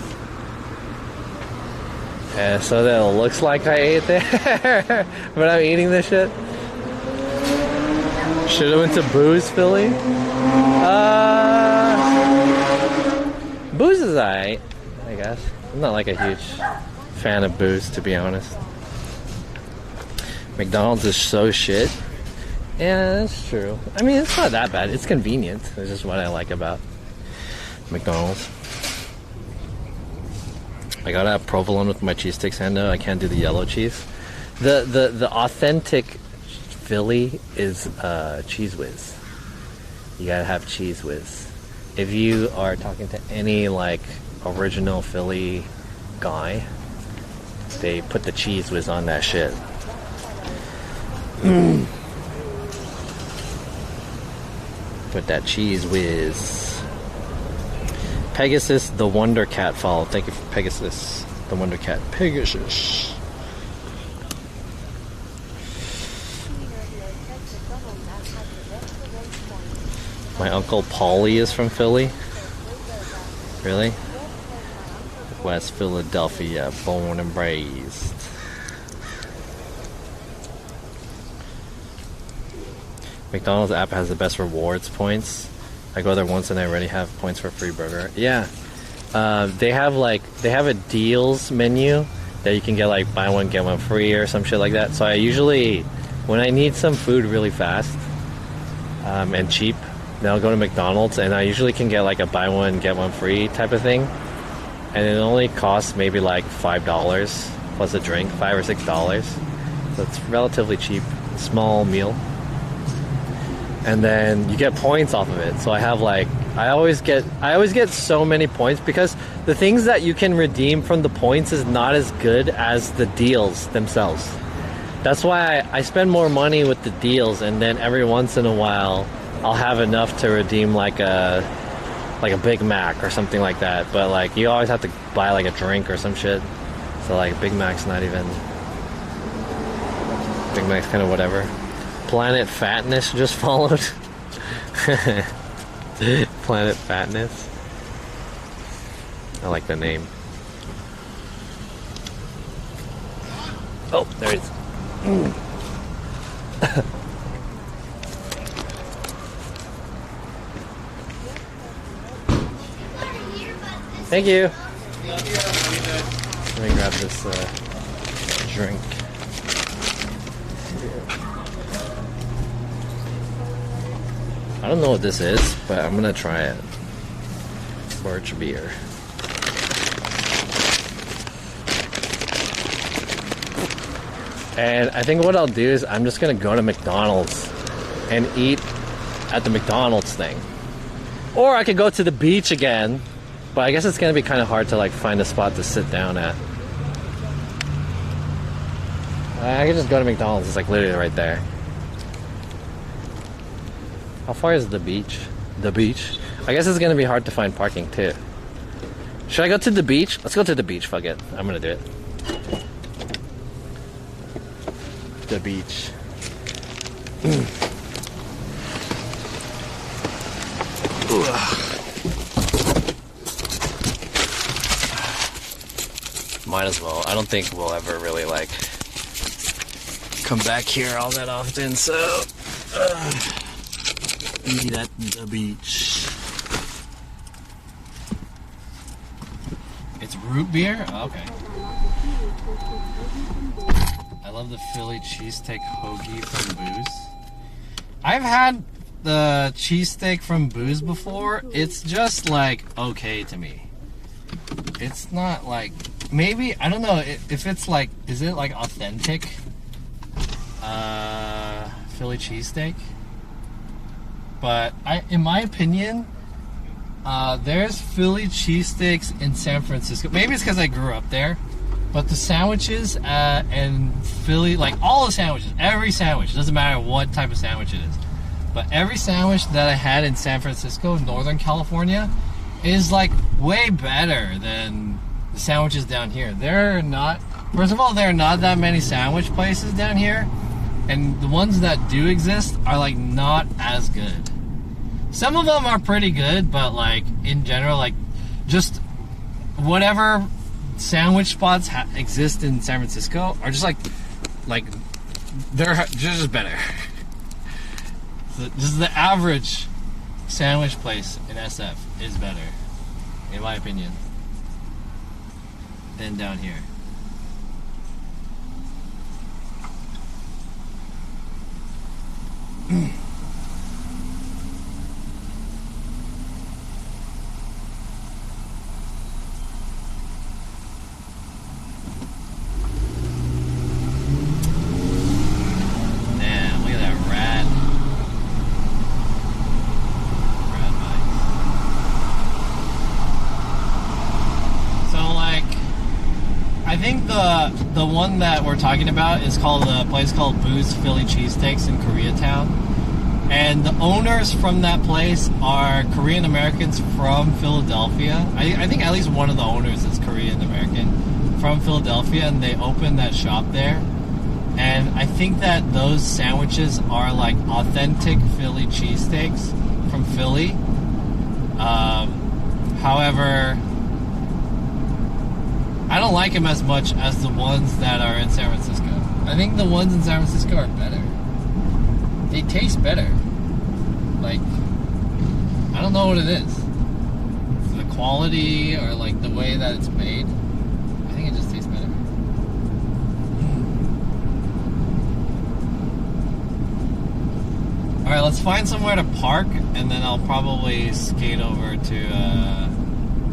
And so that it looks like I ate there. But I'm eating this shit. Should have went to Booze Philly. Booze is alright, I guess. I'm not like a huge fan of booze, to be honest. McDonald's is so shit. Yeah, that's true. I mean, it's not that bad. It's convenient. It's just what I like about McDonald's. I gotta have provolone with my cheese sticks, and I can't do the yellow cheese. The authentic Philly is cheese whiz. You gotta have cheese whiz. If you are talking to any like original Philly guy, they put the cheese whiz on that shit. Put that cheese whiz. Pegasus the Wonder Cat follow. Thank you for Pegasus the Wonder Cat. Pegasus. My Uncle Paulie is from Philly. Really? West Philadelphia, born and raised. McDonald's app has the best rewards points. I go there once and I already have points for a free burger. Yeah. They have a deals menu that you can get like buy one get one free or some shit like that. So I usually, when I need some food really fast and cheap, then I'll go to McDonald's and I usually can get like a buy one get one free type of thing, and it only costs maybe like $5 plus a drink, $5 or $6. So it's relatively cheap, small meal. And then you get points off of it. So I have like, I always get so many points because the things that you can redeem from the points is not as good as the deals themselves. That's why I spend more money with the deals, and then every once in a while I'll have enough to redeem like a Big Mac or something like that. But like you always have to buy like a drink or some shit. So like Big Mac's not even, Big Mac's kind of whatever. Planet Fatness just followed. Planet Fatness. I like the name. Oh, there it is. Thank you. Let me grab this drink. I don't know what this is, but I'm gonna try it. Birch beer. And I think what I'll do is I'm just gonna go to McDonald's and eat at the McDonald's thing. Or I could go to the beach again, but I guess it's gonna be kind of hard to like find a spot to sit down at. I could just go to McDonald's, it's like literally right there. How far is the beach? The beach? I guess it's gonna be hard to find parking too. Should I go to the beach? Let's go to the beach, fuck it. I'm gonna do it. The beach. Might as well. I don't think we'll ever really like come back here all that often, so eat at the beach. It's root beer? Oh, okay. I love the Philly cheesesteak hoagie from Booze. I've had the cheesesteak from Booze before. It's just like okay to me. It's not like, maybe, I don't know if it's like, is it like authentic Philly cheesesteak? But in my opinion, there's Philly cheesesteaks in San Francisco. Maybe it's because I grew up there, but the sandwiches and Philly, like all the sandwiches, every sandwich, doesn't matter what type of sandwich it is, but every sandwich that I had in San Francisco, Northern California, is like way better than the sandwiches down here. First of all, there are not that many sandwich places down here, and the ones that do exist are like not as good. Some of them are pretty good, but like in general, like just whatever sandwich spots exist in San Francisco are just like they're just better. This is the average sandwich place in SF is better, in my opinion, than down here. I think the one that we're talking about is called a place called Boo's Philly Cheesesteaks in Koreatown, and the owners from that place are Korean Americans from Philadelphia. I think at least one of the owners is Korean American from Philadelphia, and they opened that shop there. And I think that those sandwiches are like authentic Philly cheesesteaks from Philly. However, I don't like them as much as the ones that are in San Francisco. I think the ones in San Francisco are better. They taste better. Like, I don't know what it is. The quality or like the way that it's made. I think it just tastes better. Alright, let's find somewhere to park and then I'll probably skate over to a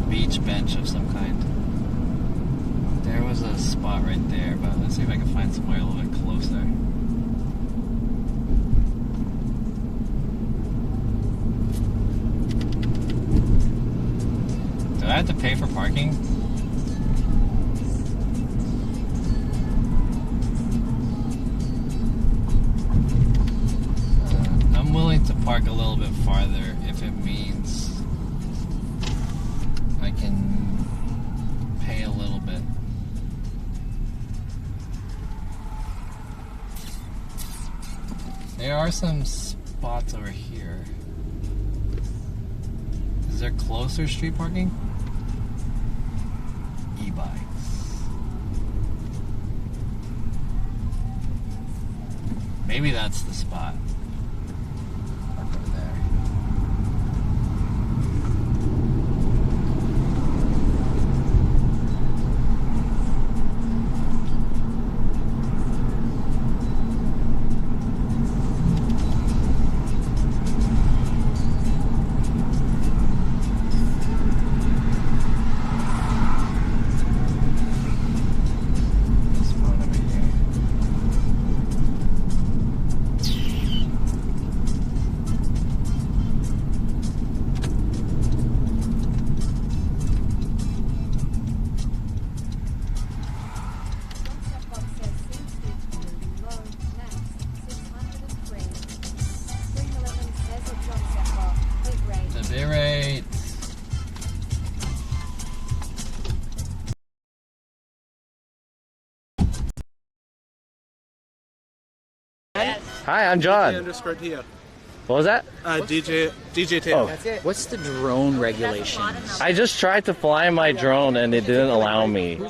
beach bench of some kind. There was a spot right there, but let's see if I can find somewhere a little bit closer. Do I have to pay for parking? I'm willing to park a little bit farther if it means I can pay a little bit. There are some spots over here. Is there closer street parking? E-bikes. Maybe that's the spot. Park over there. Spot over here. The bit rate. Hi, I'm John. Underscore Tia. What was that? DJ Taylor. Oh, What's the drone regulations? I just tried to fly my drone and it didn't allow me.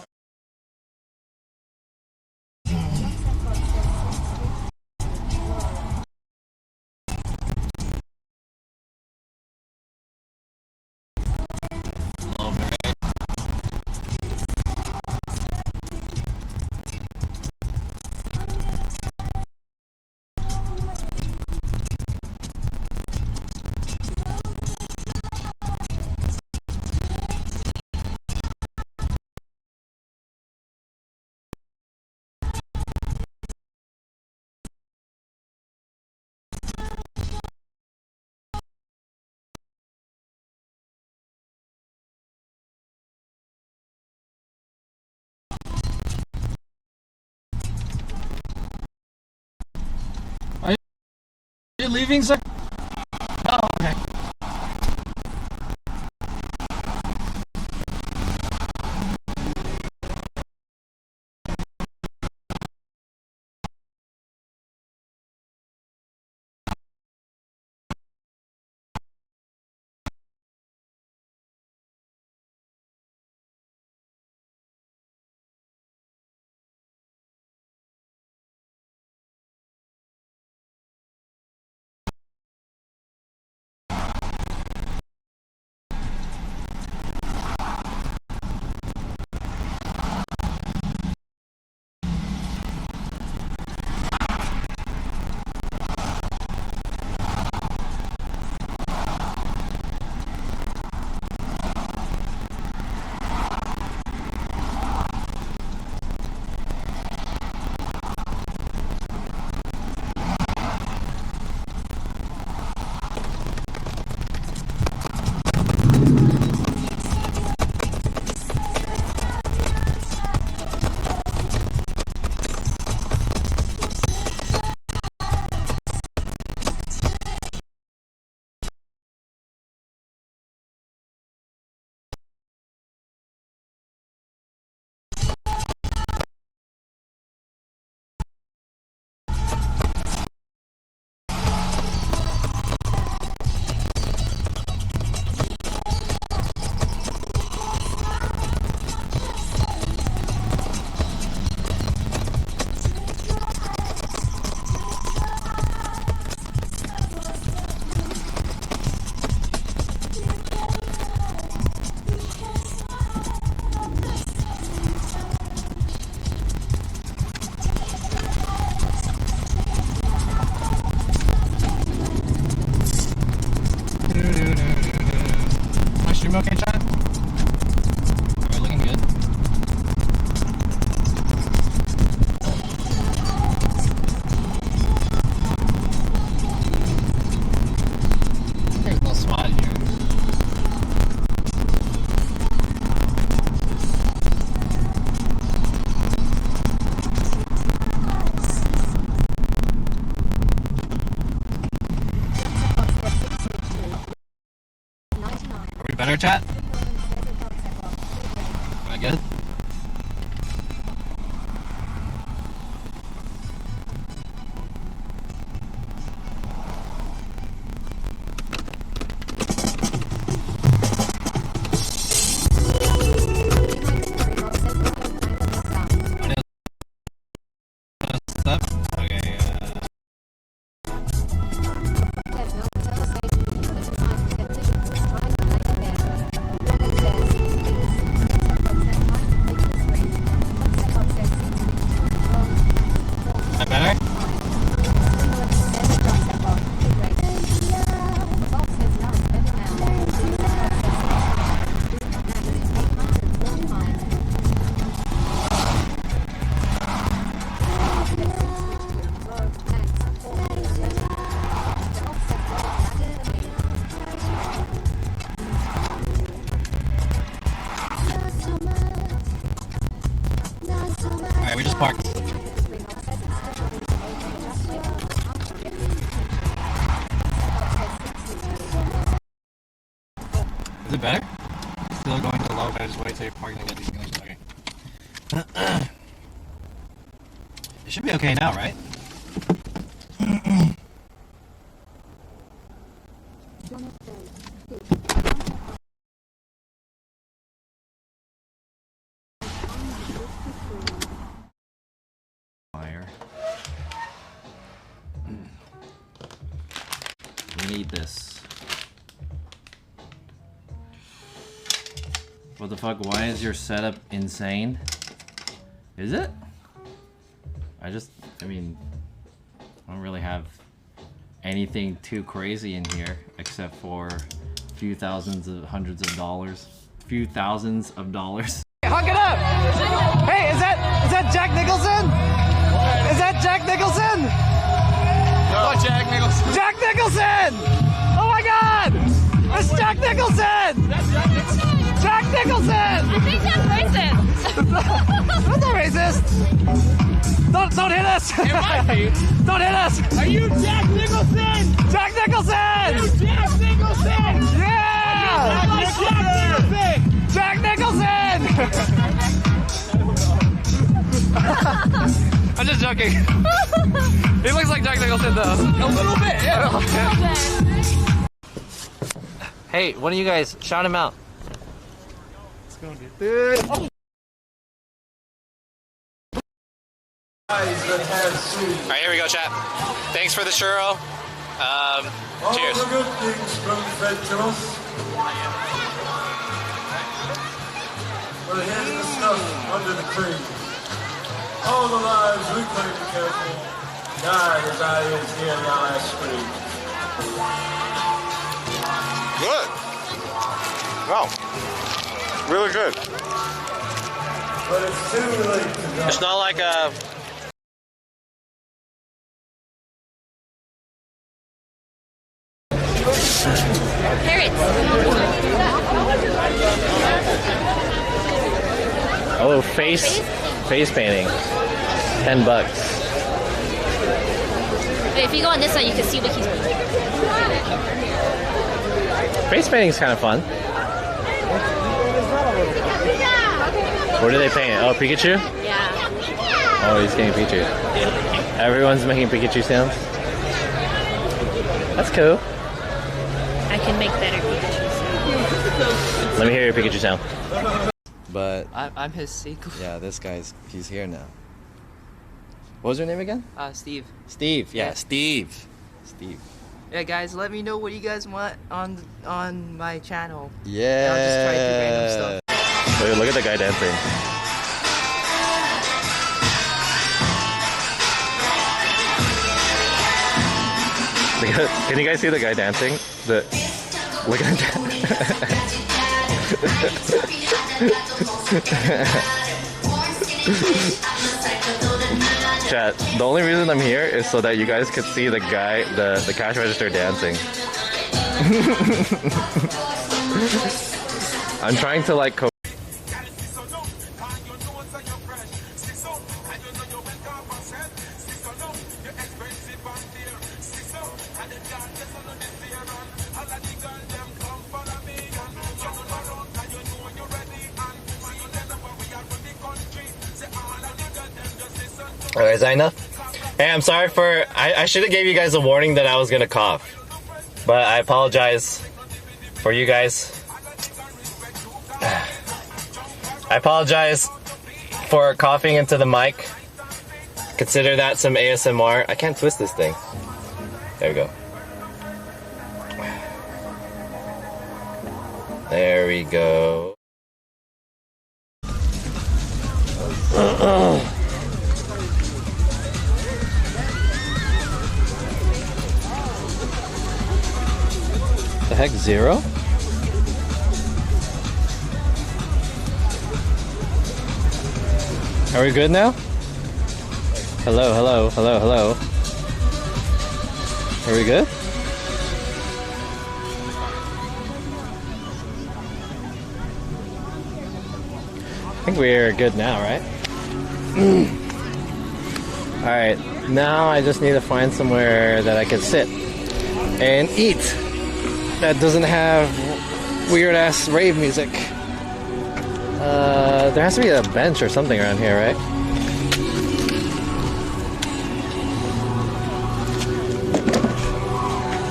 Are you leaving, sir? Oh, okay. better, chat? Am I good? Alright, we just parked. Is it better? Still going to low, but I just wait till you're parking and get these connections. Okay. It should be okay now, right? We need this. What the fuck? Why is your setup insane? Is it? I mean, I don't really have anything too crazy in here except for a few thousands of hundreds of dollars. A few thousands of dollars. Hug it up! Hey, is that Jack Nicholson? Is that Jack Nicholson? Oh, Jack Nicholson. Jack Nicholson! Oh my God! It's Jack Nicholson! Jack Nicholson! I think that's racist. That's not racist! Don't hit us! It might be. Don't hit us! Are you Jack Nicholson? Jack Nicholson! You Jack Nicholson! Yeah! I like Jack Nicholson! Jack Nicholson! I'm just joking. He looks like Jack Nicholson though. A little bit, yeah. Hey, one of you guys, shout him out. Let's go, dude. Alright, here we go, chat. Thanks for the churro. Cheers. All the good things from fed to us. Well, here's the stuff under the cream. All the lives we claim to care for died as I is here now I scream. Good. Wow. Really good. But it's too late to go. It's not like a... Oh, face painting. $10. Wait, if you go on this side, you can see what he's doing. Face painting is kind of fun. What do they paint? Oh, Pikachu? Yeah. Oh, he's getting Pikachu. Everyone's making Pikachu sounds. That's cool. I can make better Pikachu sounds. Let me hear your Pikachu sound. But I'm his sequel. yeah, this he's here now. What was your name again? Steve. Steve. Yeah, Yeah. Steve. Yeah, guys, let me know what you guys want on my channel. Yeah. I'll just try to do random stuff. Wait, look at the guy dancing. Can you guys see the guy dancing? Look at Chat, the only reason I'm here is so that you guys could see the guy, the cash register dancing. I'm trying to like Alright, is that enough? Hey, I'm sorry for... I should have gave you guys a warning that I was gonna cough. But I apologize for you guys. I apologize for coughing into the mic. Consider that some ASMR. I can't twist this thing. There we go. There we go. The heck, 0? Are we good now? Hello, hello, hello, hello. Are we good? I think we're good now, right? Alright, now I just need to find somewhere that I can sit and eat that doesn't have weird ass rave music. There has to be a bench or something around here, right?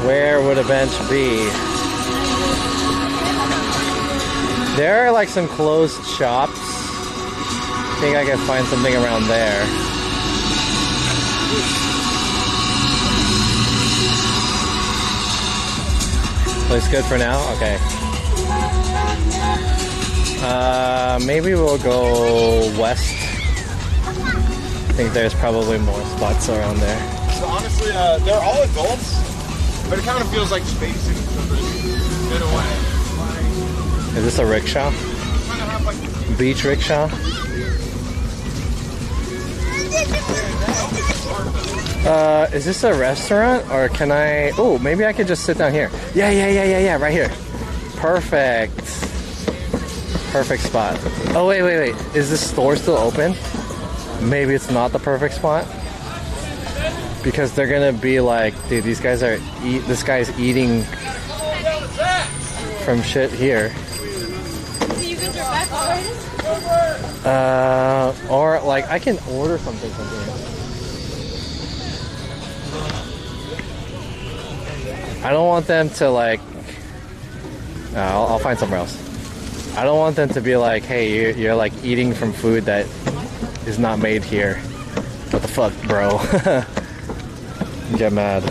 Where would a bench be? There are like some closed shops. I think I can find something around there. Place good for now? Okay. Maybe we'll go west. I think there's probably more spots around there. So honestly, they're all adults, but it kind of feels like space in a way. Is this a rickshaw? Beach rickshaw? Is this a restaurant or can I... Oh, maybe I could just sit down here. Yeah, right here. Perfect. Perfect spot. Oh, wait. Is this store still open? Maybe it's not the perfect spot. Because they're gonna be like, dude, these guys are... This guy's eating from shit here. Or like I can order something from here. I don't want them to like... I'll find somewhere else. I don't want them to be like, hey, you're like eating from food that is not made here. What the fuck, bro? Get mad.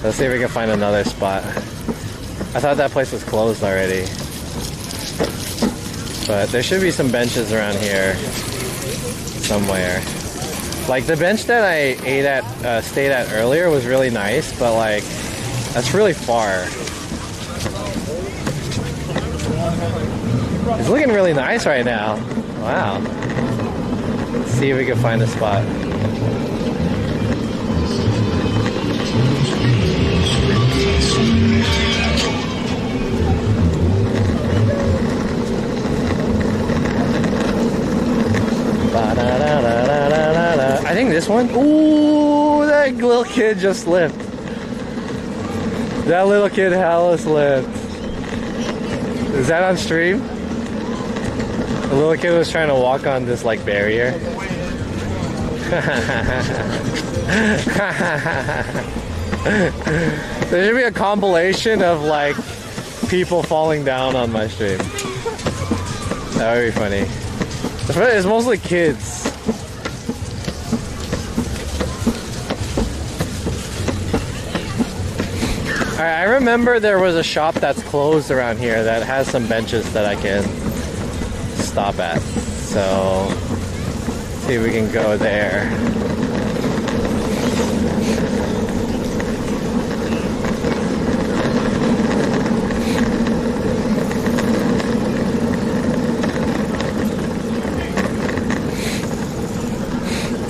Let's see if we can find another spot. I thought that place was closed already. But there should be some benches around here somewhere. Like the bench that I stayed at earlier was really nice, but like that's really far. It's looking really nice right now. Wow. Let's see if we can find a spot. I think this one. Ooh, that little kid just slipped. That little kid hella slipped. Is that on stream? The little kid was trying to walk on this like barrier. There should be a compilation of like people falling down on my stream. That would be funny. It's mostly kids. Alright, I remember there was a shop that's closed around here that has some benches that I can stop at. So, see if we can go there.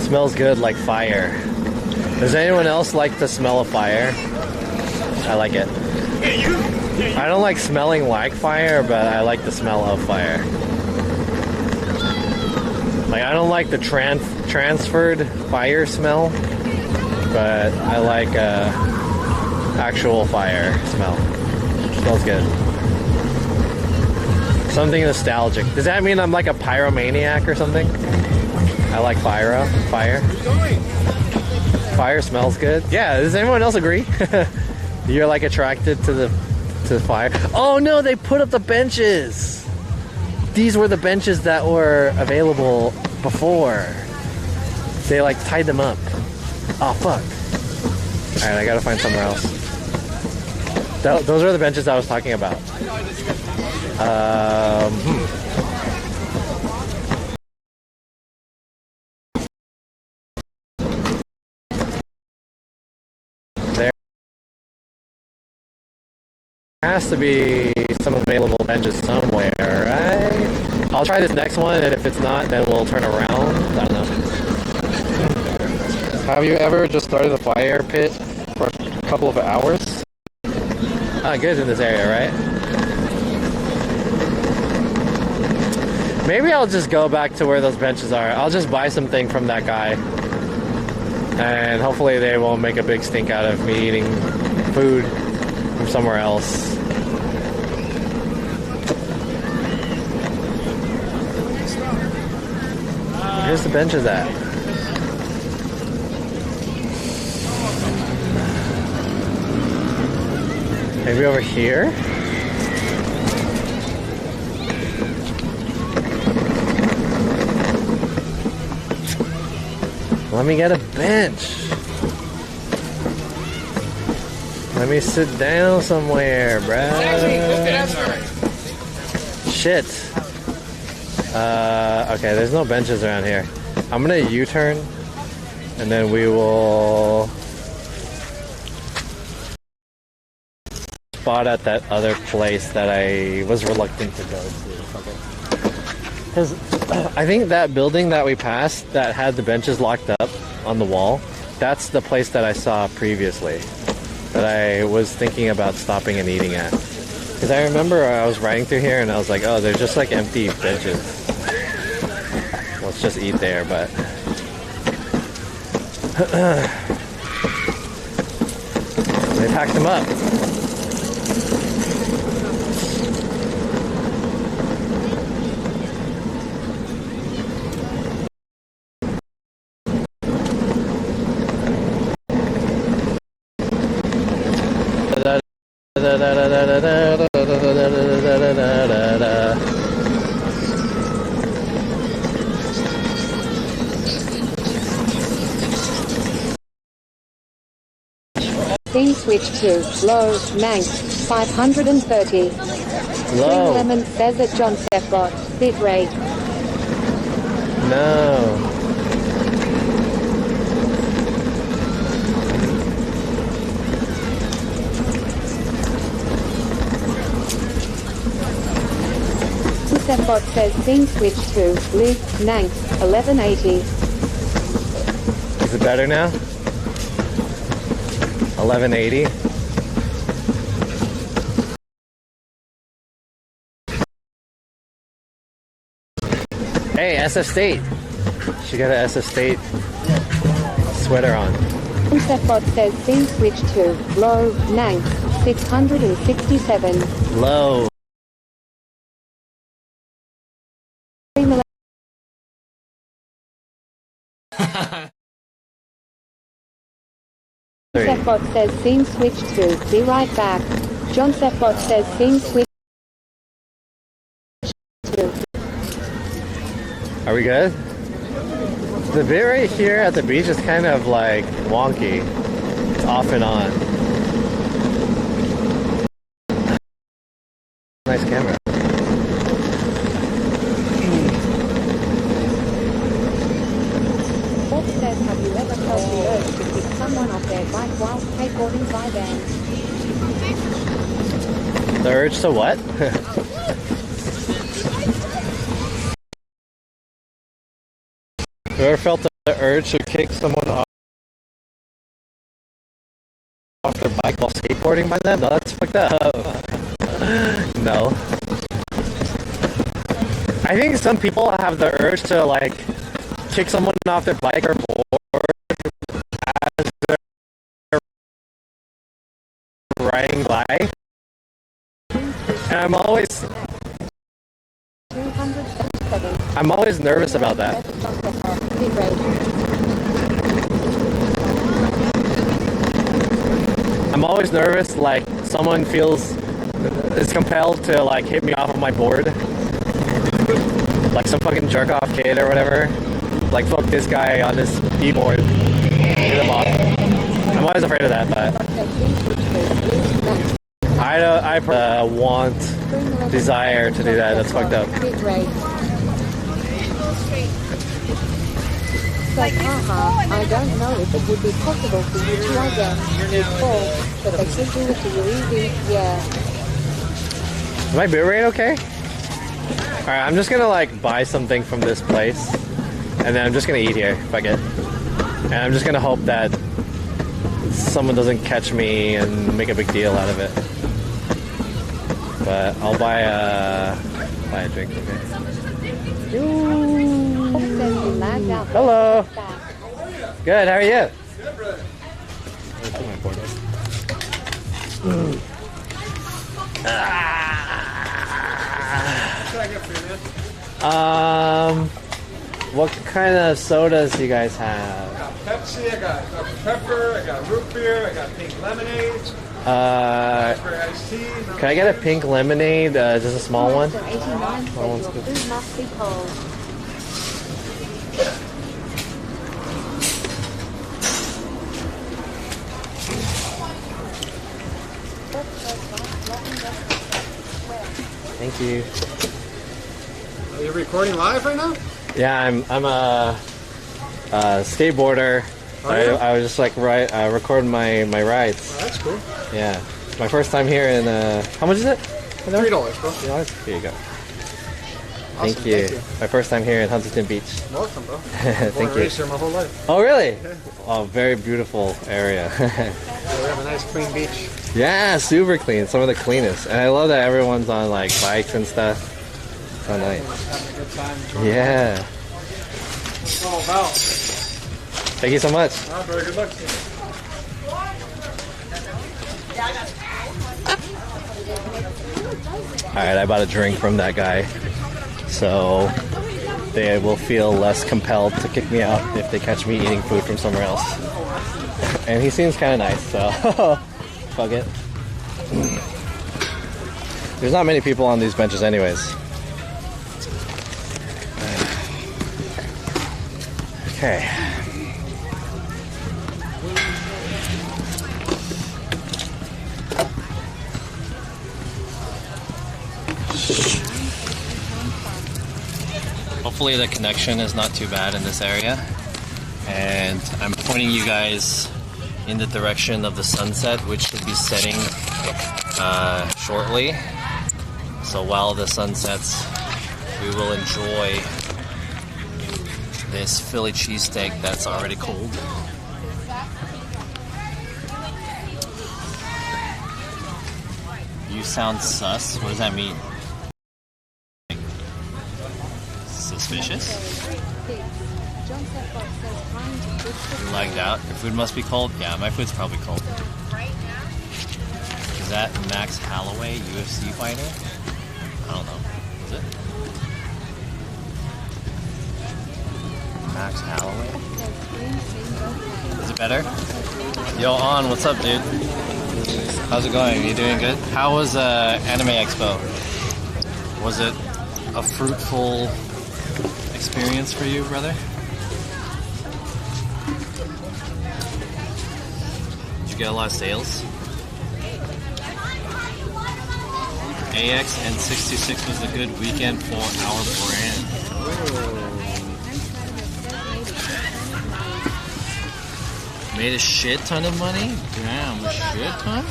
Smells good like fire. Does anyone else like the smell of fire? I like it. I don't like smelling like fire, but I like the smell of fire. Like I don't like the transferred fire smell, but I like actual fire smell. Smells good. Something nostalgic. Does that mean I'm like a pyromaniac or something? I like fire. Fire. Fire smells good. Yeah, does anyone else agree? You're like attracted to the fire. Oh no, they put up the benches. These were the benches that were available before. They like tied them up. Oh fuck. Alright, I gotta find somewhere else. Those are the benches I was talking about. There has to be some available benches somewhere, right? I'll try this next one, and if it's not, then we'll turn around. I don't know. Have you ever just started a fire pit for a couple of hours? Ah, good in this area, right? Maybe I'll just go back to where those benches are. I'll just buy something from that guy. And hopefully they won't make a big stink out of me eating food from somewhere else. Where's the benches at? Maybe over here? Let me get a bench. Let me sit down somewhere, bruh. Shit. Okay, there's no benches around here. I'm gonna U-turn, and then we will spot at that other place that I was reluctant to go to. Because I think that building that we passed that had the benches locked up on the wall, that's the place that I saw previously that I was thinking about stopping and eating at. Because I remember I was riding through here and I was like, oh, they're just like empty benches. Let's just eat there, but they packed them up. Scene switch to low, Manx, 530. Low. Lemon says at John Sefbot, bitrate. No. Sefbot says scene switch to Liv, Nanks, 1180. Is it better now? 1180. Hey, SF State. She got an SF State sweater on. Sefbot says scene switch to low, Nanks, 667. Low. Sefbot says scene switch to be right back. John Sefbot says scene switch to. Are we good? The bit right here at the beach is kind of like wonky. It's off and on. Nice camera. Bob says, have you ever felt the urge to kick someone off their bike while skateboarding by them? The urge to what? Have you ever felt the urge to kick someone off their bike while skateboarding by them? No, that's fucked up. No. I think some people have the urge to like kick someone off their bike or board as they're riding by. And I'm always nervous about that. Big red. I'm always nervous, like someone is compelled to like hit me off of my board. Like some fucking jerk off kid or whatever. Like fuck this guy on this e-board. Hit him off. I'm always afraid of that, but I want, desire to do that. That's fucked up. Like, I don't know if it would be possible for you to again recall, but they could do it to you easy, yeah. Is my bill rate okay? Alright, I'm just gonna like buy something from this place, and then I'm just gonna eat here, fuck it. And I'm just gonna hope that someone doesn't catch me and make a big deal out of it. But I'll buy a drink, okay? Hello. Good. How are you? What kind of sodas do you guys have? I got Pepsi, I got Dr. Pepper, I got root beer, I got pink lemonade. Raspberry iced tea. Can I get a pink lemonade? Just a small one? Food must be cold. Thank you. Are you recording live right now? Yeah, I'm a skateboarder. I was just like recording my rides. Oh, that's cool. Yeah, my first time here in how much is it? $3, bro. $3. Here you go. Awesome, Thank you. My first time here in Huntington Beach. Welcome, bro. Thank you. Here my whole life. Oh, really? Yeah. Oh, very beautiful area. We have a nice clean beach. Yeah, super clean. Some of the cleanest. And I love that everyone's on like bikes and stuff. So nice. Having a good time. Yeah. That's what it's all about. Thank you so much. Very good luck to you. Alright, I bought a drink from that guy. So they will feel less compelled to kick me out if they catch me eating food from somewhere else. And he seems kind of nice, so fuck it. There's not many people on these benches anyways. Okay. Hopefully the connection is not too bad in this area. And I'm pointing you guys in the direction of the sunset, which should be setting shortly. So while the sun sets, we will enjoy this Philly cheesesteak that's already cold. You sound sus? What does that mean? Suspicious? You lagged out? Your food must be cold? Yeah, my food's probably cold. Is that Max Holloway, UFC fighter? I don't know. Is it? Max Holloway? Is it better? Yo, On, what's up, dude? How's it going? You doing good? How was Anime Expo? Was it a fruitful experience for you, brother? Did you get a lot of sales? AX and 66 was a good weekend for our brand. Made a shit ton of money? Damn, a shit ton?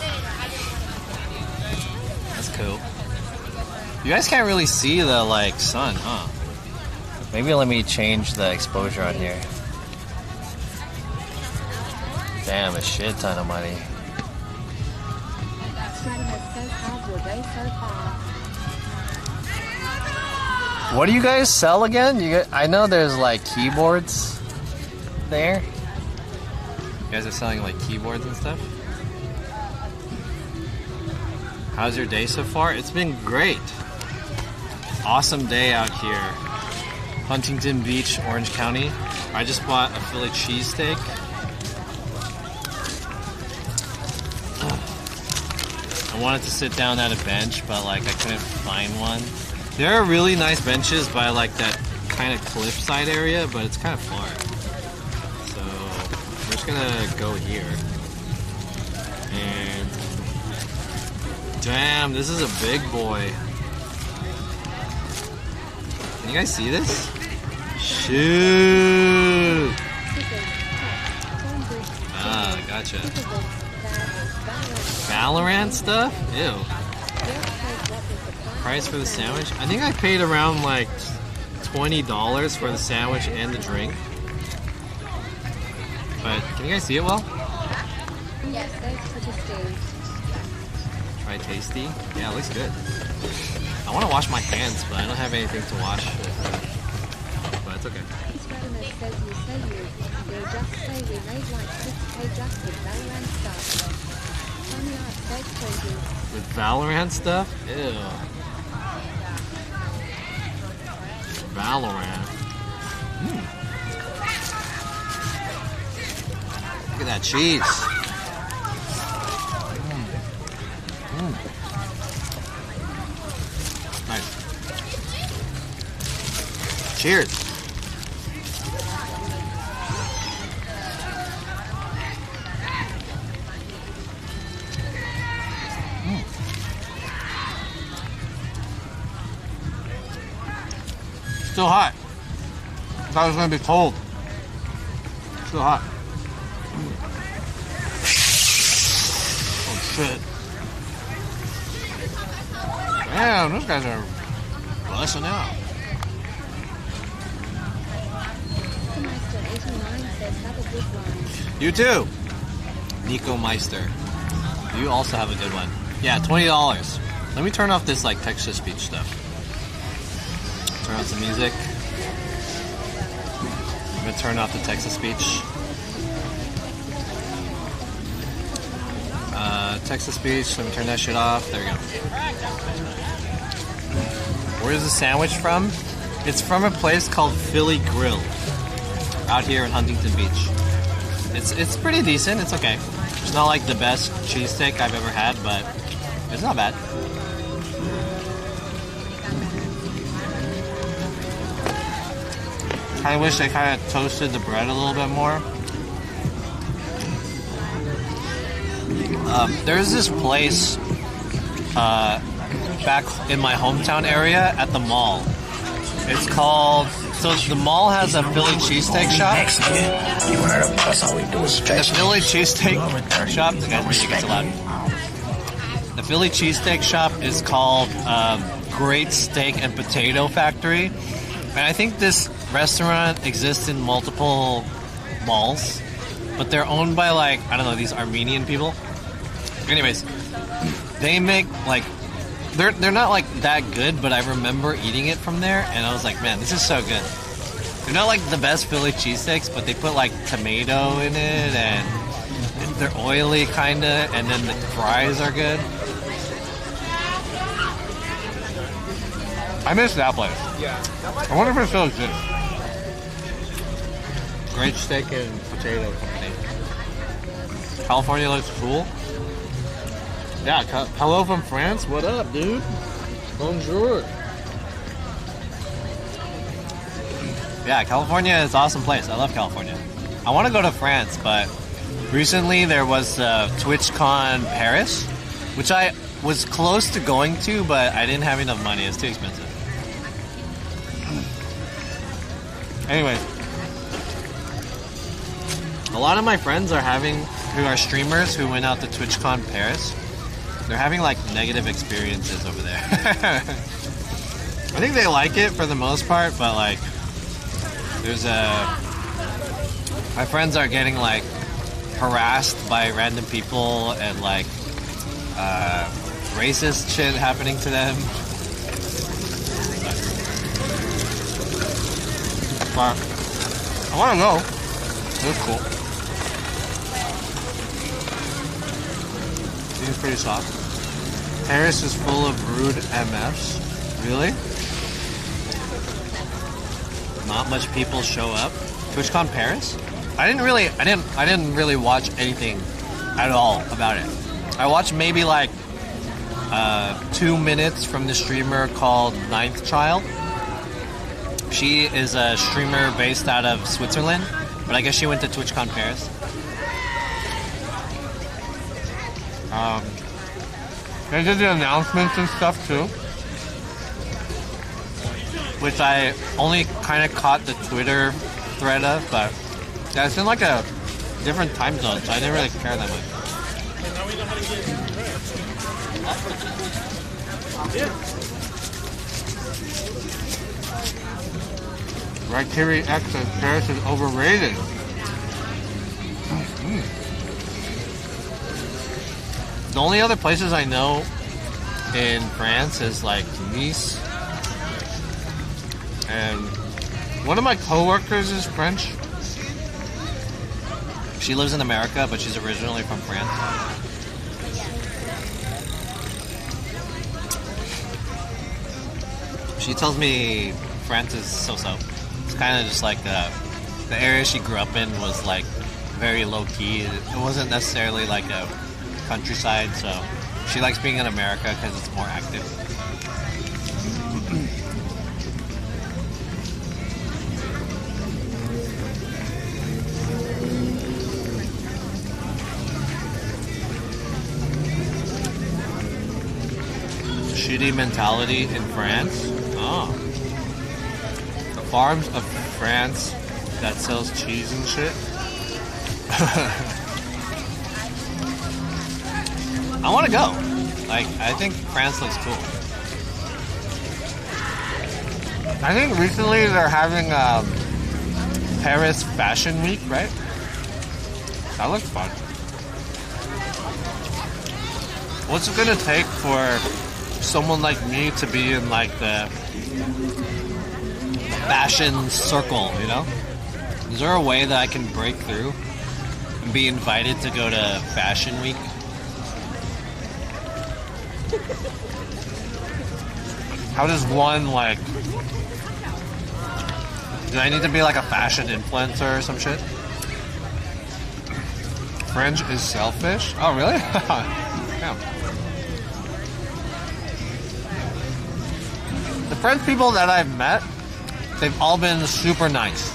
That's cool. You guys can't really see the like sun, huh? Maybe let me change the exposure on here. Damn, a shit ton of money. What do you guys sell again? I know there's like keyboards there. You guys are selling like keyboards and stuff? How's your day so far? It's been great. Awesome day out here Huntington Beach, Orange County. I just bought a Philly cheesesteak. I wanted to sit down at a bench, but like I couldn't find one. There are really nice benches by like that kind of cliffside area, but it's kind of far. So we're just gonna go here. And damn, this is a big boy. Can you guys see this? Shoot! Ah, gotcha. Valorant stuff? Ew. Price for the sandwich? I think I paid around like $20 for the sandwich and the drink. But can you guys see it well? Yes, that's pretty tasty. Try tasty? Yeah, it looks good. I want to wash my hands, but I don't have anything to wash with. But it's okay. This resume says you say you'll just say we made like 6K just with Valorant stuff. Funny art, that's crazy. With Valorant stuff? Ew. Valorant. Look at that cheese. Nice. Cheers. Still hot. I thought it was going to be cold. Still hot. Oh shit. Damn, those guys are busting out. Meister89 says have a good one. You too. Nico Meister. You also have a good one. Yeah, $20. Let me turn off this like text-to-speech stuff. Turn on some music. I'm gonna turn off the text-to-speech. Text-to-speech, let me turn that shit off. There we go. Where's the sandwich from? It's from a place called Philly Grill out here in Huntington Beach. It's pretty decent, it's okay. It's not like the best cheesesteak I've ever had, but it's not bad. I wish they kind of toasted the bread a little bit more. There's this place back in my hometown area at the mall. It's called... So the mall has a Philly cheesesteak shop. The Philly cheesesteak shop... The guy's music gets loud. The Philly cheesesteak shop is called Great Steak and Potato Factory. And I think this restaurant exists in multiple malls, but they're owned by like, I don't know, these Armenian people. Anyways, they make like, they're not like that good, but I remember eating it from there and I was like, man, this is so good. They're not like the best Philly cheesesteaks, but they put like tomato in it and they're oily kinda, and then the fries are good. I miss that place. Yeah. I wonder if it still exists. Great Steak and Potato Company. California looks cool. Yeah, hello from France. What up, dude? Bonjour. Yeah, California is an awesome place. I love California. I want to go to France, but recently there was TwitchCon Paris, which I was close to going to, but I didn't have enough money. It's too expensive. Anyway, a lot of my friends are who are streamers who went out to TwitchCon Paris. They're having like negative experiences over there. I think they like it for the most part, but like, my friends are getting like harassed by random people and like racist shit happening to them. But I want to go. It looks cool. Seems pretty soft. Paris is full of rude MFs. Really? not much people show up. TwitchCon Paris? I didn't really watch anything at all about it. I watched maybe like 2 minutes from the streamer called Ninth Child. She is a streamer based out of Switzerland, but I guess she went to TwitchCon Paris. They did the announcements and stuff too, which I only kind of caught the Twitter thread of, but yeah, it's in like a different time zone, so I didn't really care that much. Raikiri X says Paris is overrated. The only other places I know in France is like Nice, and one of my coworkers is French. She lives in America, but she's originally from France. She tells me France is so-so. It's kind of just like the area she grew up in was like very low-key. It wasn't necessarily like a countryside, so she likes being in America because it's more active. Shitty mentality in France. Oh. The farms of France that sells cheese and shit. I want to go. Like, I think France looks cool. I think recently they're having Paris Fashion Week, right? That looks fun. What's it gonna take for someone like me to be in like the fashion circle, you know? Is there a way that I can break through and be invited to go to Fashion Week? How does one, like... Do I need to be like a fashion influencer or some shit? French is selfish? Oh, really? Yeah. The French people that I've met, they've all been super nice.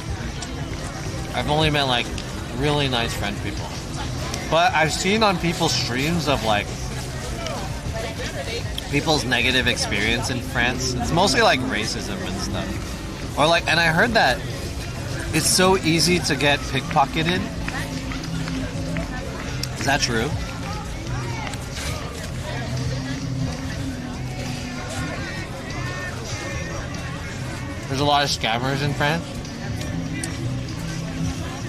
I've only met like really nice French people. But I've seen on people's streams of like people's negative experience in France. It's mostly like racism and stuff. Or like, and I heard that it's so easy to get pickpocketed. Is that true? There's a lot of scammers in France.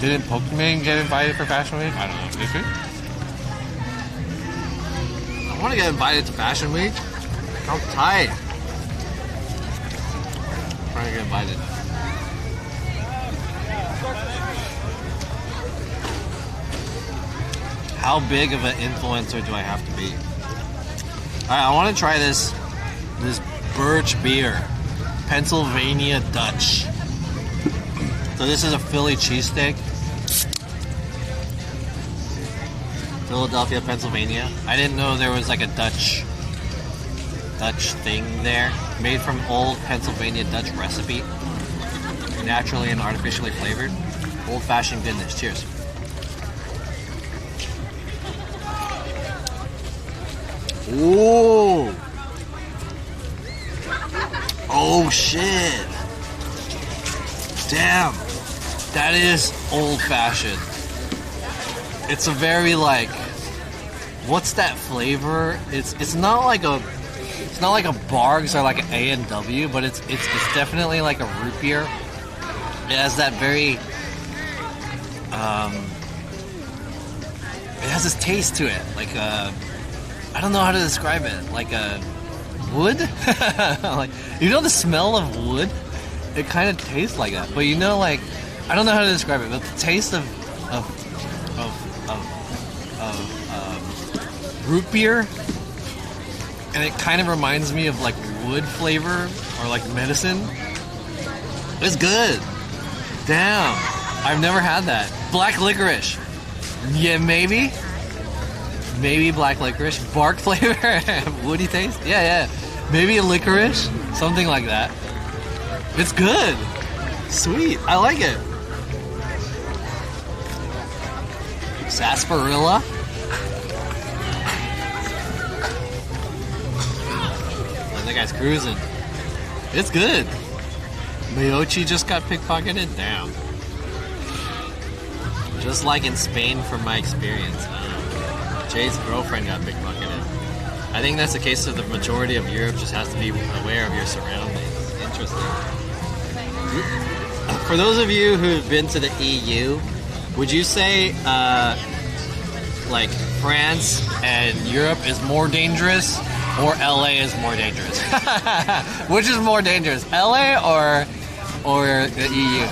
Didn't Pokemon get invited for Fashion Week? I don't know. Did you? I want to get invited to Fashion Week. How tight. I'm trying to get invited. How big of an influencer do I have to be? Alright, I want to try this Birch beer. Pennsylvania Dutch. So this is a Philly cheesesteak. Philadelphia, Pennsylvania. I didn't know there was like a Dutch thing there. Made from old Pennsylvania Dutch recipe. Naturally and artificially flavored. Old-fashioned goodness. Cheers. Ooh. Oh shit. Damn. That is old-fashioned. It's a very like, what's that flavor? It's not like a Bargs or like an A&W, but it's definitely like a root beer. It has that very it has this taste to it, like a, I don't know how to describe it, like a wood. Like, you know the smell of wood? It kind of tastes like that, but you know, like, I don't know how to describe it, but the taste of root beer, and it kind of reminds me of like wood flavor or like medicine. It's good. Damn. I've never had that. Black licorice. Yeah, maybe. Maybe black licorice. Bark flavor. Woody taste. Yeah. Maybe a licorice. Something like that. It's good. Sweet. I like it. Sarsaparilla. That guy's cruising. It's good. Miyochi just got pickpocketed? Damn. Just like in Spain from my experience. Jay's girlfriend got pickpocketed. I think that's the case of the majority of Europe. Just has to be aware of your surroundings. Interesting. For those of you who've been to the EU, would you say like France and Europe is more dangerous or LA is more dangerous? Which is more dangerous, LA or the EU?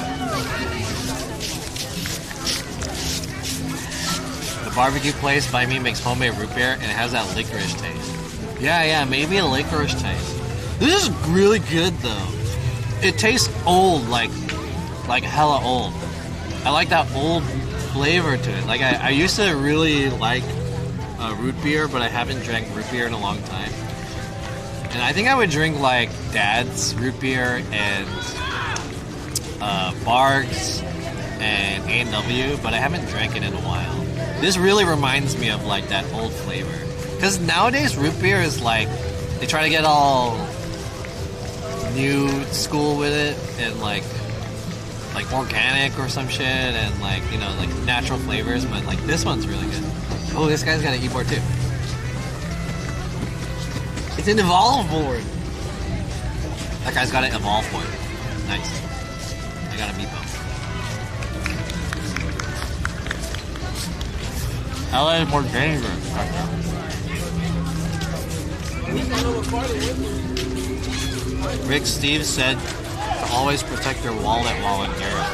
The barbecue place by me makes homemade root beer and it has that licorice taste. Yeah, maybe a licorice taste. This is really good though. It tastes old, like hella old. I like that old flavor to it. Like I used to really like root beer, but I haven't drank root beer in a long time. And I think I would drink like Dad's root beer and Barg's and A&W, but I haven't drank it in a while. This really reminds me of like that old flavor. Because nowadays root beer is like, they try to get all new school with it and like organic or some shit and like, you know, like natural flavors, but like this one's really good. Oh, this guy's got an e-board too. It's an Evolve board. That guy's got an Evolve board. Nice. I got a meatball. LA is more dangerous. Rick Steve said to always protect your wallet while in Europe.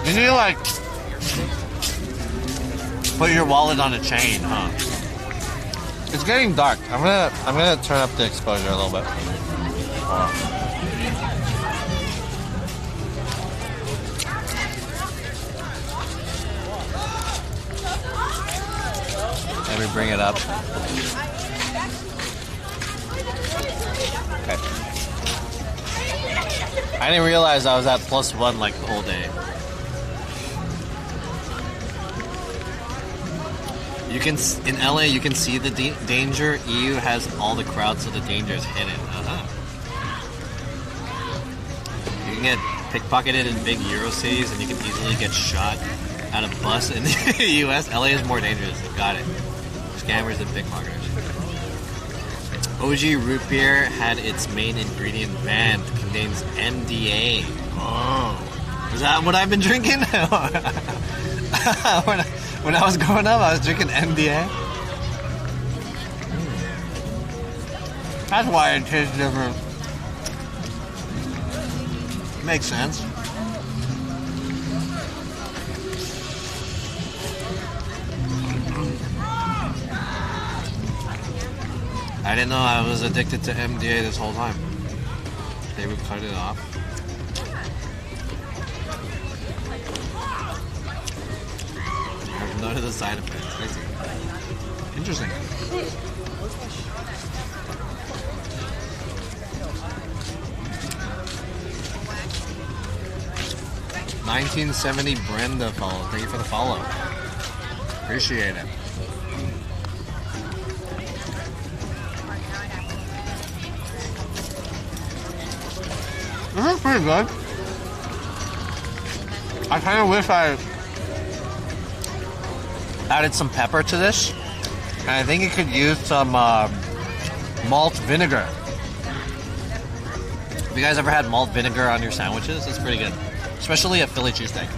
You need to like put your wallet on a chain, huh? It's getting dark. I'm gonna turn up the exposure a little bit. Let me bring it up. Okay. I didn't realize I was at +1 like the whole day. You can, in LA, you can see the danger. EU has all the crowds, so the danger is hidden. You can get pickpocketed in big Euro cities, and you can easily get shot at a bus in the US. LA is more dangerous. Got it. Scammers and pickpocketers. OG root beer had its main ingredient banned. Contains MDA. Oh, is that what I've been drinking? When I was growing up, I was drinking MDA. That's why it tastes different. Makes sense. I didn't know I was addicted to MDA this whole time. They would cut it off. None of the side effects. I see. Interesting. $19.70 Brenda follow. Thank you for the follow. Appreciate it. This is pretty good. I kind of wish I added some pepper to this, and I think it could use some malt vinegar. Have you guys ever had malt vinegar on your sandwiches? It's pretty good, especially a Philly cheesesteak.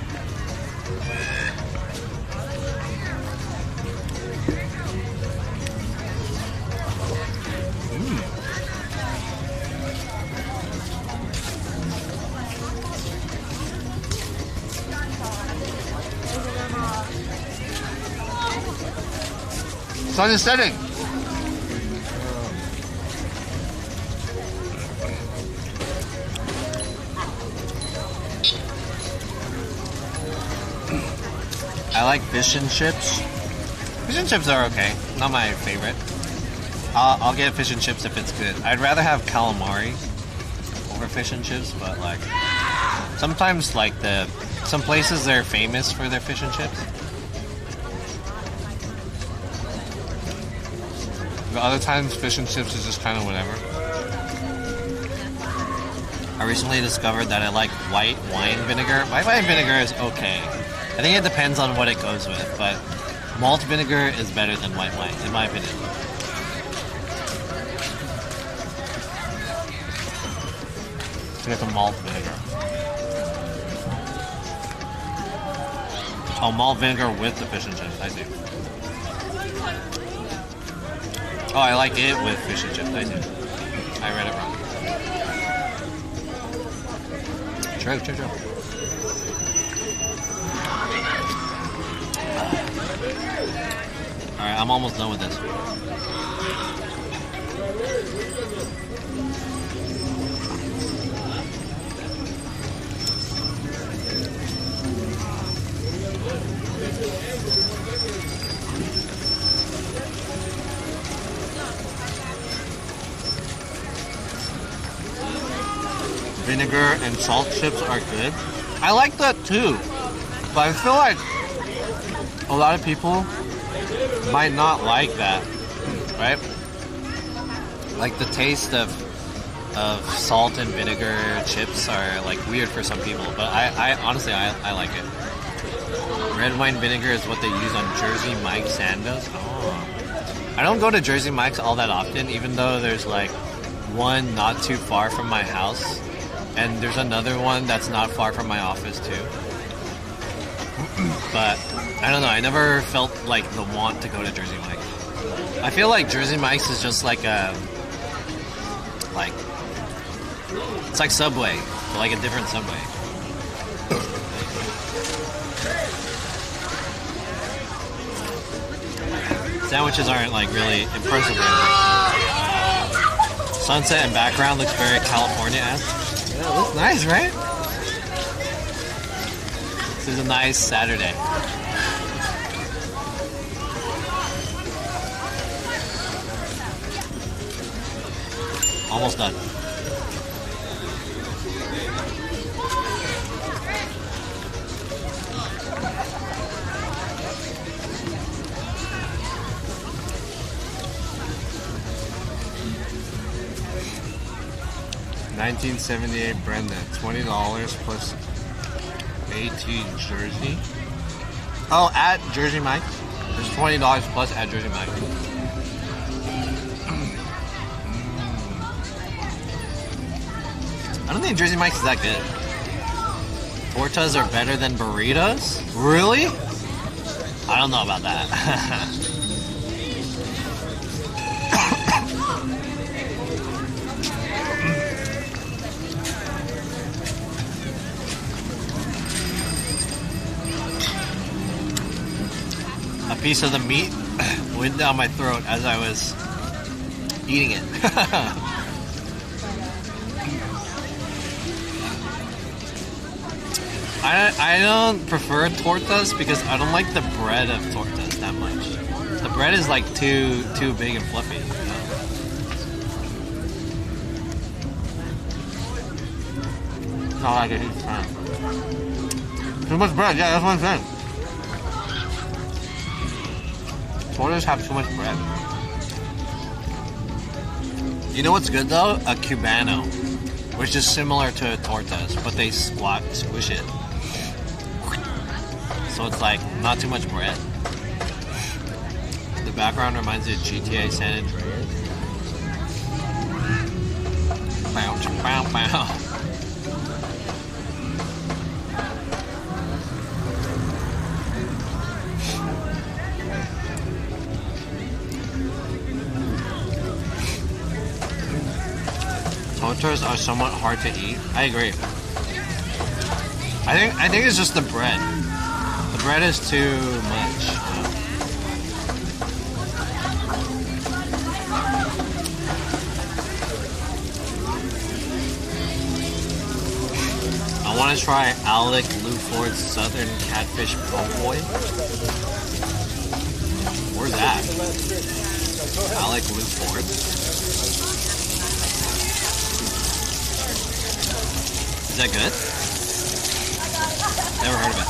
Sun is setting. I like fish and chips. Fish and chips are okay. Not my favorite. I'll get fish and chips if it's good. I'd rather have calamari over fish and chips, but like sometimes like some places they're famous for their fish and chips. But other times fish and chips is just kind of whatever. I recently discovered that I like white wine vinegar. White wine vinegar is okay. I think it depends on what it goes with, but malt vinegar is better than white wine, in my opinion. Get the malt vinegar. Oh, malt vinegar with the fish and chips, I see. Oh, I like it with fish and chips, I see. I read it wrong. True. Alright, I'm almost done with this. Vinegar and salt chips are good. I like that too, but I feel like a lot of people might not like that, right? Like the taste of salt and vinegar chips are like weird for some people, but I honestly like it. Red wine vinegar is what they use on Jersey Mike's sandwiches. Oh. I don't go to Jersey Mike's all that often, even though there's like one not too far from my house. And there's another one that's not far from my office too. But I don't know, I never felt like the want to go to Jersey Mike's. I feel like Jersey Mike's is just like it's like Subway, but like a different Subway. Sandwiches aren't like really impressive. Sunset and background looks very California-esque. Yeah, it looks nice, right? This is a nice Saturday. Almost done. $19.78 Brenda, $20 plus 18 Jersey. Oh, at Jersey Mike. There's $20 plus at Jersey Mike. I don't think Jersey Mike's is that good. Tortas are better than burritos? Really? I don't know about that. A piece of the meat went down my throat as I was eating it. I don't prefer tortas because I don't like the bread of tortas that much. The bread is like too big and fluffy. You know? Not like a huge fan. Too much bread, yeah, that's what I'm saying. Tortas have too much bread. You know what's good though? A Cubano, which is similar to a tortas, but they squish it. So it's like not too much bread. The background reminds me of GTA San Andreas. Bow, bow, bow. Tortas are somewhat hard to eat. I agree. I think it's just the bread. The bread is too much. I I want to try Alec Lou Ford's Southern Catfish Po' Boy. Where's that? Alec Lou Ford. Is that good? Never heard of it.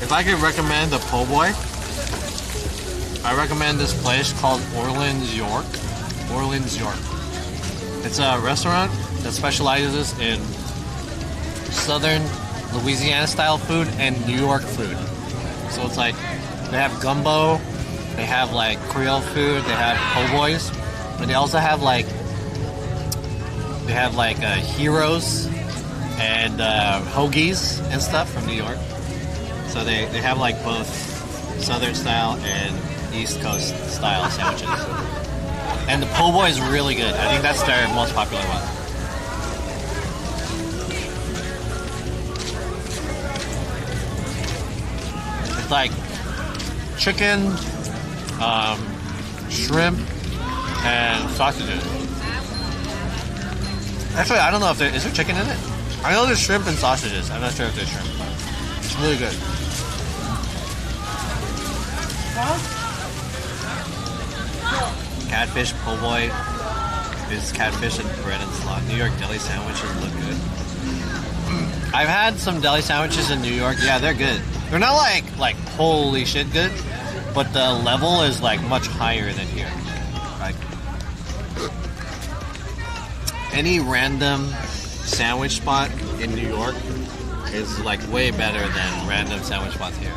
If I could recommend a po' boy, I recommend this place called Orleans York. Orleans York. It's a restaurant that specializes in southern Louisiana style food and New York food. So it's like they have gumbo, they have like Creole food, they have po' boys, but they also have like heroes and hoagies and stuff from New York. So they have like both southern style and East Coast style sandwiches. And the po' boy is really good. I think that's their most popular one. It's like chicken, shrimp, and sausages. Actually, I don't know if is there chicken in it? I know there's shrimp and sausages. I'm not sure if there's shrimp. It's really good. Catfish po' boy is catfish and bread and slaw. New York deli sandwiches look good. I've had some deli sandwiches in New York. Yeah, they're good. They're not like holy shit good, but the level is like much higher than here. Like any random sandwich spot in New York is like way better than random sandwich spots here.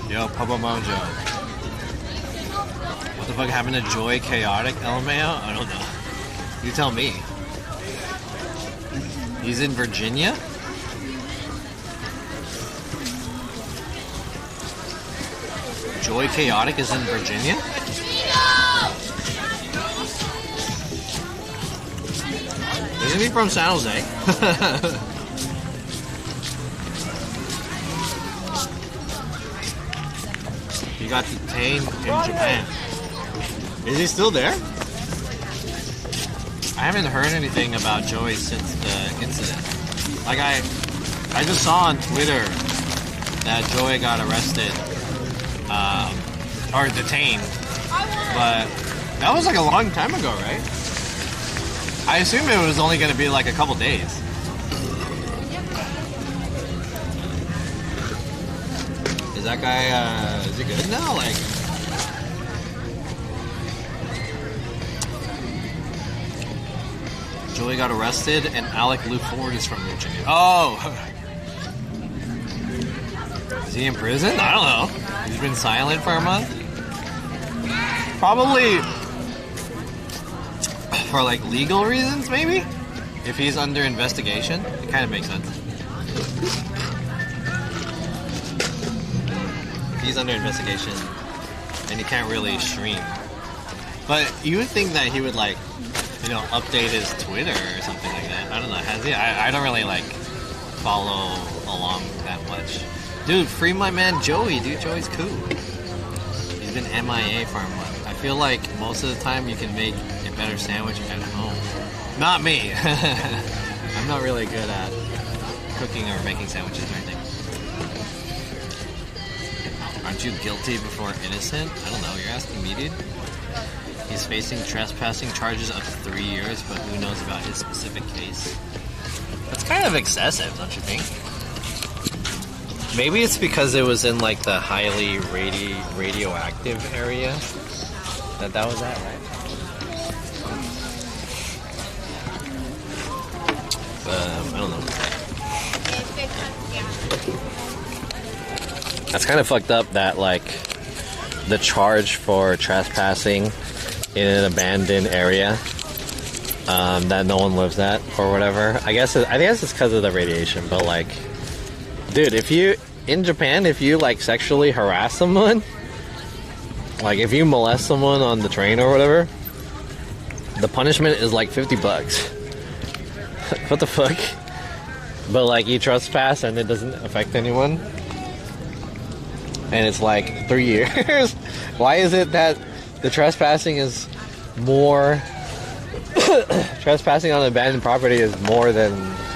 Yo, Papa Mojo. What the fuck happened to Joy Chaotic LMAO? I don't know. You tell me. He's in Virginia? Joy Chaotic is in Virginia? Isn't he from San Jose? He got detained in Japan. Is he still there? I haven't heard anything about Joey since the incident. Like I just saw on Twitter that Joey got arrested, or detained, but that was like a long time ago, right? I assume it was only going to be like a couple days. Is that guy, is he good now? Like, Joey got arrested and Alec Lou Ford is from Virginia. Oh! Is he in prison? I don't know. He's been silent for a month? Probably for like legal reasons, maybe? If he's under investigation, it kind of makes sense. If he's under investigation, and he can't really stream. But you would think that he would like, you know, update his Twitter or something like that. I don't know. Has he? I don't really like follow along that much. Dude, free my man Joey. Dude, Joey's cool. He's been MIA for a month. I feel like most of the time you can make a better sandwich at home. Not me. I'm not really good at cooking or making sandwiches or anything. Aren't you guilty before innocent? I don't know. You're asking me, dude? He's facing trespassing charges up to 3 years, but who knows about his specific case? That's kind of excessive, don't you think? Maybe it's because it was in like the highly radioactive area that was at, right? I don't know. That's kind of fucked up that like the charge for trespassing in an abandoned area that no one lives at or whatever. I guess it's because of the radiation, but like, dude, if you in Japan, if you like sexually harass someone, like if you molest someone on the train or whatever, the punishment is like $50. What the fuck? But like you trespass and it doesn't affect anyone. and it's like 3 years. Why is it that the trespassing is more trespassing on abandoned property is more than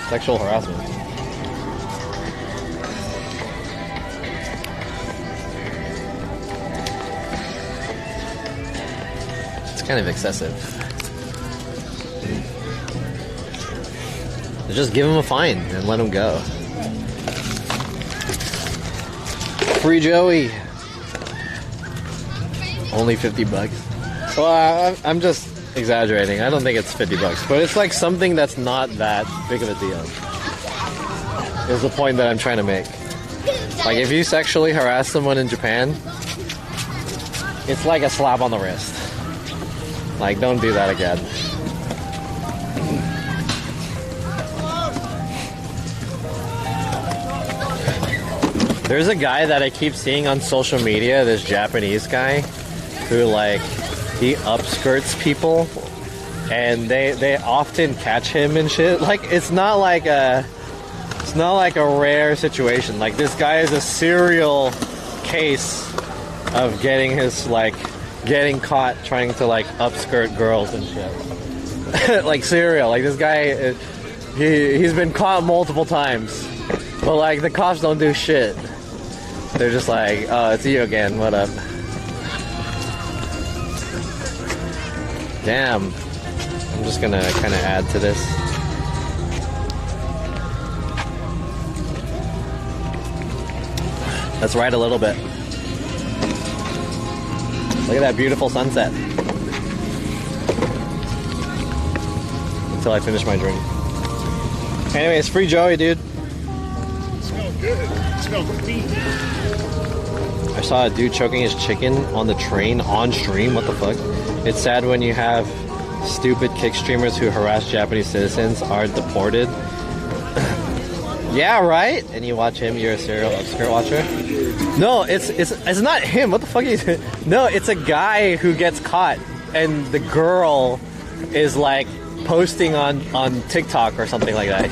sexual harassment? It's kind of excessive. Just give him a fine and let him go. Free Joey. Only 50 bucks. Well, I'm just exaggerating. I don't think it's 50 bucks, but it's like something that's not that big of a deal. Is the point that I'm trying to make. Like if you sexually harass someone in Japan, it's like a slap on the wrist. Like don't do that again. There's a guy that I keep seeing on social media, this Japanese guy, who like, he upskirts people, and they often catch him and shit. Like, it's not like a rare situation. Like, this guy is a serial case of getting caught trying to like upskirt girls and shit. Like serial. Like this guy, he's been caught multiple times, but like the cops don't do shit. They're just like, oh, it's you again, what up? Damn. I'm just gonna kind of add to this. Let's ride a little bit. Look at that beautiful sunset. Until I finish my drink. Anyways, free Joey, dude. It smells good. It smells clean. I saw a dude choking his chicken on the train on stream. What the fuck? It's sad when you have stupid kick streamers who harass Japanese citizens are deported. Yeah, right? And you watch him, you're a serial upskirt watcher? No, it's not him. What the fuck is it? No, it's a guy who gets caught and the girl is like posting on TikTok or something like that.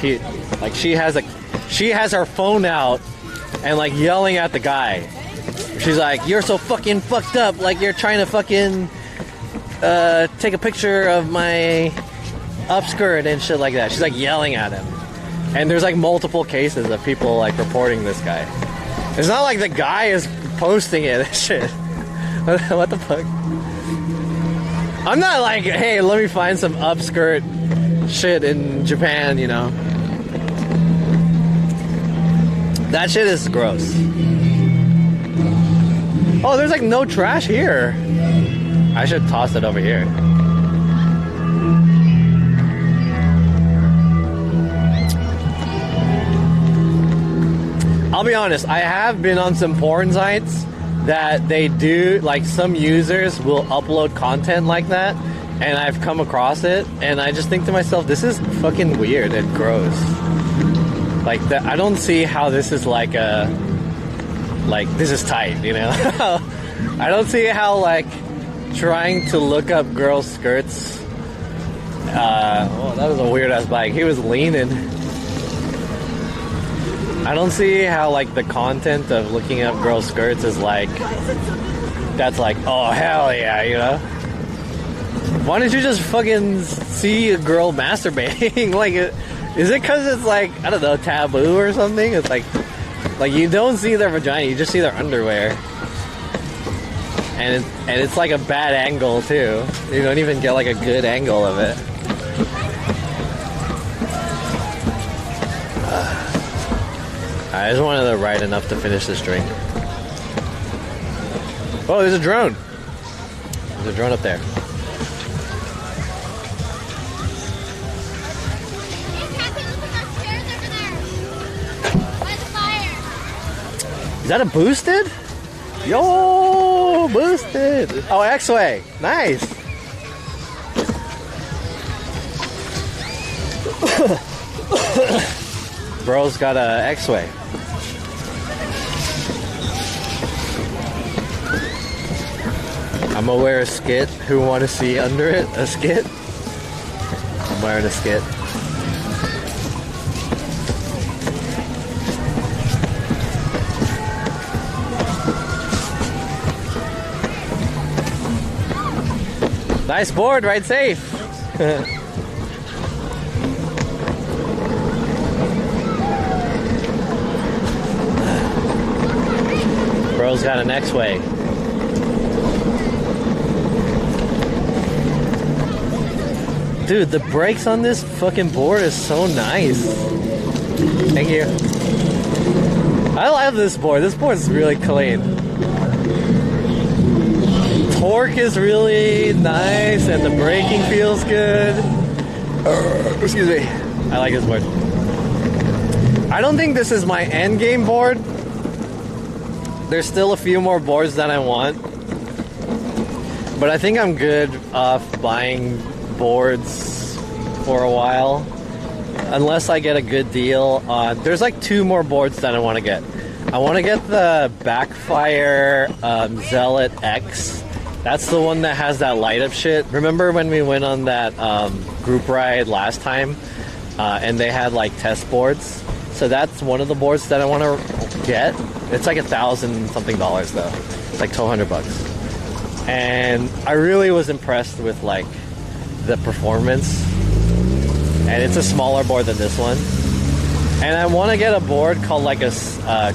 She has her phone out and like yelling at the guy. She's like, you're so fucking fucked up, like you're trying to fucking take a picture of my upskirt and shit like that. She's like yelling at him. And there's like multiple cases of people like reporting this guy. It's not like the guy is posting it and shit. What the fuck? I'm not like, hey, let me find some upskirt shit in Japan, you know. That shit is gross. Oh, there's like no trash here. I should toss it over here. I'll be honest, I have been on some porn sites that they do, like some users will upload content like that, and I've come across it, and I just think to myself, this is fucking weird and gross. Like, I don't see how this is like this is tight, you know? I don't see how, like, trying to look up girls' skirts, oh, that was a weird-ass bike. He was leaning. I don't see how, like, the content of looking up girls' skirts is, like, that's like, oh, hell yeah, you know? Why don't you just fucking see a girl masturbating? Like, is it because it's, like, I don't know, taboo or something? It's like you don't see their vagina, you just see their underwear. And it's like a bad angle, too. You don't even get, like, a good angle of it. I just wanted to ride enough to finish this drink. Oh, there's a drone. There's a drone up there. Is that a boosted? Yo, boosted. Oh, X-Way. Nice. Bro's got a X-Way. I'm gonna wear a skit. Who want to see under it? A skit? I'm wearing a skit. Nice board, ride safe. Bro's got an X-Way. Dude, the brakes on this fucking board is so nice. Thank you. I love this board. This board is really clean. Torque is really nice and the braking feels good. Excuse me. I like this board. I don't think this is my end game board. There's still a few more boards that I want. But I think I'm good off buying boards for a while. Unless I get a good deal on... There's like 2 more boards that I want to get. I want to get the Backfire Zealot X. That's the one that has that light up shit. Remember when we went on that group ride last time? And they had like test boards? So that's one of the boards that I want to get. It's like $1,000 something though. It's like $1,200. And I really was impressed with like the performance. And it's a smaller board than this one. And I want to get a board called like a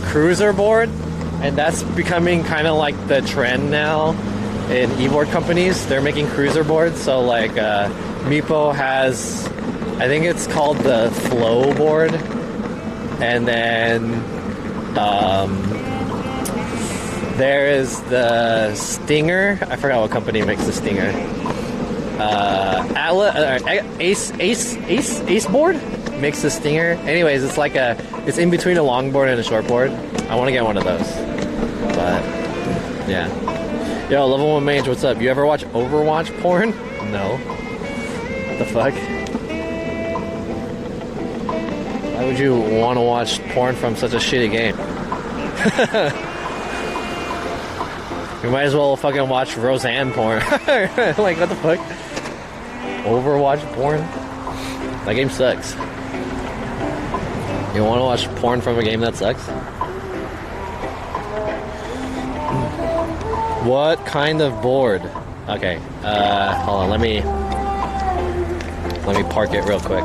cruiser board. And that's becoming kind of like the trend now in e-board companies. They're making cruiser boards. So like Meepo has, I think it's called the Flow board. And then there is the Stinger. I forgot what company makes the Stinger. Ace board makes the Stinger. Anyways, it's like it's in between a longboard and a shortboard. I want to get one of those. But yeah. Yo, Level 1 Mage, what's up? You ever watch Overwatch porn? No. What the fuck? Why would you want to watch porn from such a shitty game? You might as well fucking watch Roseanne porn. Like, what the fuck? Overwatch porn? That game sucks. You want to watch porn from a game that sucks? What kind of board? Okay, hold on, let me park it real quick.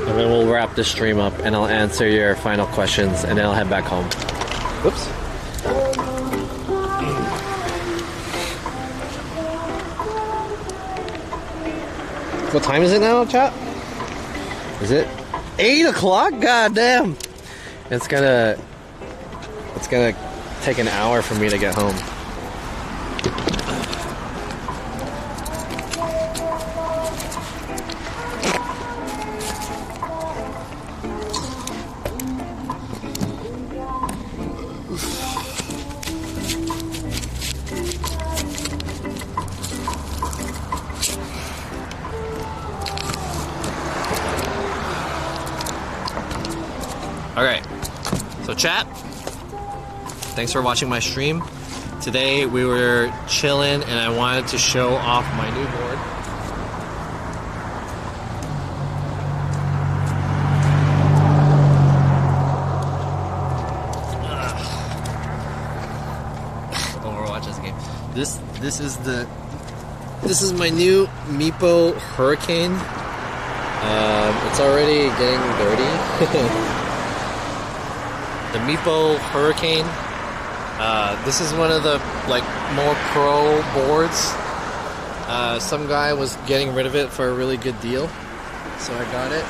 And then we'll wrap this stream up and I'll answer your final questions and then I'll head back home. Whoops. What time is it now, chat? Is it 8 o'clock? God damn. It's gonna take an hour for me to get home. Alright, so chat, thanks for watching my stream. Today we were chilling and I wanted to show off my new board. Overwatch this game. This is my new Meepo Hurricane. It's already getting dirty. The Meepo Hurricane. This is one of the like more pro boards. Some guy was getting rid of it for a really good deal, so I got it.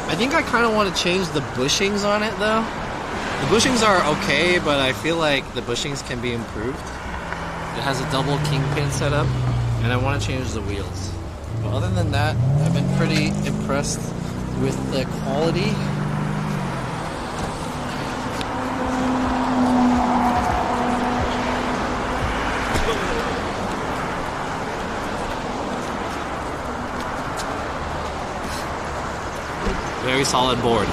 I think I kind of want to change the bushings on it though. The bushings are okay, but I feel like the bushings can be improved. It has a double kingpin setup, and I want to change the wheels. But other than that, I've been pretty impressed with the quality. Very solid board.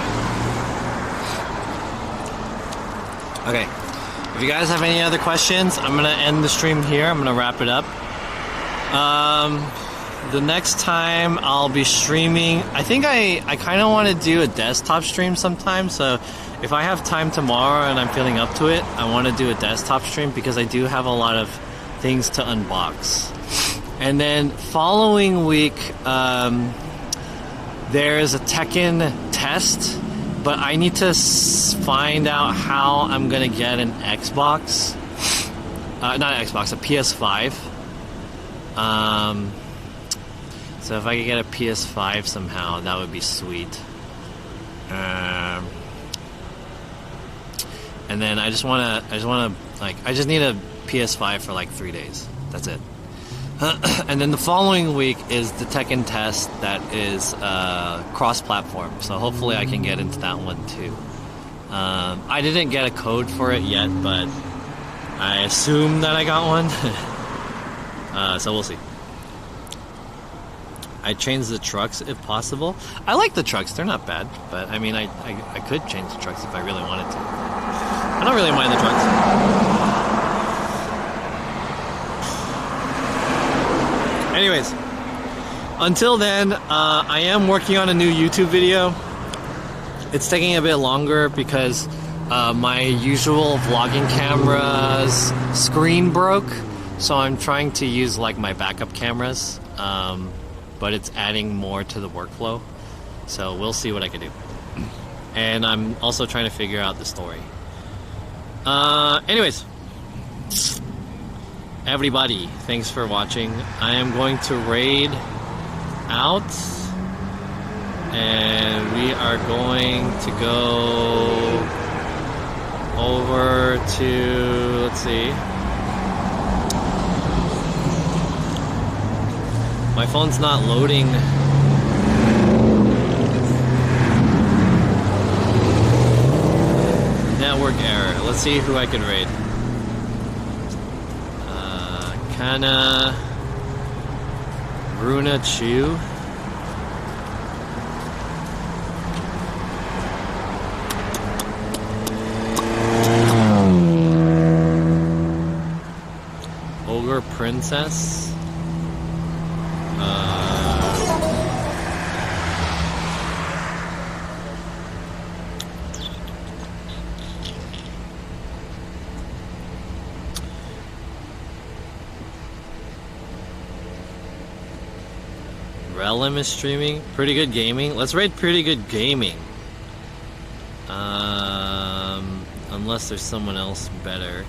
Okay, if you guys have any other questions, I'm gonna end the stream here. I'm gonna wrap it up. the next time I'll be streaming, I think I kind of want to do a desktop stream sometime. So if I have time tomorrow and I'm feeling up to it, I want to do a desktop stream because I do have a lot of things to unbox. And then following week, there is a Tekken test, but I need to find out how I'm gonna get an Xbox, not an Xbox, a PS5. So if I could get a PS5 somehow, that would be sweet. And then I just wanna I just need a PS5 for like 3 days. That's it. And then the following week is the Tekken test that is cross-platform. So hopefully I can get into that one too. I didn't get a code for it yet, but I assume that I got one. So we'll see. I changed the trucks if possible. I like the trucks, they're not bad. But I mean, I could change the trucks if I really wanted to. I don't really mind the trucks. Anyways, until then, I am working on a new YouTube video. It's taking a bit longer because my usual vlogging camera's screen broke. So I'm trying to use like my backup cameras, but it's adding more to the workflow. So we'll see what I can do. And I'm also trying to figure out the story. Anyways, everybody, thanks for watching. I am going to raid out, and we are going to go over to, let's see. My phone's not loading. Network error. Let's see who I can raid. Kana Bruna Chu. Ogre Princess. Relum is streaming. Pretty Good Gaming. Let's raid Pretty Good Gaming. Unless there's someone else better.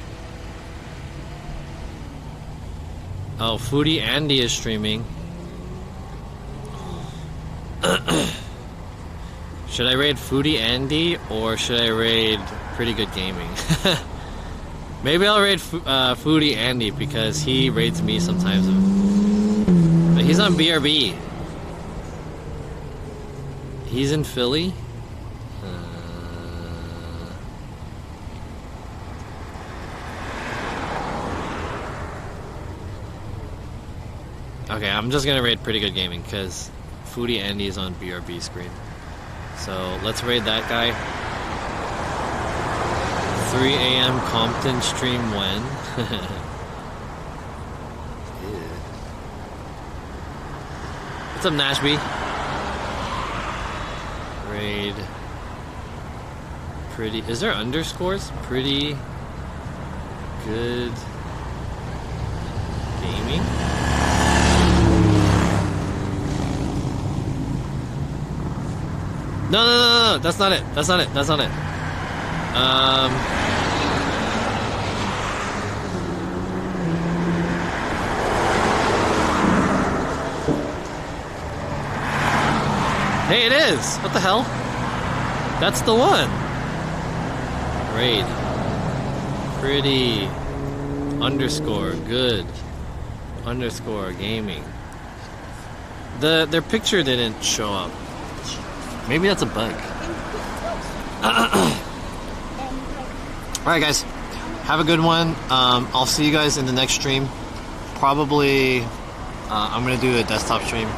Oh, Foodie Andy is streaming. Should I raid Foodie Andy or should I raid Pretty Good Gaming? Maybe I'll raid Foodie Andy because he raids me sometimes. But he's on BRB. He's in Philly. Okay, I'm just gonna raid Pretty Good Gaming because Foodie Andy is on BRB screen. So let's raid that guy. 3 a.m. Compton stream when? What's up, Nashby? Raid. Pretty. Is there underscores? Pretty Good Gaming? No, that's not it. That's not it. That's not it. Hey, it is! What the hell? That's the one! Raid. Pretty underscore good underscore gaming. Their picture didn't show up. Maybe that's a bug. Alright guys, have a good one. I'll see you guys in the next stream. Probably I'm gonna do a desktop stream.